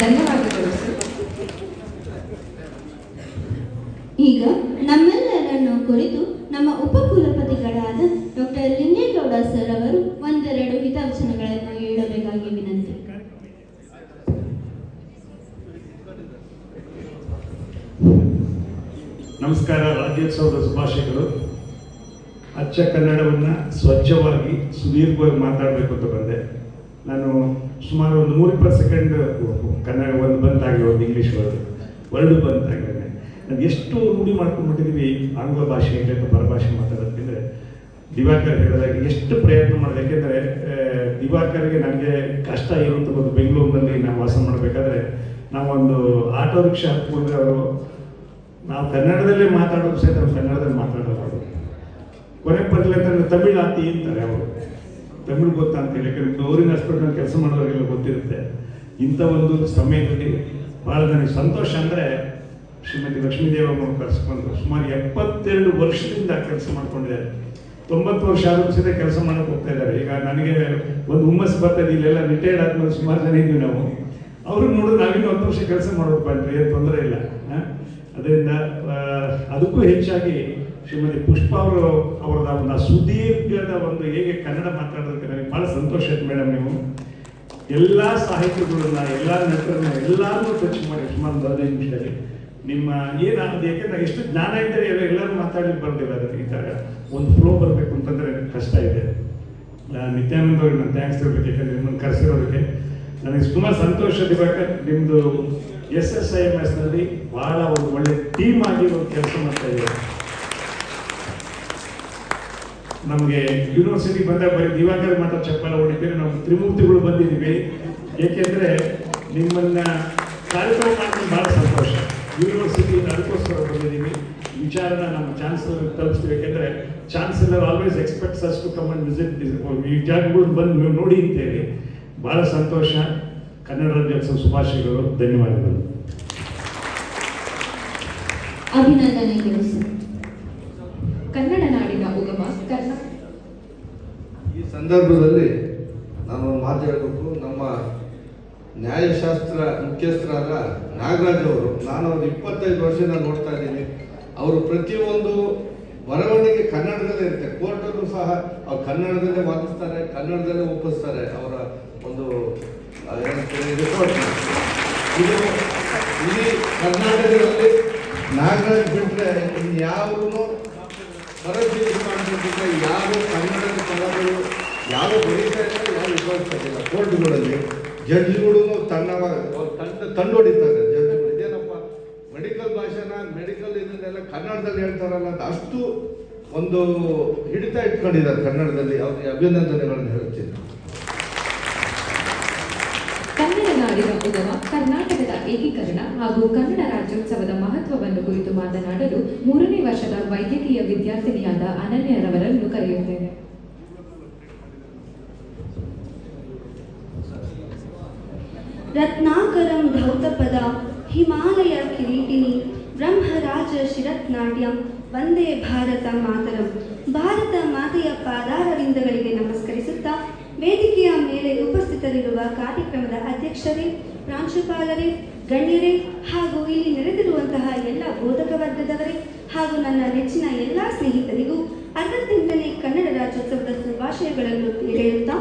ಧನ್ಯವಾದಗಳು ಸರ್. ಈಗ ನಮ್ಮೆಲ್ಲರನ್ನು ಕುರಿತು ನಮ್ಮ ಉಪಕುಲಪತಿಗಳಾದ ಡಾಕ್ಟರ್ ಲಿಂಗೇಗೌಡ ಸರ್ ಅವರು ಒಂದೆರಡು ಹಿತವಚನಗಳನ್ನು ಹೇಳಬೇಕಾಗಿ ವಿನಂತಿ. ನಮಸ್ಕಾರ. ರಾಜ್ಯೋತ್ಸವದ ಶುಭಾಶಯಗಳು. ಅಚ್ಚ ಕನ್ನಡವನ್ನು ಸ್ವಚ್ಛವಾಗಿ ಸುದೀರ್ಘವಾಗಿ ಮಾತಾಡಬೇಕು ಅಂತ ಬಂದೆ. ನಾನು ಸುಮಾರು ಒಂದು 120 ಸೆಕೆಂಡ್ ಕನ್ನಡ ಒಂದು ಬಂದಾಗಿ ಒಂದು ಇಂಗ್ಲೀಷ್ ವರ್ಡು ಬಂದಾಗಿ ನಾವು ಎಷ್ಟು ರೂಢಿ ಮಾಡ್ಕೊಂಡ್ಬಿಟ್ಟಿದ್ದೀವಿ ಆಂಗ್ಲ ಭಾಷೆಯಲ್ಲಿ ಅಥವಾ ಪರಭಾಷೆ ಮಾತಾಡೋದಕ್ಕೆ. ದಿವಾಕರ್ ಹೇಳಿದಾಗ ಎಷ್ಟು ಪ್ರಯತ್ನ ಮಾಡಿದೆ. ಯಾಕೆಂದರೆ ದಿವಾಕರ್ಗೆ ನನಗೆ ಕಷ್ಟ ಇರುತ್ತೆ ಒಂದು ಬೆಂಗಳೂರಿನಲ್ಲಿ ನಾವು ವಾಸ ಮಾಡಬೇಕಾದ್ರೆ ನಾವೊಂದು ಆಟೋ ರಿಕ್ಷಾ ಹತ್ಕೊಂಡ್ರೆ ಅವರು ನಾವು ಕನ್ನಡದಲ್ಲೇ ಮಾತಾಡೋದು ಸಹಿತ ಕನ್ನಡದಲ್ಲಿ ಮಾತಾಡೋದು. ಕೊನೆ ಪರ್ಲೆ ಅಂತ ತಮಿಳು ಆತಿ ಅಂತಾರೆ ಅವರು. ತಮಿಳು ಗೊತ್ತಾ ಅಂತೇಳಿ, ಯಾಕಂದ್ರೆ ಗೌರಿನ ಹಾಸ್ಪಿಟಲ್ ಕೆಲಸ ಮಾಡೋರಿಗೆಲ್ಲ ಗೊತ್ತಿರುತ್ತೆ. ಇಂಥ ಒಂದು ಸಮಯದಲ್ಲಿ ಭಾಳ ನನಗೆ ಸಂತೋಷ ಅಂದರೆ ಶ್ರೀಮತಿ ಲಕ್ಷ್ಮೀದೇವಮ್ಮ ಕರೆಸ್ಕೊಂಡು ಸುಮಾರು 72 ವರ್ಷದಿಂದ ಕೆಲಸ ಮಾಡ್ಕೊಂಡಿದ್ದಾರೆ. 90 ವರ್ಷ ಆದರೂ ಸಹಿತ ಕೆಲಸ ಮಾಡೋಕೆ ಹೋಗ್ತಾ ಇದ್ದಾರೆ. ಈಗ ನನಗೆ ಒಂದು ಹುಮ್ಮಸ್ ಬರ್ತದೆ, ಇಲ್ಲೆಲ್ಲ ರಿಟೈರ್ಡ್ ಆದ್ಮೇಲೆ ಸುಮಾರು ಜನ ಇದ್ವಿ ನಾವು. ಅವ್ರಿಗೆ ನೋಡಿದ್ರೆ ನಾವಿನ್ನೂ 10 ವರ್ಷ ಕೆಲಸ ಮಾಡೋದು ಬಂದ್ರಿ, ಏನು ತೊಂದರೆ ಇಲ್ಲ. ಅದರಿಂದ ಅದಕ್ಕೂ ಹೆಚ್ಚಾಗಿ ಶ್ರೀಮತಿ ಪುಷ್ಪ ಅವರದ ಒಂದು ಸುದೀರ್ಘದ ಒಂದು ಹೇಗೆ ಕನ್ನಡ ಮಾತಾಡೋದಕ್ಕೆ ನನಗೆ ಭಾಳ ಸಂತೋಷ ಆಯ್ತು ಮೇಡಮ್. ನೀವು ಎಲ್ಲ ಸಾಹಿತ್ಯಗಳನ್ನ, ಎಲ್ಲ ನಟರನ್ನ, ಎಲ್ಲರನ್ನೂ ಟಚ್ ಮಾಡಿ ಸುಮಾರು 15 ನಿಮಿಷದಲ್ಲಿ ನಿಮ್ಮ ಏನಾಗುತ್ತೆ. ಯಾಕೆಂದ್ರೆ ಎಷ್ಟು ಜ್ಞಾನ ಇದ್ದರೆ ಎಲ್ಲರೂ ಮಾತಾಡ್ಲಿಕ್ಕೆ ಬರ್ದಿಲ್ಲ. ಅದಕ್ಕೆ ಈ ಥರ ಒಂದು ಫ್ಲೋ ಬರಬೇಕು ಅಂತಂದರೆ ಕಷ್ಟ ಇದೆ. ನಿತ್ಯಾನಂದ ಅವ್ರಿಗೆ ನಾನು ಥ್ಯಾಂಕ್ಸ್ ಹೇಳ್ಬೇಕು, ಯಾಕಂದರೆ ನಿಮ್ಮನ್ನು ಕರೆಸಿರೋದಕ್ಕೆ ನನಗೆ ತುಂಬ ಸಂತೋಷ. ದಿವಾಕರ್, ನಿಮ್ಮದು SSIMSನಲ್ಲಿ ಭಾಳ ಒಂದು ಒಳ್ಳೆ ಟೀಮ್ ಆಗಿ ಒಂದು ಕೆಲಸ ಮಾಡ್ತಾ ಇದ್ದಾರೆ. ನಮಗೆ ಯೂನಿವರ್ಸಿಟಿ ಬಂದಾಗ ಬರೀ ದಿವಾಕರ್ ಮಾತ್ರ ಚಪ್ಪಲ ಹೊಡಿತೀವಿ, ನಾವು ತ್ರಿಮೂರ್ತಿಗಳು ಬಂದಿದ್ದೀವಿ. ಏಕೆಂದರೆ ನಿಮ್ಮನ್ನ ಕಾರ್ಯಕ್ರಮ ಮಾಡ್ಕೊಂಡು ಭಾಳ ಸಂತೋಷ. ಯೂನಿವರ್ಸಿಟಿ ಅದಕ್ಕೋಸ್ಕರ ಬಂದಿದ್ದೀವಿ. ವಿಚಾರನ ನಮ್ಮ ಚಾನ್ಸಲರ್ ತಲುಪಿಸ್ತೀವಿ. ಯಾಕೆಂದರೆ chancellor always expects us to come and visit ಈ ಜಾಗಗಳು ಬಂದು ನೀವು ನೋಡಿ ಅಂತೇಳಿ. ಭಾಳ ಸಂತೋಷ. ಕನ್ನಡ ರಾಜ್ಯೋತ್ಸವ ಶುಭಾಶಯಗಳು. ಧನ್ಯವಾದಗಳು. ಅಭಿನಂದನೆಗಳು ಸರ್. ಕನ್ನಡ ನಾಡಿನ ಉಗಮ ಈ ಸಂದರ್ಭದಲ್ಲಿ ನಾನು ಒಂದು ಮಾತು ಹೇಳಬೇಕು. ನಮ್ಮ ನ್ಯಾಯಶಾಸ್ತ್ರ ಮುಖ್ಯಸ್ಥರಾದ ನಾಗರಾಜ್ ಅವರು, ನಾನು ಅವ್ರು 25 ವರ್ಷದಿಂದ ನೋಡ್ತಾ ಇದ್ದೀನಿ. ಅವರು ಪ್ರತಿಯೊಂದು ಬರವಣಿಗೆ ಕನ್ನಡದಲ್ಲೇ ಇರುತ್ತೆ. ಕೋರ್ಟಲ್ಲೂ ಸಹ ಅವ್ರು ಕನ್ನಡದಲ್ಲೇ ವಾದಿಸ್ತಾರೆ, ಕನ್ನಡದಲ್ಲೇ ಒಪ್ಪಿಸ್ತಾರೆ ಅವರ ಒಂದು ರಿಪೋರ್ಟ್. ಇದು ಇಡೀ ಕರ್ನಾಟಕದಲ್ಲಿ ನಾಗರಾಜ್ ಬಿಟ್ಟರೆ ಇನ್ಯಾರೂ ಬರವಣಿಗೆ ಮಾಡಬೇಕಿದ್ರೆ ಯಾರು ಕನ್ನಡದ ಪದಗಳು ಯಾವ ಬರೀತಾ ಇಲ್ಲ, ಯಾವ ವಿಭಾಗಿಸ್ತಾ ಇಲ್ಲ. ಕೋರ್ಟ್ಗಳಲ್ಲಿ ಜಡ್ಜ್ಗಳು ತಂಡು ಹೊಡಿತಾರೆ. ಜಡ್ಜ್ಗಳು ಇದೇನಪ್ಪ ಮೆಡಿಕಲ್ ಭಾಷೆನ, ಮೆಡಿಕಲ್ ಇದನ್ನೆಲ್ಲ ಕನ್ನಡದಲ್ಲಿ ಹೇಳ್ತಾರಲ್ಲ ಅಂತ ಅಷ್ಟು ಒಂದು ಹಿಡಿತ ಇಟ್ಕೊಂಡಿದ್ದಾರೆ ಕನ್ನಡದಲ್ಲಿ. ಅವ್ರಿಗೆ ಅಭಿನಂದನೆಗಳನ್ನು ಹೇಳ್ತೀನಿ. ಕನ್ನಡ ನಾಡಿನ ಉಗಮ, ಕರ್ನಾಟಕದ ಏಕೀಕರಣ ಹಾಗೂ ಕನ್ನಡ ರಾಜ್ಯೋತ್ಸವದ ಮಹತ್ವವನ್ನು ಕುರಿತು ಮಾತನಾಡಲು 3ನೇ ವರ್ಷದ ವೈದ್ಯಕೀಯ ವಿದ್ಯಾರ್ಥಿನಿಯಾದ ಅನನ್ಯರವರನ್ನು ಕರೆಯುತ್ತೇನೆ. ರತ್ನಾಕರಂ ಧೌತಪದ ಹಿಮಾಲಯ ಕಿರೀಟಿನಿ ಬ್ರಹ್ಮರಾಜ ಶಿರತ್ನಾಟ್ಯಂ ವಂದೇ ಭಾರತ ಮಾತರಂ. ಭಾರತ ಮಾತೆಯ ಪಾದಾರವಿಂದಗಳಿಗೆ ನಮಸ್ಕರಿಸುತ್ತಾ ವೇದಿಕೆಯ ಮೇಲೆ ಉಪಸ್ಥಿತರಿರುವ ಕಾರ್ಯಕ್ರಮದ ಅಧ್ಯಕ್ಷರೇ, ಪ್ರಾಂಶುಪಾಲರೇ, ಗಣ್ಯರೇ ಹಾಗೂ ಇಲ್ಲಿ ನೆರೆದಿರುವಂತಹ ಎಲ್ಲ ಬೋಧಕ ವರ್ಗದವರೇ ಹಾಗೂ ನನ್ನ ನೆಚ್ಚಿನ ಎಲ್ಲ ಸ್ನೇಹಿತರಿಗೂ 68ನೇ ಕನ್ನಡ ರಾಜ್ಯೋತ್ಸವದ ಶುಭಾಶಯಗಳನ್ನು ಹೇಳುತ್ತಾ,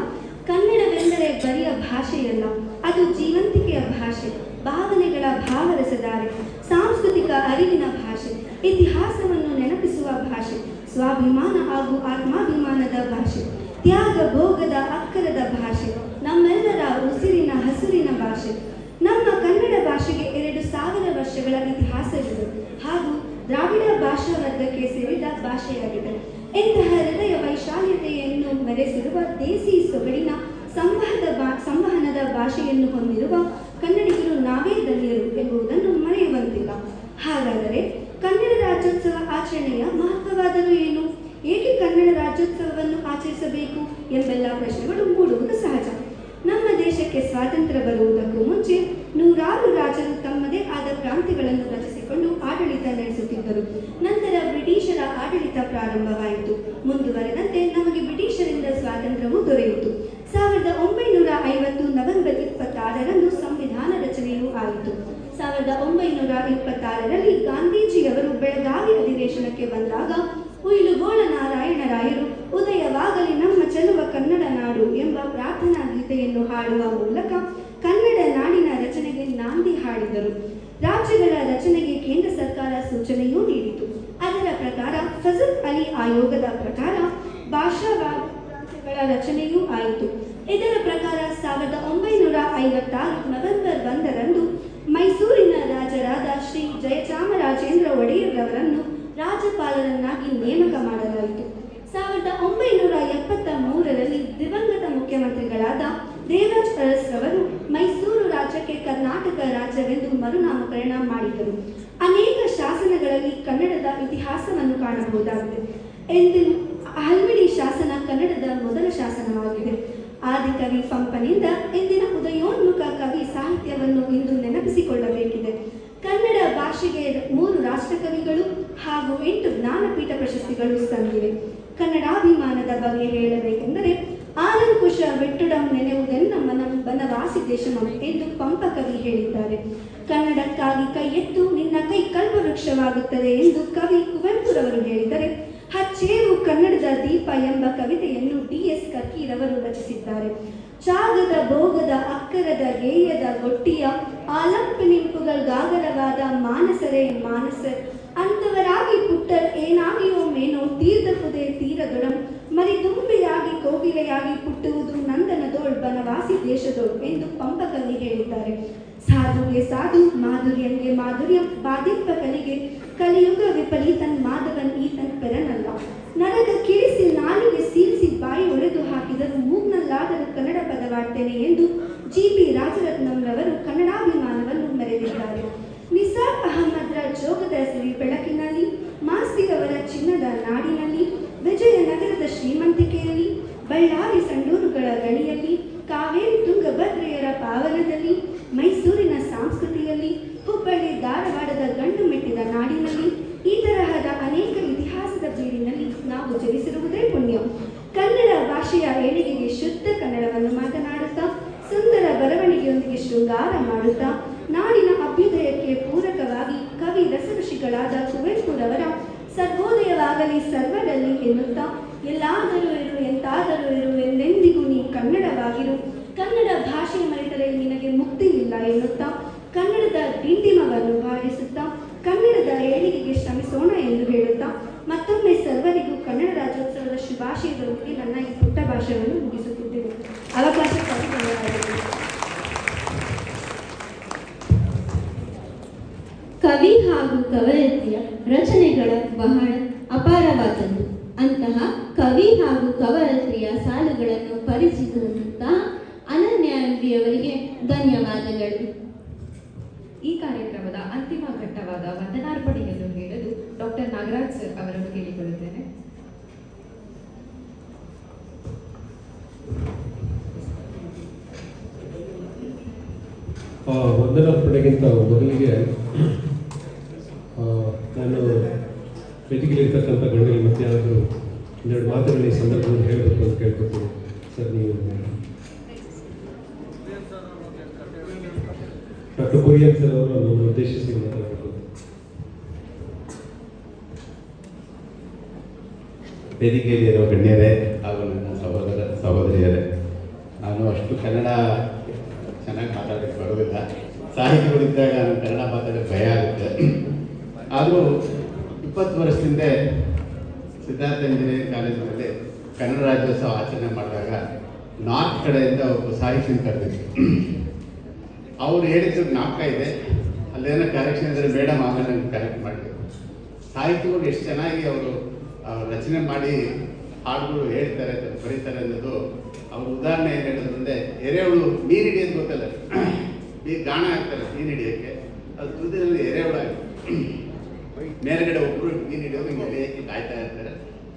ಕನ್ನಡವೆಂದರೆ ಬರಿಯ ಭಾಷೆಯಲ್ಲ, ಅದು ಜೀವಂತಿಕೆಯ ಭಾಷೆ, ಭಾವನೆಗಳ ಭಾವರಸಧಾರೆ, ಸಾಂಸ್ಕೃತಿಕ ಅರಿವಿನ ಭಾಷೆ, ಇತಿಹಾಸವನ್ನು ನೆನಪಿಸುವ ಭಾಷೆ, ಸ್ವಾಭಿಮಾನ ಹಾಗೂ ಆತ್ಮಾಭಿಮಾನದ ಭಾಷೆ, ತ್ಯಾಗ ಭೋಗದ ಅಕ್ಕರದ ಭಾಷೆ, ನಮ್ಮೆಲ್ಲರ ಉಸಿರಿನ ಹಸುರಿನ ಭಾಷೆ. ನಮ್ಮ ಕನ್ನಡ ಭಾಷೆಗೆ 2000 ವರ್ಷಗಳ ಇತಿಹಾಸವಿದೆ ಹಾಗೂ ದ್ರಾವಿಡ ಭಾಷಾ ವರ್ಗಕ್ಕೆ ಸೇರಿದ ಭಾಷೆಯಾಗಿದೆ. ಇಂತಹ ಹೃದಯ ವೈಶಾಲ್ಯತೆಯನ್ನು ಮೆರೆಸಿರುವ ದೇಸಿ ಸೊಗಡಿನ ಸಂವಹನದ ಭಾಷೆಯನ್ನು ಹೊಂದಿರುವ ಕನ್ನಡಿಗರು ನಾವೇ ಧನ್ಯರು ಎಂಬುದನ್ನು ಮರೆಯುವಂತಿಲ್ಲ. ಹಾಗಾದರೆ ಕನ್ನಡ ರಾಜ್ಯೋತ್ಸವ ಆಚರಣೆಯ ಮಹತ್ವವಾದರೂ ಏನು? ಏಕೆ ಕನ್ನಡ ರಾಜ್ಯೋತ್ಸವವನ್ನು ಆಚರಿಸಬೇಕು ಎಂಬೆಲ್ಲ ಪ್ರಶ್ನೆಗಳು ಮೂಡುವುದು ಸಹಜ. ನಮ್ಮ ದೇಶಕ್ಕೆ ಸ್ವಾತಂತ್ರ್ಯ ಬರುವುದಕ್ಕೂ ಮುಂಚೆ ನೂರಾರು ರಾಜರು ತಮ್ಮದೇ ಆದ ಪ್ರಾಂತ್ಯಗಳನ್ನು ರಚಿಸಿಕೊಂಡು ಆಡಳಿತ ನಡೆಸುತ್ತಿದ್ದರು. ನಂತರ ಬ್ರಿಟಿಷರ ಆಡಳಿತ ಪ್ರಾರಂಭವಾಯಿತು. ಮುಂದುವರೆದಂತೆ ನಮಗೆ ಬ್ರಿಟಿಷರಿಂದ ಸ್ವಾತಂತ್ರ್ಯವೂ ದೊರೆಯಿತು. 1950 ನವೆಂಬರ್ 26ರಂದು ಸಂವಿಧಾನ ರಚನೆಯೂ ಆಯಿತು. 1926ರಲ್ಲಿ ಗಾಂಧೀಜಿಯವರು ಬೆಳಗಾವಿ ಅಧಿವೇಶನಕ್ಕೆ ಬಂದಾಗ ಉಯಿಲುಗೋಳ ನಾರಾಯಣರಾಯರು ಉದಯವಾಗಲಿ ನಮ್ಮ ಚೆಲುವ ಕನ್ನಡ ನಾಡು ಎಂಬ ಪ್ರಾರ್ಥನಾ ಗೀತೆಯನ್ನು ಹಾಡುವ ಮೂಲಕ ಕನ್ನಡ ನಾಡಿನ ರಚನೆಗೆ ನಾಂದಿ ಹಾಡಿದರು. ರಾಜ್ಯಗಳ ರಚನೆಗೆ ಕೇಂದ್ರ ಸರ್ಕಾರ ಸೂಚನೆಯೂ ನೀಡಿತು. ಅದರ ಪ್ರಕಾರ ಫಜಲ್ ಅಲಿ ಆಯೋಗದ ಪ್ರಕಾರ ಭಾಷಾವಾರು ರಚನೆಯೂ ಆಯಿತು. ಇದರ ಪ್ರಕಾರ 1956 ನವೆಂಬರ್ 1ರಂದು ಮೈಸೂರಿನ ರಾಜರಾದ ಶ್ರೀ ಜಯಚಾಮರಾಜೇಂದ್ರ ಒಡೆಯರ್ರವರನ್ನು ರಾಜ್ಯಪಾಲರನ್ನಾಗಿ ನೇಮಕ ಮಾಡಲಾಯಿತು. 1973ರಲ್ಲಿ ದಿವಂಗತ ಮುಖ್ಯಮಂತ್ರಿಗಳಾದ ದೇವರಾಜ್ ಅರಸ್ರವರು ಮೈಸೂರು ರಾಜ್ಯಕ್ಕೆ ಕರ್ನಾಟಕ ರಾಜ್ಯವೆಂದು ಮರುನಾಮಕರಣ ಮಾಡಿದರು. ಅನೇಕ ಶಾಸನಗಳಲ್ಲಿ ಕನ್ನಡದ ಇತಿಹಾಸವನ್ನು ಕಾಣಬಹುದಾಗಿದೆ. ಹಲ್ಮಿಡಿ ಶಾಸನ ಕನ್ನಡದ ಮೊದಲ ಶಾಸನವಾಗಿದೆ. ಆದಿಕವಿ ಪಂಪನಿಂದ ಇಂದಿನ ಉದಯೋನ್ಮುಖ ಕವಿ ಸಾಹಿತ್ಯವನ್ನು ಇಂದು ನೆನಪಿಸಿಕೊಳ್ಳಬೇಕಿದೆ. ಕನ್ನಡ ಭಾಷೆಗೆ 3 ರಾಷ್ಟ್ರಕವಿಗಳು ಹಾಗೂ 8 ಜ್ಞಾನಪೀಠ ಪ್ರಶಸ್ತಿಗಳು ಸಂದಿವೆ. ಕನ್ನಡಾಭಿಮಾನದ ಬಗ್ಗೆ ಹೇಳಬೇಕೆಂದರೆ ಆಲಂಕುಶ ವೆಟ್ಟುಡಂ ನೆನೆಯುವುದೆನ್ನ ಮನಂ ಬನವಾಸಿ ದೇಶಮಂ ಎಂದು ಪಂಪ ಕವಿ ಹೇಳಿದ್ದಾರೆ. ಕನ್ನಡಕ್ಕಾಗಿ ಕೈ ಎತ್ತು ನಿನ್ನ ಕೈ ಕಲ್ಪವೃಕ್ಷವಾಗುತ್ತದೆ ಎಂದು ಕವಿ ಕುವೆಂಪುರವರು ಹೇಳಿದರೆ, ಹಚ್ಚೇವು ಕನ್ನಡದ ದೀಪ ಎಂಬ ಕವಿತೆಯನ್ನು DS ಕರ್ಕ ಕರ್ಕಿರವರು ರಚಿಸಿದ್ದಾರೆ. ಚಾಗದ ಭೋಗದ ಅಕ್ಕರದ ಗೇಯದ ಗೊಟ್ಟಿಯ ಆಲಂಪನಿಂಪುಗಳ್ಗಾಗರವಾದ ಮಾನಸರೇ ಮಾನಸರ್ ಅಂತವರಾಗಿ ಪುಟ್ಟರ್ ಏನಾಗಿಯೋ ಮೇನೋ ತೀರ್ಧಪುದೆ ತೀರದೊಡಂ ಮರಿದುಂಬಿಯಾಗಿ ಕೋಗಿಲೆಯಾಗಿ ಪುಟ್ಟುವುದು ನಂದನದೋಳ್ ಬನವಾಸಿ ದೇಶದೋಳ್ ಎಂದು ಪಂಪಕವಿ ಹೇಳಿದ್ದಾರೆ. ಸಾಧುಗೆ ಸಾಧು ಮಾಧುರ್ಯಂಗೆ ಮಾಧುರ್ಯ ಬಾಧಿಪ್ಪ ಕಲಿಗೆ ಕಲಿಯುಗ ವಿಪರೀತನ್ ಮಾಧವನ್ ಈತನ್ ಪೆರನಲ್ಲ. ನರಕ ಕಿರಿಸಿ ನಾಲಿಗೆ ಸೀರಿಸಿ ಬಾಯಿ ಒಡೆದು ಹಾಕಿದರೂ ಮೂಗ್ನಲ್ಲಾದರೂ ಕನ್ನಡ ಪದವಾಡ್ತೇನೆ ಎಂದು ಜಿ.ಪಿ. ರಾಜರತ್ನಂರವರು ಕನ್ನಡಾಭಿಮಾನವನ್ನು ಮೆರೆದಿದ್ದಾರೆ. ನಿಸಾರ್ ಅಹಮದ್ರ ಜೋಗದ ಸಿರಿ ಬೆಳಕಿನಲ್ಲಿ, ಮಾಸ್ತಿರವರ ಚಿನ್ನದ ನಾಡಿನಲ್ಲಿ, ವಿಜಯನಗರದ ಶ್ರೀಮಂತಿಕೆಯಲ್ಲಿ, ಬಳ್ಳಾರಿ ಸಂಡೂರುಗಳ ಗಣಿಯಲ್ಲಿ, ಕಾವೇರಿ ತುಂಗಭದ್ರೆಯರ ಪಾವನದಲ್ಲಿ, ಮೈಸೂರಿನ ಸಂಸ್ಕೃತಿಯಲ್ಲಿ, ಹುಬ್ಬಳ್ಳಿ ಧಾರವಾಡದ ಗಂಡು ಮೆಟ್ಟಿದ ನಾಡಿನಲ್ಲಿ ಈ ತರಹದ ಅನೇಕ ಇತಿಹಾಸದ ಬೀಡಿನಲ್ಲಿ ನಾವು ಜನಿಸಿರುವುದೇ ಪುಣ್ಯ. ಕನ್ನಡ ಭಾಷೆಯ ಏಳಿಗೆಗೆ ಶುದ್ಧ ಕನ್ನಡವನ್ನು ಮಾತನಾಡುತ್ತಾ, ಸುಂದರ ಬರವಣಿಗೆಯೊಂದಿಗೆ ಶೃಂಗಾರ ಮಾಡುತ್ತಾ, ನಾಡಿನ ಅಭ್ಯುದಯಕ್ಕೆ ಪೂರಕವಾಗಿ ಕವಿ ರಸಋಷಿಗಳಾದ ಕುವೆಂಪುರವರ ಸರ್ವೋದಯವಾಗಲಿ ಸರ್ವರಲ್ಲಿ ಎನ್ನುತ್ತಾ, ಎಲ್ಲಾದರೂ ಇರು ಎಂತಾದರೂ ಇರು ಎಂದೆಂದಿಗೂ ನೀ ಕನ್ನಡವಾಗಿರು, ಕನ್ನಡ ಭಾಷೆ ಮರೆತರೆ ನಿನಗೆ ಮುಕ್ತಿ ಇಲ್ಲ ಎನ್ನುತ್ತಾ, ಕನ್ನಡದ ಡಿಂಡಿಮವನ್ನು ಬಾರಿಸುತ್ತಾ, ಕನ್ನಡದ ಏಳಿಗೆಗೆ ಶ್ರಮಿಸೋಣ ಎಂದು ಹೇಳುತ್ತಾ, ಮತ್ತೊಮ್ಮೆ ಸರ್ವರಿಗೂ ಕನ್ನಡ ರಾಜ್ಯೋತ್ಸವದ ಶುಭಾಶಯದೊಂದಿಗೆ ನನ್ನ ಈ ಪುಟ್ಟ ಭಾಷೆಯನ್ನು ಮುಗಿಸುತ್ತಿದ್ದೇನೆ. ಅವಕಾಶಕ್ಕಾಗಿ ಧನ್ಯವಾದಗಳು. ಕವಿ ಹಾಗೂ ಕವಯತ್ರಿಯ ರಚನೆಗಳ ಬಹಳ ಅಪಾರವಾದದ್ದು. ಅಂತಹ ಕವಿ ಹಾಗೂ ಕವಯತ್ರಿಯ ಸಾಲುಗಳನ್ನು ಪರಿಚಯಿಸುತ್ತಾ ಅನನ್ಯ ಎಂಬಿಯವರಿಗೆ ಧನ್ಯವಾದಗಳು. ಈ ಕಾರ್ಯಕ್ರಮದ ಅಂತಿಮ ಘಟ್ಟವಾದ ವಂದನಾರ್ಪಣೆಯನ್ನು ಹೇಳಲು ಡಾಕ್ಟರ್ ನಾಗರಾಜ್ ಸರ್ ಅವರನ್ನು ಕೇಳಿಕೊಳ್ಳುತ್ತೇನೆ. ವಂದನಾರ್ಪಣೆಗಿಂತ ಮೊದಲಿಗೆ ನಾನು ವೇದಿಕೆಯಲ್ಲಿರ್ತಕ್ಕಂಥ ಗಣ್ಯರಿಗೆ ಮತ್ತೆ ಯಾರಾದರೂ ಒಂದೆರಡು ಮಾತುಗಳು ಈ ಸಂದರ್ಭದಲ್ಲಿ ಹೇಳಬೇಕು ಅಂತ ಕೇಳ್ಕೊತೀನಿ. ಸರ್, ನೀವು ಡಾಕ್ಟರ್ ಕುರಿಯನ್ ಸರ್ ಅವರು ನಮ್ಮನ್ನು ಉದ್ದೇಶಿಸಿ ಮಾತಾಡಬೇಕು. ವೇದಿಕೆಯಲ್ಲಿರೋ ಗಣ್ಯರೇ ಹಾಗೂ ನನ್ನ ಸಹೋದರಿಯರೇ, ನಾನು ಅಷ್ಟು ಕನ್ನಡ ಚೆನ್ನಾಗಿ ಮಾತಾಡೋಕ್ಕೆ ಬರೋದಿಲ್ಲ. ಸಾಹಿತಿಗಳಿದ್ದಾಗ ನಾನು ಕನ್ನಡ ಮಾತಾಡೋಕ್ಕೆ ಭಯ ಆಗುತ್ತೆ. ಆದರೂ 20 ವರ್ಷದಿಂದ ಸಿದ್ಧಾರ್ಥ ಇಂಜಿನಿಯರಿಂಗ್ ಕಾಲೇಜಿನಲ್ಲಿ ಕನ್ನಡ ರಾಜ್ಯೋತ್ಸವ ಆಚರಣೆ ಮಾಡಿದಾಗ ನಾರ್ತ್ ಕಡೆಯಿಂದ ಒಬ್ಬ ಸಾಹಿತ್ಯ ಕರೆದಿದ್ರು. ಅವ್ರು ಹೇಳಿದ್ದು ಜ್ಞಾಪಕ ಇದೆ. ಅಲ್ಲೇನೋ ಕರೆಕ್ಷನ್ ಇದ್ದರೆ ಮೇಡಮ್ ಆಗ ನನಗೆ ಕರೆಕ್ಟ್ ಮಾಡಿದ್ರು. ಸಾಹಿತ್ಯಗಳು ಎಷ್ಟು ಚೆನ್ನಾಗಿ ಅವರು ರಚನೆ ಮಾಡಿ ಹಾಡುಗಳು ಹೇಳ್ತಾರೆ, ಬರೀತಾರೆ ಅನ್ನೋದು ಅವ್ರ ಉದಾಹರಣೆ ಏನು ಹೇಳಿದ್ರಂದರೆ, ಎರೆಹುಳು ನೀರು ಹಿಡಿಯೋದು ಗೊತ್ತಲ್ಲ, ಈ ಗಾಣ ಹಾಕ್ತಾರೆ ಮೀನು ಹಿಡಿಯೋಕ್ಕೆ, ಅದು ತುದಿನಲ್ಲಿ ಎರೆಹುಳಾಗಿ ಮೇಲ್ಗಡೆ ಒಬ್ಬರು ಮೀನು ಹಿಡಿಯೋದು ಹಿಂಗೆ ಎಲೆಯಕ್ಕೆ ಕಾಯ್ತಾ ಇರ್ತಾರೆ.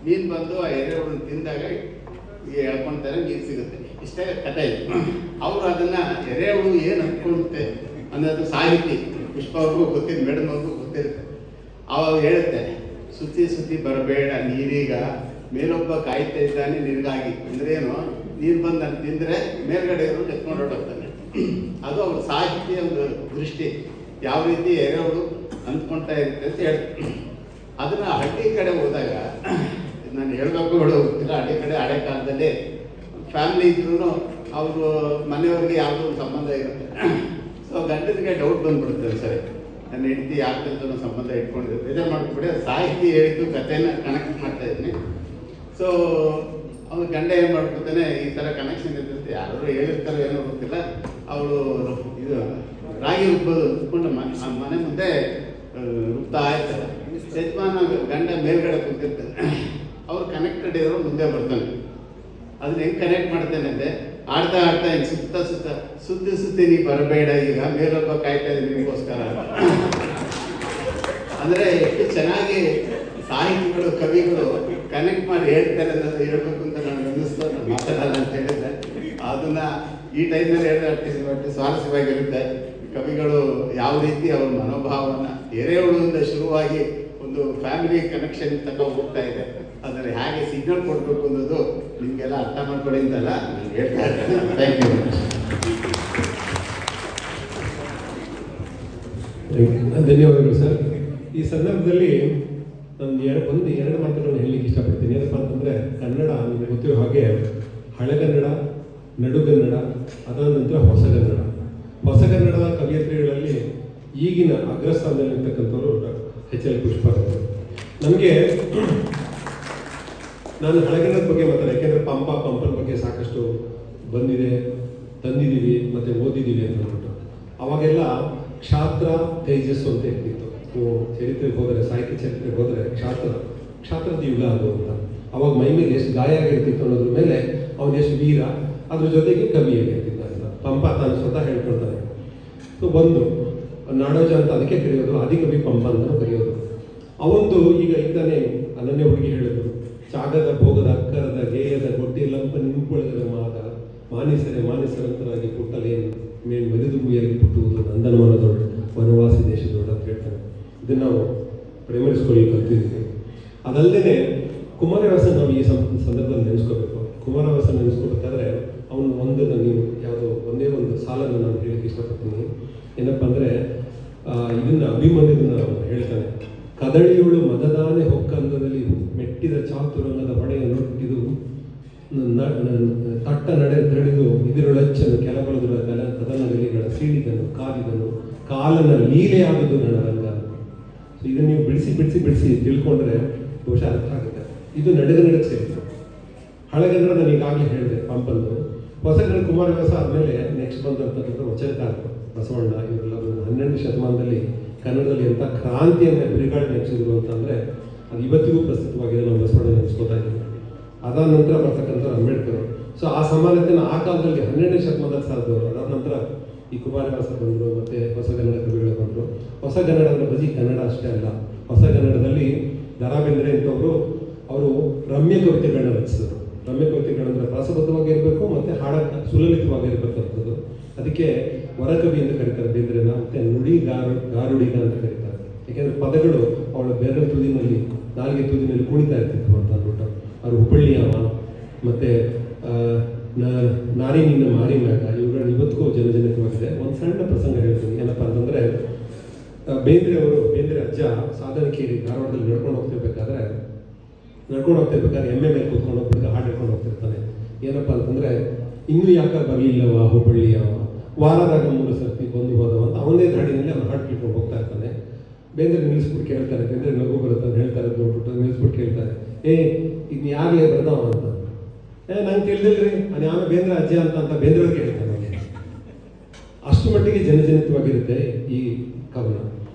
ಮೀನು ಬಂದು ಆ ಎರೆಹುಳನ್ನು ತಿಂದಾಗ ಹೇಳ್ಕೊಳ್ತಾರೆ, ನೀರು ಸಿಗುತ್ತೆ. ಇಷ್ಟೇ ಕಥೆ ಇದೆ. ಅವರು ಅದನ್ನು ಎರೆಹುಳು ಏನು ಅಂದ್ಕೊಳ್ಳುತ್ತೆ ಅನ್ನೋದು ಸಾಹಿತಿ ಪುಷ್ಪ ಅವ್ರಿಗೂ ಗೊತ್ತಿದೆ, ಮೇಡಮ್ ಅವ್ರಿಗೂ ಗೊತ್ತಿರುತ್ತೆ. ಅವಾಗ ಹೇಳುತ್ತೆ, ಸುತ್ತಿ ಸುತ್ತಿ ಬರಬೇಡ ನೀರೀಗ, ಮೇಲೊಬ್ಬ ಕಾಯ್ತಾ ಇದ್ದಾನೆ ನಿನಗಾಗಿ. ಅಂದ್ರೇನು, ನೀರು ಬಂದು ನಾನು ತಿಂದರೆ ಮೇಲ್ಗಡೆ ಇರೋದು ಎತ್ಕೊಂಡು ಹೊರಟೋಗ್ತಾನೆ. ಅದು ಅವ್ರ ಸಾಹಿತ್ಯ ಒಂದು ದೃಷ್ಟಿ, ಯಾವ ರೀತಿ ಎರೆಹುಳು ಅಂದ್ಕೊಳ್ತಾ ಇರುತ್ತೆ ಅಂತ ಹೇಳ್ತಾರೆ. ಅದನ್ನು ಹಳ್ಳಿ ಕಡೆ ಹೋದಾಗ, ನಾನು ಹೇಳಬೇಕು ಗೊತ್ತಿಲ್ಲ, ಹಳ್ಳಿ ಕಡೆ ಹಳೆ ಕಾಲದಲ್ಲಿ ಫ್ಯಾಮಿಲಿ ಇದ್ರೂ ಅವರು ಮನೆಯವ್ರಿಗೆ ಯಾವುದೋ ಒಂದು ಸಂಬಂಧ ಇರುತ್ತೆ. ಸೊ ಗಂಡನಿಗೆ ಡೌಟ್ ಬಂದ್ಬಿಡುತ್ತೆ, ಸರಿ ನನ್ನ ಹೆಂಡತಿ ಯಾರ ಜೊತೆ ಸಂಬಂಧ ಇಟ್ಕೊಂಡಿದ್ರು, ಬೇಜಾರು ಮಾಡ್ಕೊಬಿಡಿ, ಸಾಹಿತಿ ಹೇಳಿದ್ದು ಕಥೆನ ಕನೆಕ್ಟ್ ಮಾಡ್ತಾ ಇದ್ದೀನಿ. ಸೊ ಅವ್ನು ಗಂಡ ಏನು ಮಾಡ್ಕೊತಾನೆ, ಈ ಥರ ಕನೆಕ್ಷನ್ ಇರ್ತೈತೆ, ಯಾರು ಹೇಳಿರ್ತಾರೋ ಏನೋ ಗೊತ್ತಿಲ್ಲ, ಅವಳು ಇದು ರಾಗಿ ರುಬ್ಕೊಂಡು ಮನೆ ಮುಂದೆ ರುಬ್ತಾ ಇರ್ತಾರೆ. ಯಜಮಾನ ಗಂಡ ಮೇಲ್ಗಡೆ ಕೂತಿರ್ತಾನೆ, ಅವ್ರು ಕನೆಕ್ಟೆಡ್ ಇರೋರು ಮುಂದೆ ಬರ್ತಾನೆ. ಅದನ್ನ ಹೆಂಗೆ ಕನೆಕ್ಟ್ ಮಾಡ್ತೇನೆ ಅಂದರೆ, ಆಡ್ತಾ ಆಡ್ತಾ ಹಿಂಗೆ ಸುತ್ತಿ ನೀ ಬರಬೇಡ, ಈಗ ಮೇಲೊಬ್ಬ ಕಾಯ್ತಾ ಇದ್ದೀನಿ ನಿಮಗೋಸ್ಕರ. ಅಂದರೆ ಎಷ್ಟು ಚೆನ್ನಾಗಿ ಸಾಹಿತಿಗಳು ಕವಿಗಳು ಕನೆಕ್ಟ್ ಮಾಡಿ ಹೇಳ್ತಾರೆ ಅನ್ನೋದು ಹೇಳ್ಬೇಕು ಅಂತ ನನಗೆ ಅನ್ನಿಸ್ತು. ನಾನು ಮಾತಾಡಲ್ಲ ಅಂತ ಹೇಳಿದ್ದೆ, ಅದನ್ನ ಈ ಟೈಮ್ನಲ್ಲಿ ಹೇಳಿದ್ರೆ ಸ್ವಾರಸ್ಯವಾಗಿರುತ್ತೆ. ಕವಿಗಳು ಯಾವ ರೀತಿ ಅವ್ರ ಮನೋಭಾವನ ಎರೆಹುಳುವಿಂದ ಶುರುವಾಗಿ ಒಂದು ಫ್ಯಾಮಿಲಿ ಕನೆಕ್ಷನ್ ತಗೊಂಡು ಹೋಗ್ತಾ ಇದೆ, ಅದರಲ್ಲಿ ಹೇಗೆ ಸಿಗ್ನಲ್ ಕೊಡಬೇಕು ಅನ್ನೋದು ನಿಮಗೆಲ್ಲ ಅರ್ಥ ಮಾಡ್ಕೊಳ್ಳಿ ಅಂತಲ್ಲ ನಾನು ಹೇಳ್ತಾ ಇರ್ತೇನೆ. Thank you. ಧನ್ಯವಾದಗಳು ಸರ್. ಈ ಸಂದರ್ಭದಲ್ಲಿ ನಾನು ಎರಡು ಮಾತುಗಳನ್ನು ಹೇಳಲಿಕ್ಕೆ ಇಷ್ಟಪಡ್ತೀನಿ. ಏನಪ್ಪ ಅಂತಂದರೆ, ಕನ್ನಡ ನಿಮಗೆ ಗೊತ್ತಿರೋ ಹಾಗೆ ಹಳೆಗನ್ನಡ, ನಡುಗನ್ನಡ, ಅದಾದ ನಂತರ ಹೊಸಗನ್ನಡ. ಹೊಸಗನ್ನಡದ ಕವಿಯತ್ರಿಗಳಲ್ಲಿ ಈಗಿನ ಅಗ್ರಸ್ಥಾನದಲ್ಲಿರ್ತಕ್ಕಂಥವ್ರು ಎಚ್.ಎಲ್. ಪುಷ್ಪಾರವರು. ನನಗೆ ನಾನು ಹಳೆಗನ್ನಡದ ಬಗ್ಗೆ ಮಾತಾಡ, ಯಾಕೆಂದರೆ ಪಂಪನ ಬಗ್ಗೆ ಸಾಕಷ್ಟು ಬಂದಿದೆ, ತಂದಿದ್ದೀವಿ ಮತ್ತು ಓದಿದ್ದೀವಿ ಅಂತ ಅಂದ್ಬಿಟ್ಟು. ಅವಾಗೆಲ್ಲ ಕ್ಷಾತ್ರ ತೇಜಸ್ಸು ಅಂತ ಇರ್ತಿತ್ತು. ನೀವು ಚರಿತ್ರೆಗೆ ಹೋದರೆ, ಸಾಹಿತ್ಯ ಚರಿತ್ರೆಗೆ ಹೋದರೆ ಕ್ಷಾತ್ರದ ಯುಗ ಅದು ಅಂತ. ಅವಾಗ ಮೈ ಮೇಲೆ ಎಷ್ಟು ಗಾಯ ಆಗಿರ್ತಿತ್ತು ಅನ್ನೋದ್ರ ಮೇಲೆ ಅವನು ಎಷ್ಟು ವೀರ, ಅದ್ರ ಜೊತೆಗೆ ಕವಿ ಆಗಿರ್ತಿದ್ದ ಅಂತ ಪಂಪ ತಾನು ಸ್ವತಃ ಹೇಳ್ಕೊಳ್ತಾನೆ. ಸೊ ಒಂದು ನಾಡೋಜ ಅಂತ ಅದಕ್ಕೆ ಕರೆಯೋದು, ಆದಿಕವಿ ಪಂಪ ಅಂತಲೂ ಕರೆಯೋದು. ಅವೊಂದು ಈಗ ಇದ್ದಾನೆ ಅನನ್ಯ ಹುಡುಗಿ ಹೇಳಿದ್ರು, ಚಾಗದ ಭೋಗದ ಅಕ್ಕರದ ಗೇಯದ ಗೊಡ್ಡಿ ಲಂಪ ನಿಂಪುಳದ ಮಾದ ಮಾನಿಸರಂತರಾಗಿ ಪುಟ್ಟಲೇನು ಮೇಲ್ ಮರಿದು ಮುಗಿಯಾಗಿ ಪುಟ್ಟುವುದು ನಂದನವನದೊಳು ವನವಾಸಿ ದೇಶದೊಳು ಅಂತ ಹೇಳ್ತಾನೆ. ಇದನ್ನು ನಾವು ಪ್ರೈಮರಿ ಸ್ಕೂಲಲ್ಲಿ ಕಲ್ತಿದ್ದೀವಿ. ಅದಲ್ಲದೆ ಕುಮಾರವ್ಯಾಸ ನಾವು ಈ ಸಂದರ್ಭದಲ್ಲಿ ನೆನೆಸ್ಕೋಬೇಕು. ಕುಮಾರವ್ಯಾಸ ನೆನೆಸ್ಕೋಬೇಕಾದ್ರೆ ಅವನು ಒಂದನ್ನು ನೀವು ಯಾವುದೋ ಒಂದೇ ಒಂದು ಸಾಲನ್ನು ನಾನು ಹೇಳಕ್ಕೆ ಇಷ್ಟಪಡ್ತೀನಿ. ಏನಪ್ಪ ಅಂದರೆ ಇದನ್ನ ಅಭಿಮನ್ಯುದನ್ನು ಅವನು ಹೇಳ್ತಾನೆ. ಕದಳಿಯುಳು ಮದದಾನೆ ಹೊಕ್ಕಂದದಲ್ಲಿ ಮೆಟ್ಟಿದ ಚಾತುರಂಗದ ಹೊಡೆಯ ನೊಟ್ಟಿದು ತಟ್ಟ ನಡೆ ತಡೆದು ಇದಿರೊಳಚ್ಚನ್ನು ಕೆಲಬಲದುರ ಕದನಗಲಿಗಳ ಸೀಳಿದನು ಕಾದಿದನು ಕಾಲನ ಲೀಲೆಯಾಗುವುದು ನನ್ನ ರಂಗ. ಸೊ ಇದನ್ನು ನೀವು ಬಿಡಿಸಿ ತಿಳ್ಕೊಂಡ್ರೆ ಬಹುಶಃ ಅರ್ಥ ಆಗುತ್ತೆ. ಇದು ನಡುಗನ್ನಡಕ್ಕೆ ಸೇರಿತು. ಹಳೆಗನ್ನಡ ನಾನು ಈಗಾಗಲೇ ಹೇಳಿದೆ ಪಂಪಂದು. ಹೊಸಗನ್ನಡ ಕುಮಾರವ್ಯಾಸ ಆದಮೇಲೆ ನೆಕ್ಸ್ಟ್ ಬಂದಂತಕ್ಕಂಥ ವಚನಕಾರರು ಬಸವಣ್ಣ, ಇವರೆಲ್ಲ 12ನೇ ಶತಮಾನದಲ್ಲಿ ಕನ್ನಡದಲ್ಲಿ ಎಂಥ ಕ್ರಾಂತಿಯನ್ನು ಬಿರುಗಾಳಿ ನೆನೆಸಿದ್ರು ಅಂತಂದರೆ ಅದು ಇವತ್ತಿಗೂ ಪ್ರಸ್ತುತವಾಗಿದೆ. ನಾವು ಬಸವಣ್ಣ ನೆನೆಸ್ಕೋತಾ ಇದ್ದೀವಿ. ಅದಾದ ನಂತರ ಬರ್ತಕ್ಕಂಥ ಅಂಬೇಡ್ಕರ್. ಸೊ ಆ ಸಮಾನತೆಯನ್ನು ಆ ಕಾಲದಲ್ಲಿ 12ನೇ ಶತಮಾನದಲ್ಲಿ ಸಾಧಿಸಿದವರು. ಅದಾದ ನಂತರ ಈ ಕುಮಾರವ್ಯಾಸ ಬಂದರು, ಮತ್ತು ಹೊಸಗನ್ನಡ ಕವಿಗಳು ಬಂದರು. ಹೊಸಗನ್ನಡದ ಬರೀ ಕನ್ನಡ ಅಷ್ಟೇ ಅಲ್ಲ, ಹೊಸಗನ್ನಡದಲ್ಲಿ ದ.ರಾ. ಬೇಂದ್ರೆ ಅಂತವರು ಅವರು ರಮ್ಯ ಕವಿತೆಗಳನ್ನ ರಚಿಸಿದರು. ರಮ್ಯ ಕವಿತೆಗಳಂದರೆ ಪ್ರಾಸಬದ್ಧವಾಗಿರಬೇಕು ಮತ್ತು ಸುಲಲಿತವಾಗಿರಬೇಕಂಥದ್ದು. ಅದಕ್ಕೆ ವರಕವಿ ಅಂತ ಕರೀತಾರೆ ಬೇಂದ್ರೆನ, ಮತ್ತು ನುಡಿ ಗಾರುಡಿಗ ಅಂತ ಕರೀತಾರೆ. ಯಾಕೆಂದರೆ ಪದಗಳು ಅವಳ ಬೇರೆ ತುದಿನಲ್ಲಿ, ನಾಲ್ಗೆ ತುದಿನಲ್ಲಿ ಕುಣಿತಾ ಇರ್ತಿದ್ವು ಅಂತ ಅಂದ್ಬಿಟ್ಟು. ಅವರು ಹುಬ್ಬಳ್ಳಿಯವ ಮತ್ತು ನಾರಿ ನಿನ್ನ ಮಾರಿ ಮ್ಯಾಗ ಇವುಗಳನ್ನ ಇವತ್ತಿಗೂ ಜನಜನಿತವಾಗಿದೆ. ಒಂದು ಸಣ್ಣ ಪ್ರಸಂಗ ಹೇಳ್ತೀನಿ. ಏನಪ್ಪ ಅಂತಂದರೆ ಬೇಂದ್ರೆ ಅಜ್ಜ ಸಾಧನಕೇರಿ ಧಾರವಾಡದಲ್ಲಿ ನಡ್ಕೊಂಡು ಹೋಗ್ತಿರ್ಬೇಕಾದ್ರೆ ಎಮ್ಮೆ ಮೇಲೆ ಕೂತ್ಕೊಂಡು ಹೋಗ್ಬಿಟ್ಟು ಹಾಡು ಹೇಳ್ಕೊಂಡು ಹೋಗ್ತಿರ್ತಾನೆ. ಏನಪ್ಪ ಅಂತಂದರೆ ಇನ್ನೂ ಯಾಕೆ ಬರಲಿಲ್ಲವ ಹುಬ್ಬಳ್ಳಿಯವ, ವಾರದಾಗ 3 ಸರ್ತಿ ಬಂದು ಹೋದವ ಅಂತ ಅವನೇ ದಾಡಿನಲ್ಲಿ ಅವ್ನು ಹಾಡು ಕೇಳ್ಕೊಂಡು ಹೋಗ್ತಾ ಇರ್ತಾನೆ. ಬೇಂದ್ರೆ ನಿಲ್ಲಿಸ್ಬಿಟ್ಟು ಕೇಳ್ತಾರೆ, ಬೇಂದ್ರೆ ನಗು ಬರುತ್ತೆ ಅಂತ ಹೇಳ್ತಾರೆ ನೋಡ್ಬಿಟ್ಟು ನಿಲ್ಲಿಸ್ಬಿಟ್ಟು ಕೇಳ್ತಾರೆ, ಇದು ಯಾರೇ ಬರ್ದವ ಅಂತ. ನಂಗೆ ತಿಳಿದಿಲ್ರಿ, ನಾನು ಯಾವ ಬೇಂದ್ರೆ ಅಜ್ಜ ಅಂತ ಬೇಂದ್ರವ್ರಿಗೆ ಹೇಳ್ತಾನೆ. ನನಗೆ ಅಷ್ಟು ಮಟ್ಟಿಗೆ ಜನಜನಿತವಾಗಿರುತ್ತೆ ಈ ಕವನ,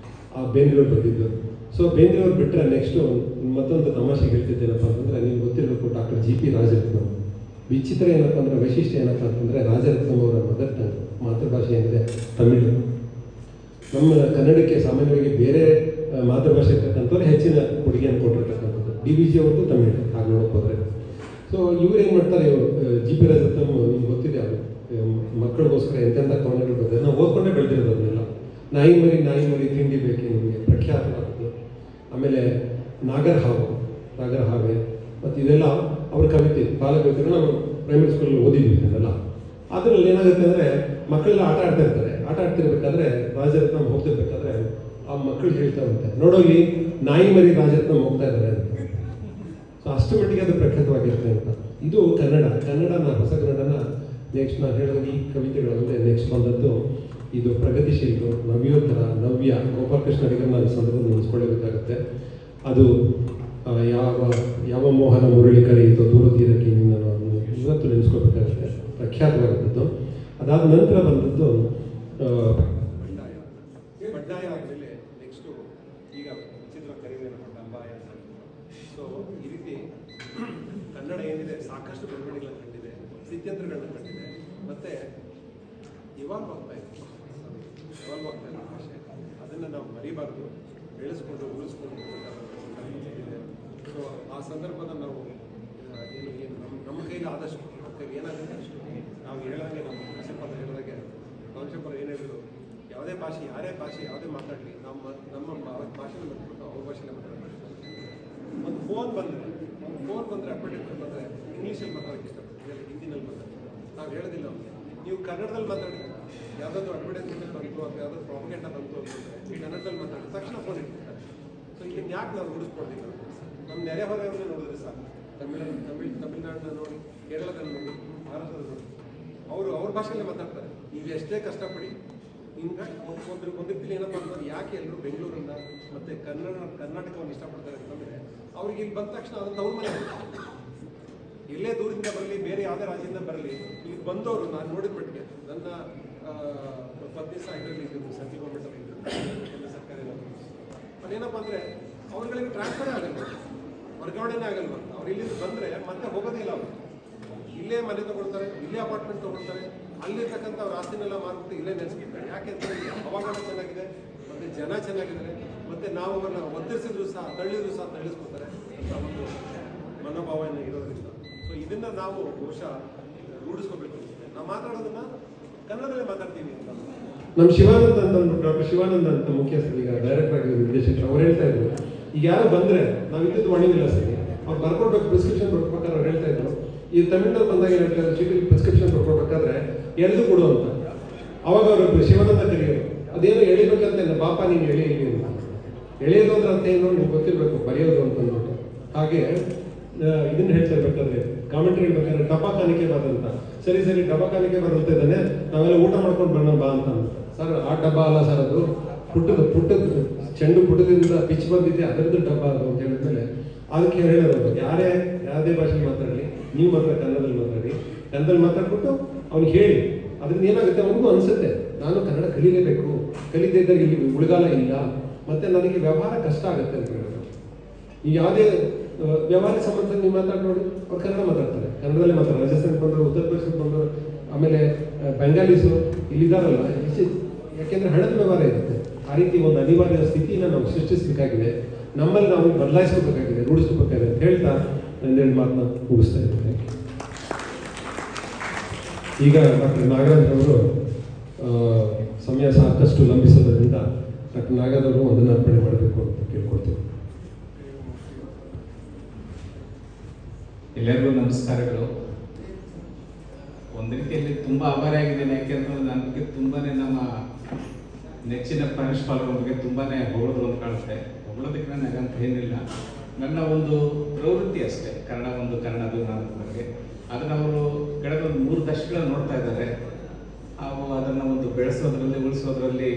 ಆ ಬೇಂದ್ರವ್ರು ಬರೆದಿದ್ದು. ಸೊ ಬೇಂದ್ರವ್ರು ಬಿಟ್ಟರೆ ನೆಕ್ಸ್ಟು ಮತ್ತೊಂದು ತಮಾಷೆ ಹೇಳ್ತಿದ್ದೇನಪ್ಪ ಅಂತಂದರೆ, ನಿಮ್ಗೆ ಗೊತ್ತಿರಬೇಕು ಡಾಕ್ಟರ್ G.P. ರಾಜರತ್ನಂ. ವಿಚಿತ್ರ ಏನಪ್ಪ ಅಂದರೆ, ವೈಶಿಷ್ಟ್ಯ ಏನಪ್ಪ ಅಂತಂದರೆ, ರಾಜರತ್ನಂ ಅವರ ಮದರ್ ಟಂಗ್, ಮಾತೃಭಾಷೆ ಏನಿದೆ ತಮಿಳು. ನಮ್ಮ ಕನ್ನಡಕ್ಕೆ ಸಾಮಾನ್ಯವಾಗಿ ಬೇರೆ ಮಾತೃಭಾಷೆ ಇರ್ತಕ್ಕಂಥವ್ರು ಹೆಚ್ಚಿನ ಕೊಡುಗೆಯನ್ನು ಕೊಟ್ಟಿರ್ತಕ್ಕಂಥದ್ದು. D.V.G. ಅವ್ರದ್ದು ತಮಿಳು ಹಾಗೆ ನೋಡೋಕೆ ಹೋದರೆ. ಸೊ ಇವ್ರು ಏನು ಮಾಡ್ತಾರೆ, G.P. ರಾಜರತ್ನಂ ನಿಮ್ಗೆ ಗೊತ್ತಿದೆ, ಅವರು ಮಕ್ಕಳಿಗೋಸ್ಕರ ಎಂತೆಂಥ ಕವನಗಳು ಬರ್ತಾರೆ. ನಾವು ಓದ್ಕೊಂಡೇ ಬೆಳೆದಿರೋದನ್ನೆಲ್ಲ. ನಾಯಿ ಮರಿ ತಿಂಡಿ ಬೇಕೆ ನಿಮಗೆ ಪ್ರಖ್ಯಾತವಾದದ್ದು. ಆಮೇಲೆ ನಾಗರ ಹಾವೆ ಮತ್ತು ಇದೆಲ್ಲ ಅವ್ರ ಕವಿತೆ, ಬಾಲಕವಿತೆಗಳು ನಾವು ಪ್ರೈಮರಿ ಸ್ಕೂಲಲ್ಲಿ ಓದಿದ್ವಿ ಇದೆಲ್ಲ. ಅದರಲ್ಲಿ ಏನಾಗುತ್ತೆ ಅಂದರೆ, ಮಕ್ಕಳೆಲ್ಲ ಆಟ ಆಡ್ತಿರ್ಬೇಕಾದ್ರೆ ರಾಜರತ್ನಂ ಹೋಗ್ತಿರ್ಬೇಕಾದ್ರೆ ಆ ಮಕ್ಕಳು ಹೇಳ್ತಾರಂತೆ, ನೋಡೋಲಿ ನಾಯಿ ಮರಿ ರಾಜರತ್ನಂ ಹೋಗ್ತಾ ಇದ್ದಾರೆ ಅಂತ. ಸೊ ಅಷ್ಟು ಮಟ್ಟಿಗೆ ಅದು ಪ್ರಖ್ಯಾತವಾಗಿರುತ್ತೆ ಅಂತ. ಇದು ಕನ್ನಡನ ಹೊಸಗನ್ನಡನ ನೆಕ್ಸ್ಟ್ ನಾನು ಹೇಳಿದಾಗ ಈ ಕವಿತೆಗಳಲ್ಲದೆ ನೆಕ್ಸ್ಟ್ ಬಂದದ್ದು ಇದು ಪ್ರಗತಿಶೀಲರು, ನವ್ಯೋತ್ತರ, ನವ್ಯ, ಗೋಪಾಲಕೃಷ್ಣ ಅಡಿಗರನ್ನ ನಾನು ಸಂದರ್ಭದಲ್ಲಿ ನೆನೆಸ್ಕೊಳ್ಳಬೇಕಾಗುತ್ತೆ. ಅದು ಯಾವ ಮೋಹನ ಮುರಳಿ ಕರೆಯಿತು ದೂರ ತೀರಕ್ಕೆ ನಿನ್ನನ್ನು ಇವತ್ತು ನೆನೆಸ್ಕೋಬೇಕಾಗುತ್ತೆ, ಪ್ರಖ್ಯಾತವಾಗಿದ್ದದ್ದು. ಅದಾದ ನಂತರ ಬಂದದ್ದು ಬಂಡಾಯ ಆದಮೇಲೆ ನೆಕ್ಸ್ಟು ಈಗ ಚಿತ್ರ ಕರೀನೇನ ಡಂಬಾಯ. ಸೊ ಈ ರೀತಿ ಕನ್ನಡ ಏನಿದೆ ಸಾಕಷ್ಟು ಬೆಳವಣಿಗೆಗಳನ್ನು ಕಂಡಿದೆ, ಸ್ಥಿತ್ಯಂತರಗಳನ್ನ ಕಂಡಿದೆ, ಮತ್ತು ಇವಾಲ್ವ್ ಆಗ್ತಾ ಇದೆ ಭಾಷೆ. ಅದನ್ನು ನಾವು ಮರಿಬಾರ್ದು, ಬೆಳೆಸ್ಕೊಂಡು ಉಳಿಸ್ಕೊಂಡು ಇದೆ. ಸೊ ಆ ಸಂದರ್ಭದ ನಾವು ಏನು ನಮ್ಮ ಕೈಲಿ ಆದಷ್ಟು, ನಮ್ಮ ಕೈಲಿ ಏನಾಗುತ್ತೆ ಅಷ್ಟು ನಾವು ಹೇಳೋಂಗೆ, ನಮ್ಮ ಭಾಷೆಪದ ಹೇಳಿದಾಗೆ ಭಾಷೆಪದ ಏನು ಹೇಳಿದ್ರು, ಯಾವುದೇ ಭಾಷೆ ಯಾರೇ ಭಾಷೆ ಯಾವುದೇ ಮಾತಾಡಲಿ ನಮ್ಮ ಭಾಷೆನ ಬಂದ್ಬಿಟ್ಟು ಅವ್ರ ಭಾಷೆನೇ ಮಾತಾಡಬೇಕು. ಒಂದು ಫೋನ್ ಬಂದರೆ ಅಡ್ವರ್ಟೈಸ್ಮೆಂಟ್ ಬಂದರೆ ಇಂಗ್ಲೀಷಲ್ಲಿ ಮಾತಾಡೋಕ್ಕೆ ಇಷ್ಟಪಡ್ತೀವಿ, ಹಿಂದಿನಲ್ಲಿ ಮಾತಾಡ್ತೀವಿ. ನಾವು ಹೇಳೋದಿಲ್ಲ ಅವ್ರಿಗೆ, ನೀವು ಕನ್ನಡದಲ್ಲಿ ಮಾತಾಡಿ. ಯಾವುದಾದ್ರು ಅಡ್ವರ್ಟೈಸ್ಮೆಂಟ್ ಬಂತು ಅಥವಾ ಯಾವುದಾದ್ರು ಪ್ರಾಪಗೇಂಡ ಬಂತು ಅಂತಂದರೆ ಈ ಕನ್ನಡದಲ್ಲಿ ಮಾತಾಡಿ ತಕ್ಷಣ ಫೋನ್ ಇಟ್ಟಿರ್ತಾರೆ. ಸೊ ಈಗ ಯಾಕೆ ನಾವು ರೂಢಿಸ್ಕೊಳ್ತೀವಿ? ನಮ್ಮ ನೆರೆಹೊರೆಯವ್ರನ್ನ ನೋಡಿದ್ರೆ ಸಾಕು, ತಮಿಳ್ನಾಡನ್ನ ನೋಡಿ, ಕೇರಳದಲ್ಲಿ ನೋಡಿ, ಅವರು ಅವ್ರ ಭಾಷೆಯಲ್ಲೇ ಮಾತಾಡ್ತಾರೆ. ಈಗ ಎಷ್ಟೇ ಕಷ್ಟಪಡಿ ಹಿಂಗೆ ಒಂದಿರ್ತಿಲಿ ಏನಪ್ಪ ಅಂತಂದ್ರೆ ಯಾಕೆ ಎಲ್ಲರೂ ಬೆಂಗಳೂರನ್ನ ಮತ್ತು ಕರ್ನಾಟಕವನ್ನು ಇಷ್ಟಪಡ್ತಾರೆ ಅಂತಂದರೆ ಅವ್ರಿಗೆ ಇಲ್ಲಿ ಬಂದ ತಕ್ಷಣ ಅದನ್ನು ಅವ್ರ ಮನೆ ಎಲ್ಲೇ ದೂರದಿಂದ ಬರಲಿ, ಬೇರೆ ಯಾವುದೇ ರಾಜ್ಯದಿಂದ ಬರಲಿ, ಇಲ್ಲಿ ಬಂದವರು ನಾನು ನೋಡಿದ ಮಟ್ಟಿಗೆ ನನ್ನ 10 ದಿವಸ ಇದರಲ್ಲಿ ಇದ್ದು ಸೆಂಟ್ರಲ್ ಗೌರ್ಮೆಂಟಲ್ಲಿ ಇದ್ದು ಸರ್ಕಾರಿ ಅದೇನಪ್ಪ ಅಂದರೆ ಅವ್ರುಗಳಿಗೆ ಟ್ರಾನ್ಸ್ಫರೇ ಆಗಲ್ಲ, ವರ್ಗಾವಣೆನೇ ಆಗಲ್ವ. ಅವ್ರು ಇಲ್ಲಿಂದ ಬಂದರೆ ಮತ್ತೆ ಹೋಗೋದಿಲ್ಲ. ಅವರು ಇಲ್ಲೇ ಮನೆ ತೊಗೊಳ್ತಾರೆ, ಇಲ್ಲೇ ಅಪಾರ್ಟ್ಮೆಂಟ್ ತೊಗೊಳ್ತಾರೆ, ಅಲ್ಲಿರ್ತಕ್ಕಂಥ ಅವ್ರ ಆಸ್ತಿನೆಲ್ಲ ಮಾರ್ಬಿಟ್ಟು ಇಲ್ಲೇ ನೆಲೆಸ್ಬಿಡ್ತಾರೆ. ಯಾಕೆಂದರೆ ಹವಾಮಾನ ಚೆನ್ನಾಗಿದೆ, ಮತ್ತು ಜನ ಚೆನ್ನಾಗಿದ್ದಾರೆ, ಮತ್ತು ನಾವು ಅವನ್ನ ಒತ್ತರಿಸಿದ್ರು ಸಹ ತಳ್ಳಿಸ್ಕೊತಾರೆ ಅಂತ ಒಂದು ಮನೋಭಾವ ಇರೋದ್ರಿಂದ. ಸೊ ಇದನ್ನು ನಾವು ಬಹುಶಃ ರೂಢಿಸ್ಕೋಬೇಕು. ನಾವು ಮಾತಾಡೋದನ್ನ ಕನ್ನಡದಲ್ಲೇ ಮಾತಾಡ್ತೀವಿ ಅಂತ. ನಮ್ಮ ಶಿವಾನಂದ ಅಂತ ಅಂದ್ಬಿಟ್ಟು ಡಾಕ್ಟರ್ ಶಿವಾನಂದ ಅಂತ ಮುಖ್ಯಸ್ಥರು, ಈಗ ಡೈರೆಕ್ಟರ್ ಆಗಿದ್ರು ನಿರ್ದೇಶಕರು, ಅವ್ರು ಹೇಳ್ತಾ ಇದ್ರು ಈಗ ಯಾರು ಬಂದರೆ ನಾವು ಇದ್ದದ್ದು ವಾಣಿವಿಲ್ಲ ಸರಿ, ಅವ್ರು ಬರ್ಕೊಡ್ಬೇಕು ಪ್ರಿಸ್ಕ್ರಿಪ್ಷನ್ ಬರ್ಬೇಕಾದ್ರೆ ಅವ್ರು ಹೇಳ್ತಾ ಇದ್ರು ಈ ತಮಿಳ್ನಾಡು ಬಂದಾಗ ಹೇಳ್ತಾರೆ ಚೀಟಿಗೆ ಪ್ರಿಸ್ಕ್ರಿಪ್ಷನ್ ಬರ್ಕೊಡ್ಬೇಕಾದ್ರೆ ಎಳೆದು ಕೊಡು ಅಂತ. ಅವಾಗ ಅವರು ಶಿವಾನಂದ ಕರೆಯೋರು ಅದೇನೋ ಎಳಿಬೇಕಂತ ಬಾಪ ನೀನು ಎಳೆಯೋದು ಅಂದ್ರೆ ಅಂತ ಏನೋ ನಿಮ್ಗೆ ಗೊತ್ತಿರಬೇಕು ಬರೆಯೋದು ಅಂತಂದ್ಬಿಟ್ಟು. ಹಾಗೆ ಇದನ್ನ ಹೇಳ್ತಾ ಇರ್ಬೇಕಾದ್ರೆ ಕಾಮೆಂಟ್ರಿ ಹೇಳ್ಬೇಕಾದ್ರೆ ಡಬ್ಬ ಕಾಣಿಕೆ ಬಾದಂತ, ಸರಿ ಡಬ್ಬ ಕಾಣಿಕೆ ಬರಂತ ಇದ್ದಾನೆ, ನಾವೆಲ್ಲ ಊಟ ಮಾಡ್ಕೊಂಡು ಬರೋಣ ಬಾ ಅಂತ. ಸರ್ ಆ ಡಬ್ಬ ಅಲ್ಲ ಸರ್, ಅದು ಪುಟ್ಟದ ಚೆಂಡು ಪುಟ್ಟದಿಂದ ಪಿಚ್ ಬಂದಿದೆ ಅದರದ್ದು ಡಬ್ಬ ಅದು ಅಂತ ಹೇಳಿದ್ಮೇಲೆ ಅದಕ್ಕೆ ಹೇಳೋದು ಯಾವುದೇ ಭಾಷೆಯಲ್ಲಿ ಮಾತಾಡಲಿ, ನೀವು ಮಾತ್ರ ಕನ್ನಡದಲ್ಲಿ ಮಾತಾಡ್ಬಿಟ್ಟು ಅವ್ನಿಗೆ ಹೇಳಿ. ಅದರಿಂದ ಏನಾಗುತ್ತೆ ಅವನಿಗೂ ಅನಿಸುತ್ತೆ ನಾನು ಕನ್ನಡ ಕಲೀಲೇಬೇಕು, ಕಲಿದೇ ಇದ್ದಾಗ ಇಲ್ಲಿ ಉಳಿಗಾಲ ಇಲ್ಲ, ಮತ್ತು ನನಗೆ ವ್ಯವಹಾರ ಕಷ್ಟ ಆಗುತ್ತೆ ಅಂತ ಹೇಳೋದು. ಈಗ ಯಾವುದೇ ವ್ಯವಹಾರಕ್ಕೆ ಸಂಬಂಧ ನೀವು ಮಾತಾಡಿ ನೋಡಿ, ಅವ್ರು ಕನ್ನಡ ಮಾತಾಡ್ತಾರೆ, ಕನ್ನಡದಲ್ಲೇ ಮಾತಾಡ್ತಾರೆ. ರಾಜಸ್ಥಾನಕ್ಕೆ ಬಂದರು, ಉತ್ತರ ಪ್ರದೇಶಕ್ಕೆ ಬಂದರು, ಆಮೇಲೆ ಬೆಂಗಾಲೀಸು ಇಲ್ಲಿದ್ದಾರಲ್ಲ, ಯಾಕೆಂದರೆ ಹಣದ ವ್ಯವಹಾರ ಇರುತ್ತೆ. ಆ ರೀತಿ ಒಂದು ಅನಿವಾರ್ಯ ಸ್ಥಿತಿನ ನಾವು ಸೃಷ್ಟಿಸಬೇಕಾಗಿದೆ, ನಮ್ಮಲ್ಲಿ ನಾವು ಬದಲಾಯಿಸಬೇಕಾಗಿದೆ, ರೂಢಿಸಬೇಕಾಗಿದೆ ಅಂತ ಹೇಳ್ತಾ ಒಂದೆರಡು ಮಾತನ್ನ ಮುಗಿಸ್ತಾ ಇದ್ದೇನೆ. ಈಗ ಡಾಕ್ಟರ್ ನಾಗರಾಜ್ ಅವರು ಸಮಯ ಸಾಕಷ್ಟು ಲಂಬಿಸೋದ್ರಿಂದ ಡಾಕ್ಟರ್ ನಾಗರಾಜ್ ಅವರು ಅದನ್ನು ಅರ್ಪಣೆ ಮಾಡಬೇಕು ಅಂತ ಕೇಳ್ಕೊಳ್ತೀವಿ. ಎಲ್ಲರಿಗೂ ನಮಸ್ಕಾರಗಳು. ಒಂದು ರೀತಿಯಲ್ಲಿ ತುಂಬ ಆಭಾರಿ ಆಗಿದ್ದೇನೆ, ಯಾಕೆಂತಂದ್ರೆ ನನಗೆ ತುಂಬಾ ನಮ್ಮ ನೆಚ್ಚಿನ ಪ್ರಾಂಶುಪಾಲರ ಬಗ್ಗೆ ತುಂಬಾ ಹೊಗಳಿದ್ರು ಅಂತ ಕಾಣುತ್ತೆ. ಹೊಗಳೋದಕ್ಕೆ ನನಗಂತ ಏನಿಲ್ಲ, ನನ್ನ ಒಂದು ಪ್ರವೃತ್ತಿ ಅಷ್ಟೇ. ಕನ್ನಡಾಭಿಮಾನದ ಬಗ್ಗೆ ಅದನ್ನು ಅವರು ಕಳೆದ ಒಂದು 3 ದಶಕಗಳ ನೋಡ್ತಾ ಇದ್ದಾರೆ. ಅದನ್ನು ಒಂದು ಬೆಳೆಸೋದ್ರಲ್ಲಿ ಉಳಿಸೋದ್ರಲ್ಲಿ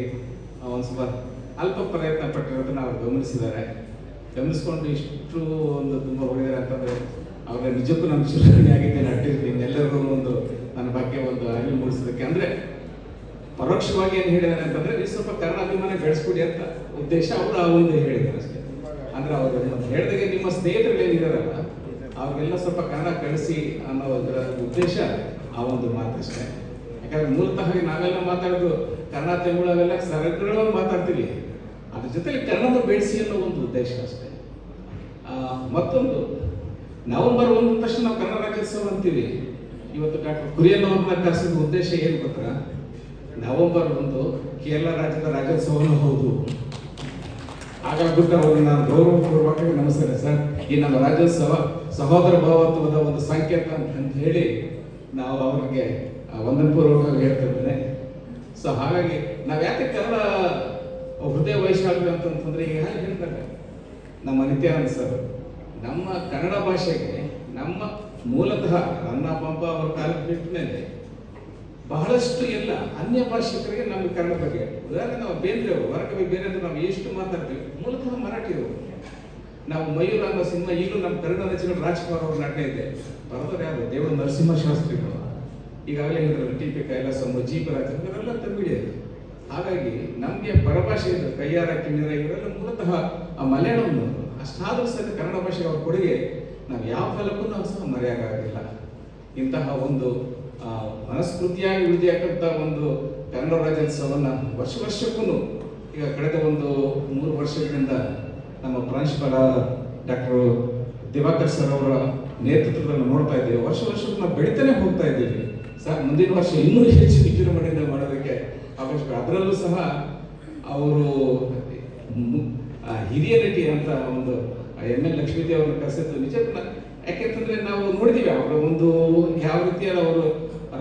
ಒಂದು ಸ್ವಲ್ಪ ಅಲ್ಪ ಪ್ರಯತ್ನ ಪಟ್ಟಿರೋದನ್ನು ಅವರು ಗಮನಿಸ್ಕೊಂಡು ಇಷ್ಟು ಒಂದು ತುಂಬ ಹೊಗಳಿದ್ದಾರೆ ಅಂತಂದರೆ ಅವ್ರಿಗೆ ನಿಜಕ್ಕೂ ನಾನು ಸೃಷ್ಟಿ ಆಗಿದ್ದೇನೆ, ಅಟ್ಟಿರ್ತೀನಿ ಎಲ್ಲರಿಗೂ ಒಂದು ನನ್ನ ಬಗ್ಗೆ ಒಂದು ಅರಿವು ಮೂಡಿಸೋದಕ್ಕೆ. ಅಂದರೆ ಪರೋಕ್ಷವಾಗಿ ಏನು ಹೇಳಿದ್ದಾರೆ ಅಂತಂದರೆ ನೀವು ಸ್ವಲ್ಪ ಕನ್ನಡಾಭಿಮಾನ ಬೆಳೆಸ್ಕೊಡಿ ಅಂತ ಉದ್ದೇಶ ಅವರು ಆ ಒಂದು ಹೇಳಿದ್ದಾರೆ ಅಷ್ಟೇ. ಅಂದರೆ ಅವರು ಹೇಳಿದಾಗ ನಿಮ್ಮ ಸ್ನೇಹಿತರು ಏನಿದಾರಲ್ಲ ಅವ್ರಿಗೆಲ್ಲ ಸ್ವಲ್ಪ ಕನ್ನಡ ಕಳಿಸಿ ಅನ್ನೋ ಉದ್ದೇಶ ಆ ಒಂದು ಮಾತಷ್ಟೇ. ಯಾಕಂದರೆ ಮೂಲತಃ ನಾವೆಲ್ಲ ಮಾತಾಡೋದು ಕನ್ನಡ ತಮಿಳು ಅವೆಲ್ಲ ಸರಳವಾಗಿ ಮಾತಾಡ್ತೀವಿ, ಅದ್ರ ಜೊತೆಲಿ ಕನ್ನಡ ಬೆಳೆಸಿ ಅನ್ನೋ ಒಂದು ಉದ್ದೇಶ ಅಷ್ಟೇ. ಮತ್ತೊಂದು ನವೆಂಬರ್ 1 ತಕ್ಷಣ ನಾವು ಕನ್ನಡ ರಾಜ್ಯೋತ್ಸವ ಅಂತೀವಿ. ಇವತ್ತು ಡಾಕ್ಟರ್ ಕುರಿಯನ್ ಅವ್ರನ್ನ ಕರೆಸಿದ ಉದ್ದೇಶ ಏನು ಗೊತ್ತಾ? ನವೆಂಬರ್ 1 ಕೇರಳ ರಾಜ್ಯದ ರಾಜ್ಯೋತ್ಸವನೂ ಹೌದು. ಹಾಗಾಗ್ಬಿಟ್ಟು ಅವ್ರನ್ನ ನಾನು ಗೌರವಪೂರ್ವಕವಾಗಿ ನಮಸ್ಕಾರ ಸರ್, ಈ ನಮ್ಮ ರಾಜ್ಯೋತ್ಸವ ಸಹೋದರ ಭಾವತ್ವದ ಒಂದು ಸಂಕೇತ ಅಂತ ಹೇಳಿ ನಾವು ಅವ್ರಿಗೆ ವಂದನಪೂರ್ವಕವಾಗಿ ಹೇಳ್ತಿದ್ದೇನೆ. ಸೊ ಹಾಗಾಗಿ ನಾವು ಯಾಕೆ ಕನ್ನಡ ಹೃದಯ ವೈಶಾಲ್ಯ ಅಂತಂತಂದ್ರೆ ಈಗ ಹೇಳ್ತಾರೆ ನಮ್ಮ ನಿತ್ಯಾನಂದ ಸರ್, ನಮ್ಮ ಕನ್ನಡ ಭಾಷೆಗೆ ನಮ್ಮ ಮೂಲತಃ ನನ್ನ ಪಂಪ ಅವರ ಕಾಲಕ್ಕೆ ಬಿಟ್ಟ ಮೇಲೆ ಬಹಳಷ್ಟು ಎಲ್ಲ ಅನ್ಯ ಭಾಷಿಕರಿಗೆ ನಮಗೆ ಕನ್ನಡ ಬಗ್ಗೆ, ಉದಾಹರಣೆ ನಾವು ಬೇಂದ್ರೆ ಹೊರಕವಿ ಬೇರೆ ಅಂದ್ರೆ ನಾವು ಎಷ್ಟು ಮಾತಾಡ್ತೀವಿ, ಮೂಲತಃ ಮರಾಠಿಯವರು. ನಾವು ಮಯೂರ ಅನ್ನೋ ಸಿನಿಮಾ ಈಗಲೂ ನಮ್ಮ ಕನ್ನಡ ರಚನೆ ರಾಜ್ಕುಮಾರ್ ಅವ್ರ ನಟನೆ ಇದೆ, ಬರೋದ್ರೆ ಯಾರು ದೇವರು ನರಸಿಂಹ ಶಾಸ್ತ್ರಿಗಳು, ಈಗಾಗಲೇ ಹೇಳಿದ್ರು ಟಿ.ಪಿ. ಕೈಲಾಸಮ್ಮ, ಜಿ.ಪಿ. ರಾಜೇಂದ್ರ ಇವರೆಲ್ಲ ತಮಿಳಿಯರು. ಹಾಗಾಗಿ ನಮಗೆ ಪರಭಾಷೆ ಇದೆ, ಕೈಯಾರ ಕಿಣಿಯರ ಇವರೆಲ್ಲ ಮೂಲತಃ ಆ ಮಲಯಾಳಂ. ಅಷ್ಟಾದರೂ ಸಹಿತ ಕನ್ನಡ ಭಾಷೆಗೆ ಅವ್ರ ಕೊಡುಗೆ ನಾವು ಯಾವ ಕಾಲಕ್ಕೂ ನಾವು ಸಹ ಮರೆಯೋಕ್ಕಾಗಿಲ್ಲ. ಇಂತಹ ಒಂದು ಮನಸ್ಫೂರ್ತಿಯಾಗಿ ಉಳಿದಿಯಾಕಂತ ಒಂದು ಕನ್ನಡ ರಾಜ್ಯೋತ್ಸವವನ್ನು ವರ್ಷಕ್ಕೂ ಈಗ ಕಳೆದ ಒಂದು 3 ವರ್ಷಗಳಿಂದ ನಮ್ಮ ಪ್ರಾಂಶುಪಾಲ ಡಾಕ್ಟರ್ ದಿವಾಕರ್ ಸರ್ ಅವರ ನೇತೃತ್ವದಲ್ಲಿ ನೋಡ್ತಾ ಇದ್ದೀವಿ. ವರ್ಷಕ್ಕೂ ನಾವು ಬೆಳಿತಾನೆ ಹೋಗ್ತಾ ಇದ್ದೀವಿ ಸರ್. ಮುಂದಿನ ವರ್ಷ ಇನ್ನೂ ಹೆಚ್ಚು ವಿಜೃಂಭಣೆಯಿಂದ ಮಾಡೋದಕ್ಕೆ ಅವಕಾಶ. ಅದರಲ್ಲೂ ಸಹ ಅವರು ಹಿರಿಯ ನಟಿ ಅಂತ ಒಂದು ಎಮ್ ಎಲ್ ಲಕ್ಷ್ಮೀದೇವಿ ಅವ್ರನ್ನ ಕರೆಸಿದ್ದು ನಿಜ. ಯಾಕೆಂತಂದ್ರೆ ನಾವು ನೋಡಿದೀವಿ ಅವರ ಒಂದು ಯಾವ ರೀತಿಯಾದ ಅವರು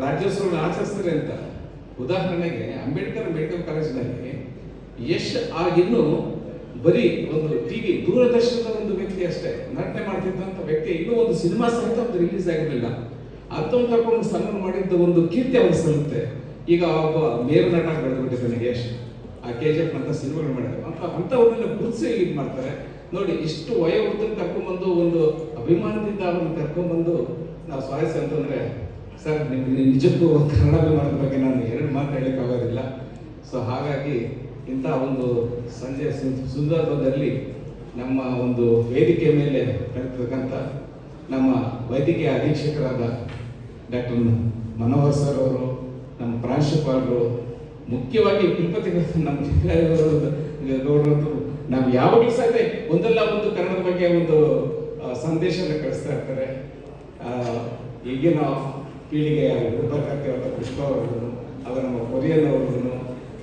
ರಾಜ್ಯೋತ್ಸವವನ್ನು ಆಚರಿಸ್ತಾರೆ ಅಂತ. ಉದಾಹರಣೆಗೆ ಅಂಬೇಡ್ಕರ್ ಮೆಡಿಕಲ್ ಕಾಲೇಜಿನಲ್ಲಿ ಯಶ್ ಆಗಿನ್ನು ಬರೀ ಒಂದು ಟಿವಿ ದೂರದರ್ಶನದ ಒಂದು ವ್ಯಕ್ತಿ ಅಷ್ಟೇ ನಟನೆ ಮಾಡ್ತಿದ್ದಂಥ ವ್ಯಕ್ತಿ, ಇನ್ನೂ ಒಂದು ಸಿನಿಮಾ ಸಹಿತ ಒಂದು ರಿಲೀಸ್ ಆಗಿರಲಿಲ್ಲ. ಅಂಥವ್ನು ಕರ್ಕೊಂಡು ಸನ್ಮಾನ ಮಾಡಿದ್ದ ಒಂದು ಕೀರ್ತಿ ಅವ್ರಿಗೆ ಸಲ್ಲುತ್ತೆ. ಈಗ ಒಬ್ಬ ಮೇರು ನಟ ಬೆಳೆದ್ಬಿಟ್ಟಿದ್ದಾನೆ ಯಶ್, ಆ KGF ಅಂತ ಸಿನಿಮಾಗಳು ಮಾಡಿದ್ದಾರೆ, ಅಂಥವ್ರನ್ನೆಲ್ಲ ಗುರುತಿಸಿ ಇದು ಮಾಡ್ತಾರೆ. ನೋಡಿ, ಇಷ್ಟು ವಯೋವೃದ್ಧನ ಕರ್ಕೊಂಡ್ಬಂದು ಒಂದು ಅಭಿಮಾನದಿಂದ ಅವ್ರನ್ನ ಕರ್ಕೊಂಡ್ಬಂದು ನಾವು ಸ್ವಾಗತಿಸಿ ಅಂತಂದ್ರೆ ಸರ್, ನಿಮ್ಗೆ ನಿಜಕ್ಕೂ ಕನ್ನಡ ಅಭಿಮಾನದ ಬಗ್ಗೆ ನಾನು 2 ಮಾತು ಹೇಳಲಿಕ್ಕಾಗೋದಿಲ್ಲ. ಸೊ ಹಾಗಾಗಿ ಇಂಥ ಒಂದು ಸಂಜೆ ಸುಂದರದಲ್ಲಿ ನಮ್ಮ ಒಂದು ವೇದಿಕೆ ಮೇಲೆ ಕಲಿತಕ್ಕಂಥ ನಮ್ಮ ವೈದ್ಯಕೀಯ ಅಧೀಕ್ಷಕರಾದ ಡಾಕ್ಟರ್ ಮನೋಹರ್ ಸರ್ ಅವರು, ನಮ್ಮ ಪ್ರಾಂಶುಪಾಲರು, ಮುಖ್ಯವಾಗಿ ಕುಲಪತಿಗಳು ನಮ್ಮ ಗೌರವರು, ನಾವು ಯಾವಾಗಲೂ ಸಹಿತ ಒಂದಲ್ಲ ಒಂದು ಕನ್ನಡದ ಬಗ್ಗೆ ಒಂದು ಸಂದೇಶವನ್ನು ಕಳಿಸ್ತಾ ಇರ್ತಾರೆ. ಈಗಿನ ಪೀಳಿಗೆಯ ಯುವಕರ್ತಿಯಾದ ಕೃಷ್ಣ ಅವರನ್ನು, ಅವರ ನಮ್ಮ ಕೊರಿಯನ್ ಅವರನ್ನು,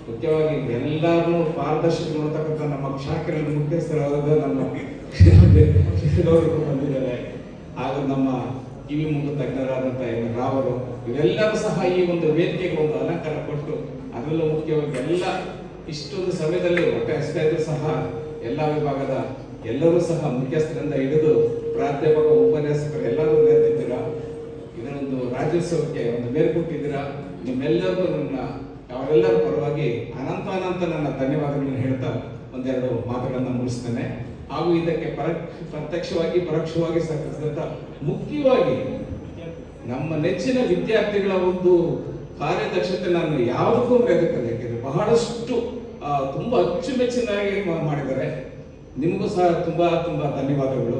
ಮುಖ್ಯವಾಗಿ ಎಲ್ಲರನ್ನೂ ಪಾರದರ್ಶಕ ನೋಡ್ತಕ್ಕಂಥ ನಮ್ಮ ಶಾಖೆಯ ಮುಖ್ಯಸ್ಥರಾದ ನಮ್ಮ ಅವರು ಬಂದಿದ್ದಾರೆ. ಹಾಗೂ ನಮ್ಮ ಕಿವಿ ಮೂಗು ತಜ್ಞರಾದಂಥ ರಾವರು, ಇವರೆಲ್ಲರೂ ಸಹ ಈ ಒಂದು ವೇದಿಕೆಗೆ ಒಂದು ಅಲಂಕಾರ ಕೊಟ್ಟು, ಅದರಲ್ಲೂ ಮುಖ್ಯವಾಗಿ ಎಲ್ಲ ಇಷ್ಟೊಂದು ಸಮಯದಲ್ಲಿ ಹೊಟ್ಟೆ ಹಸಿತಾ ಇದ್ರೂ ಸಹ ಎಲ್ಲ ವಿಭಾಗದ ಎಲ್ಲರೂ ಸಹ ಮುಖ್ಯಸ್ಥರಿಂದ ಹಿಡಿದು ಪ್ರಾಧ್ಯಾಪಕ, ಉಪನ್ಯಾಸಕರು ಎಲ್ಲರೂ ನೆರೆದಿದ್ದೀರಾ. ಇದನ್ನೊಂದು ರಾಜ್ಯೋತ್ಸವಕ್ಕೆ ಒಂದು ಮೇರು ಕೊಟ್ಟಿದ್ದೀರಾ. ನಿಮ್ಮೆಲ್ಲರಿಗೂ ಅವರೆಲ್ಲರ ಪರವಾಗಿ ಅನಂತ ನನ್ನ ಧನ್ಯವಾದಗಳನ್ನು ಹೇಳ್ತಾ ಒಂದೆರಡು ಮಾತುಗಳನ್ನು ಮುಗಿಸ್ತೇನೆ. ಹಾಗೂ ಇದಕ್ಕೆ ಪ್ರತ್ಯಕ್ಷವಾಗಿ ಪರೋಕ್ಷವಾಗಿ ಸಹಕರಿಸಿದಂತ ಮುಖ್ಯವಾಗಿ ನಮ್ಮ ನೆಚ್ಚಿನ ವಿದ್ಯಾರ್ಥಿಗಳ ಒಂದು ಕಾರ್ಯದಕ್ಷತೆ ನಾನು ಯಾವುದಕ್ಕೂ ಮೆರೆದಕ್ಕೆ ಬಹಳಷ್ಟು ತುಂಬಾ ಅಚ್ಚುಮೆಚ್ಚಿನಾಗಿ ಮಾಡಿದ್ದಾರೆ. ನಿಮಗೂ ಸಹ ತುಂಬಾ ಧನ್ಯವಾದಗಳು.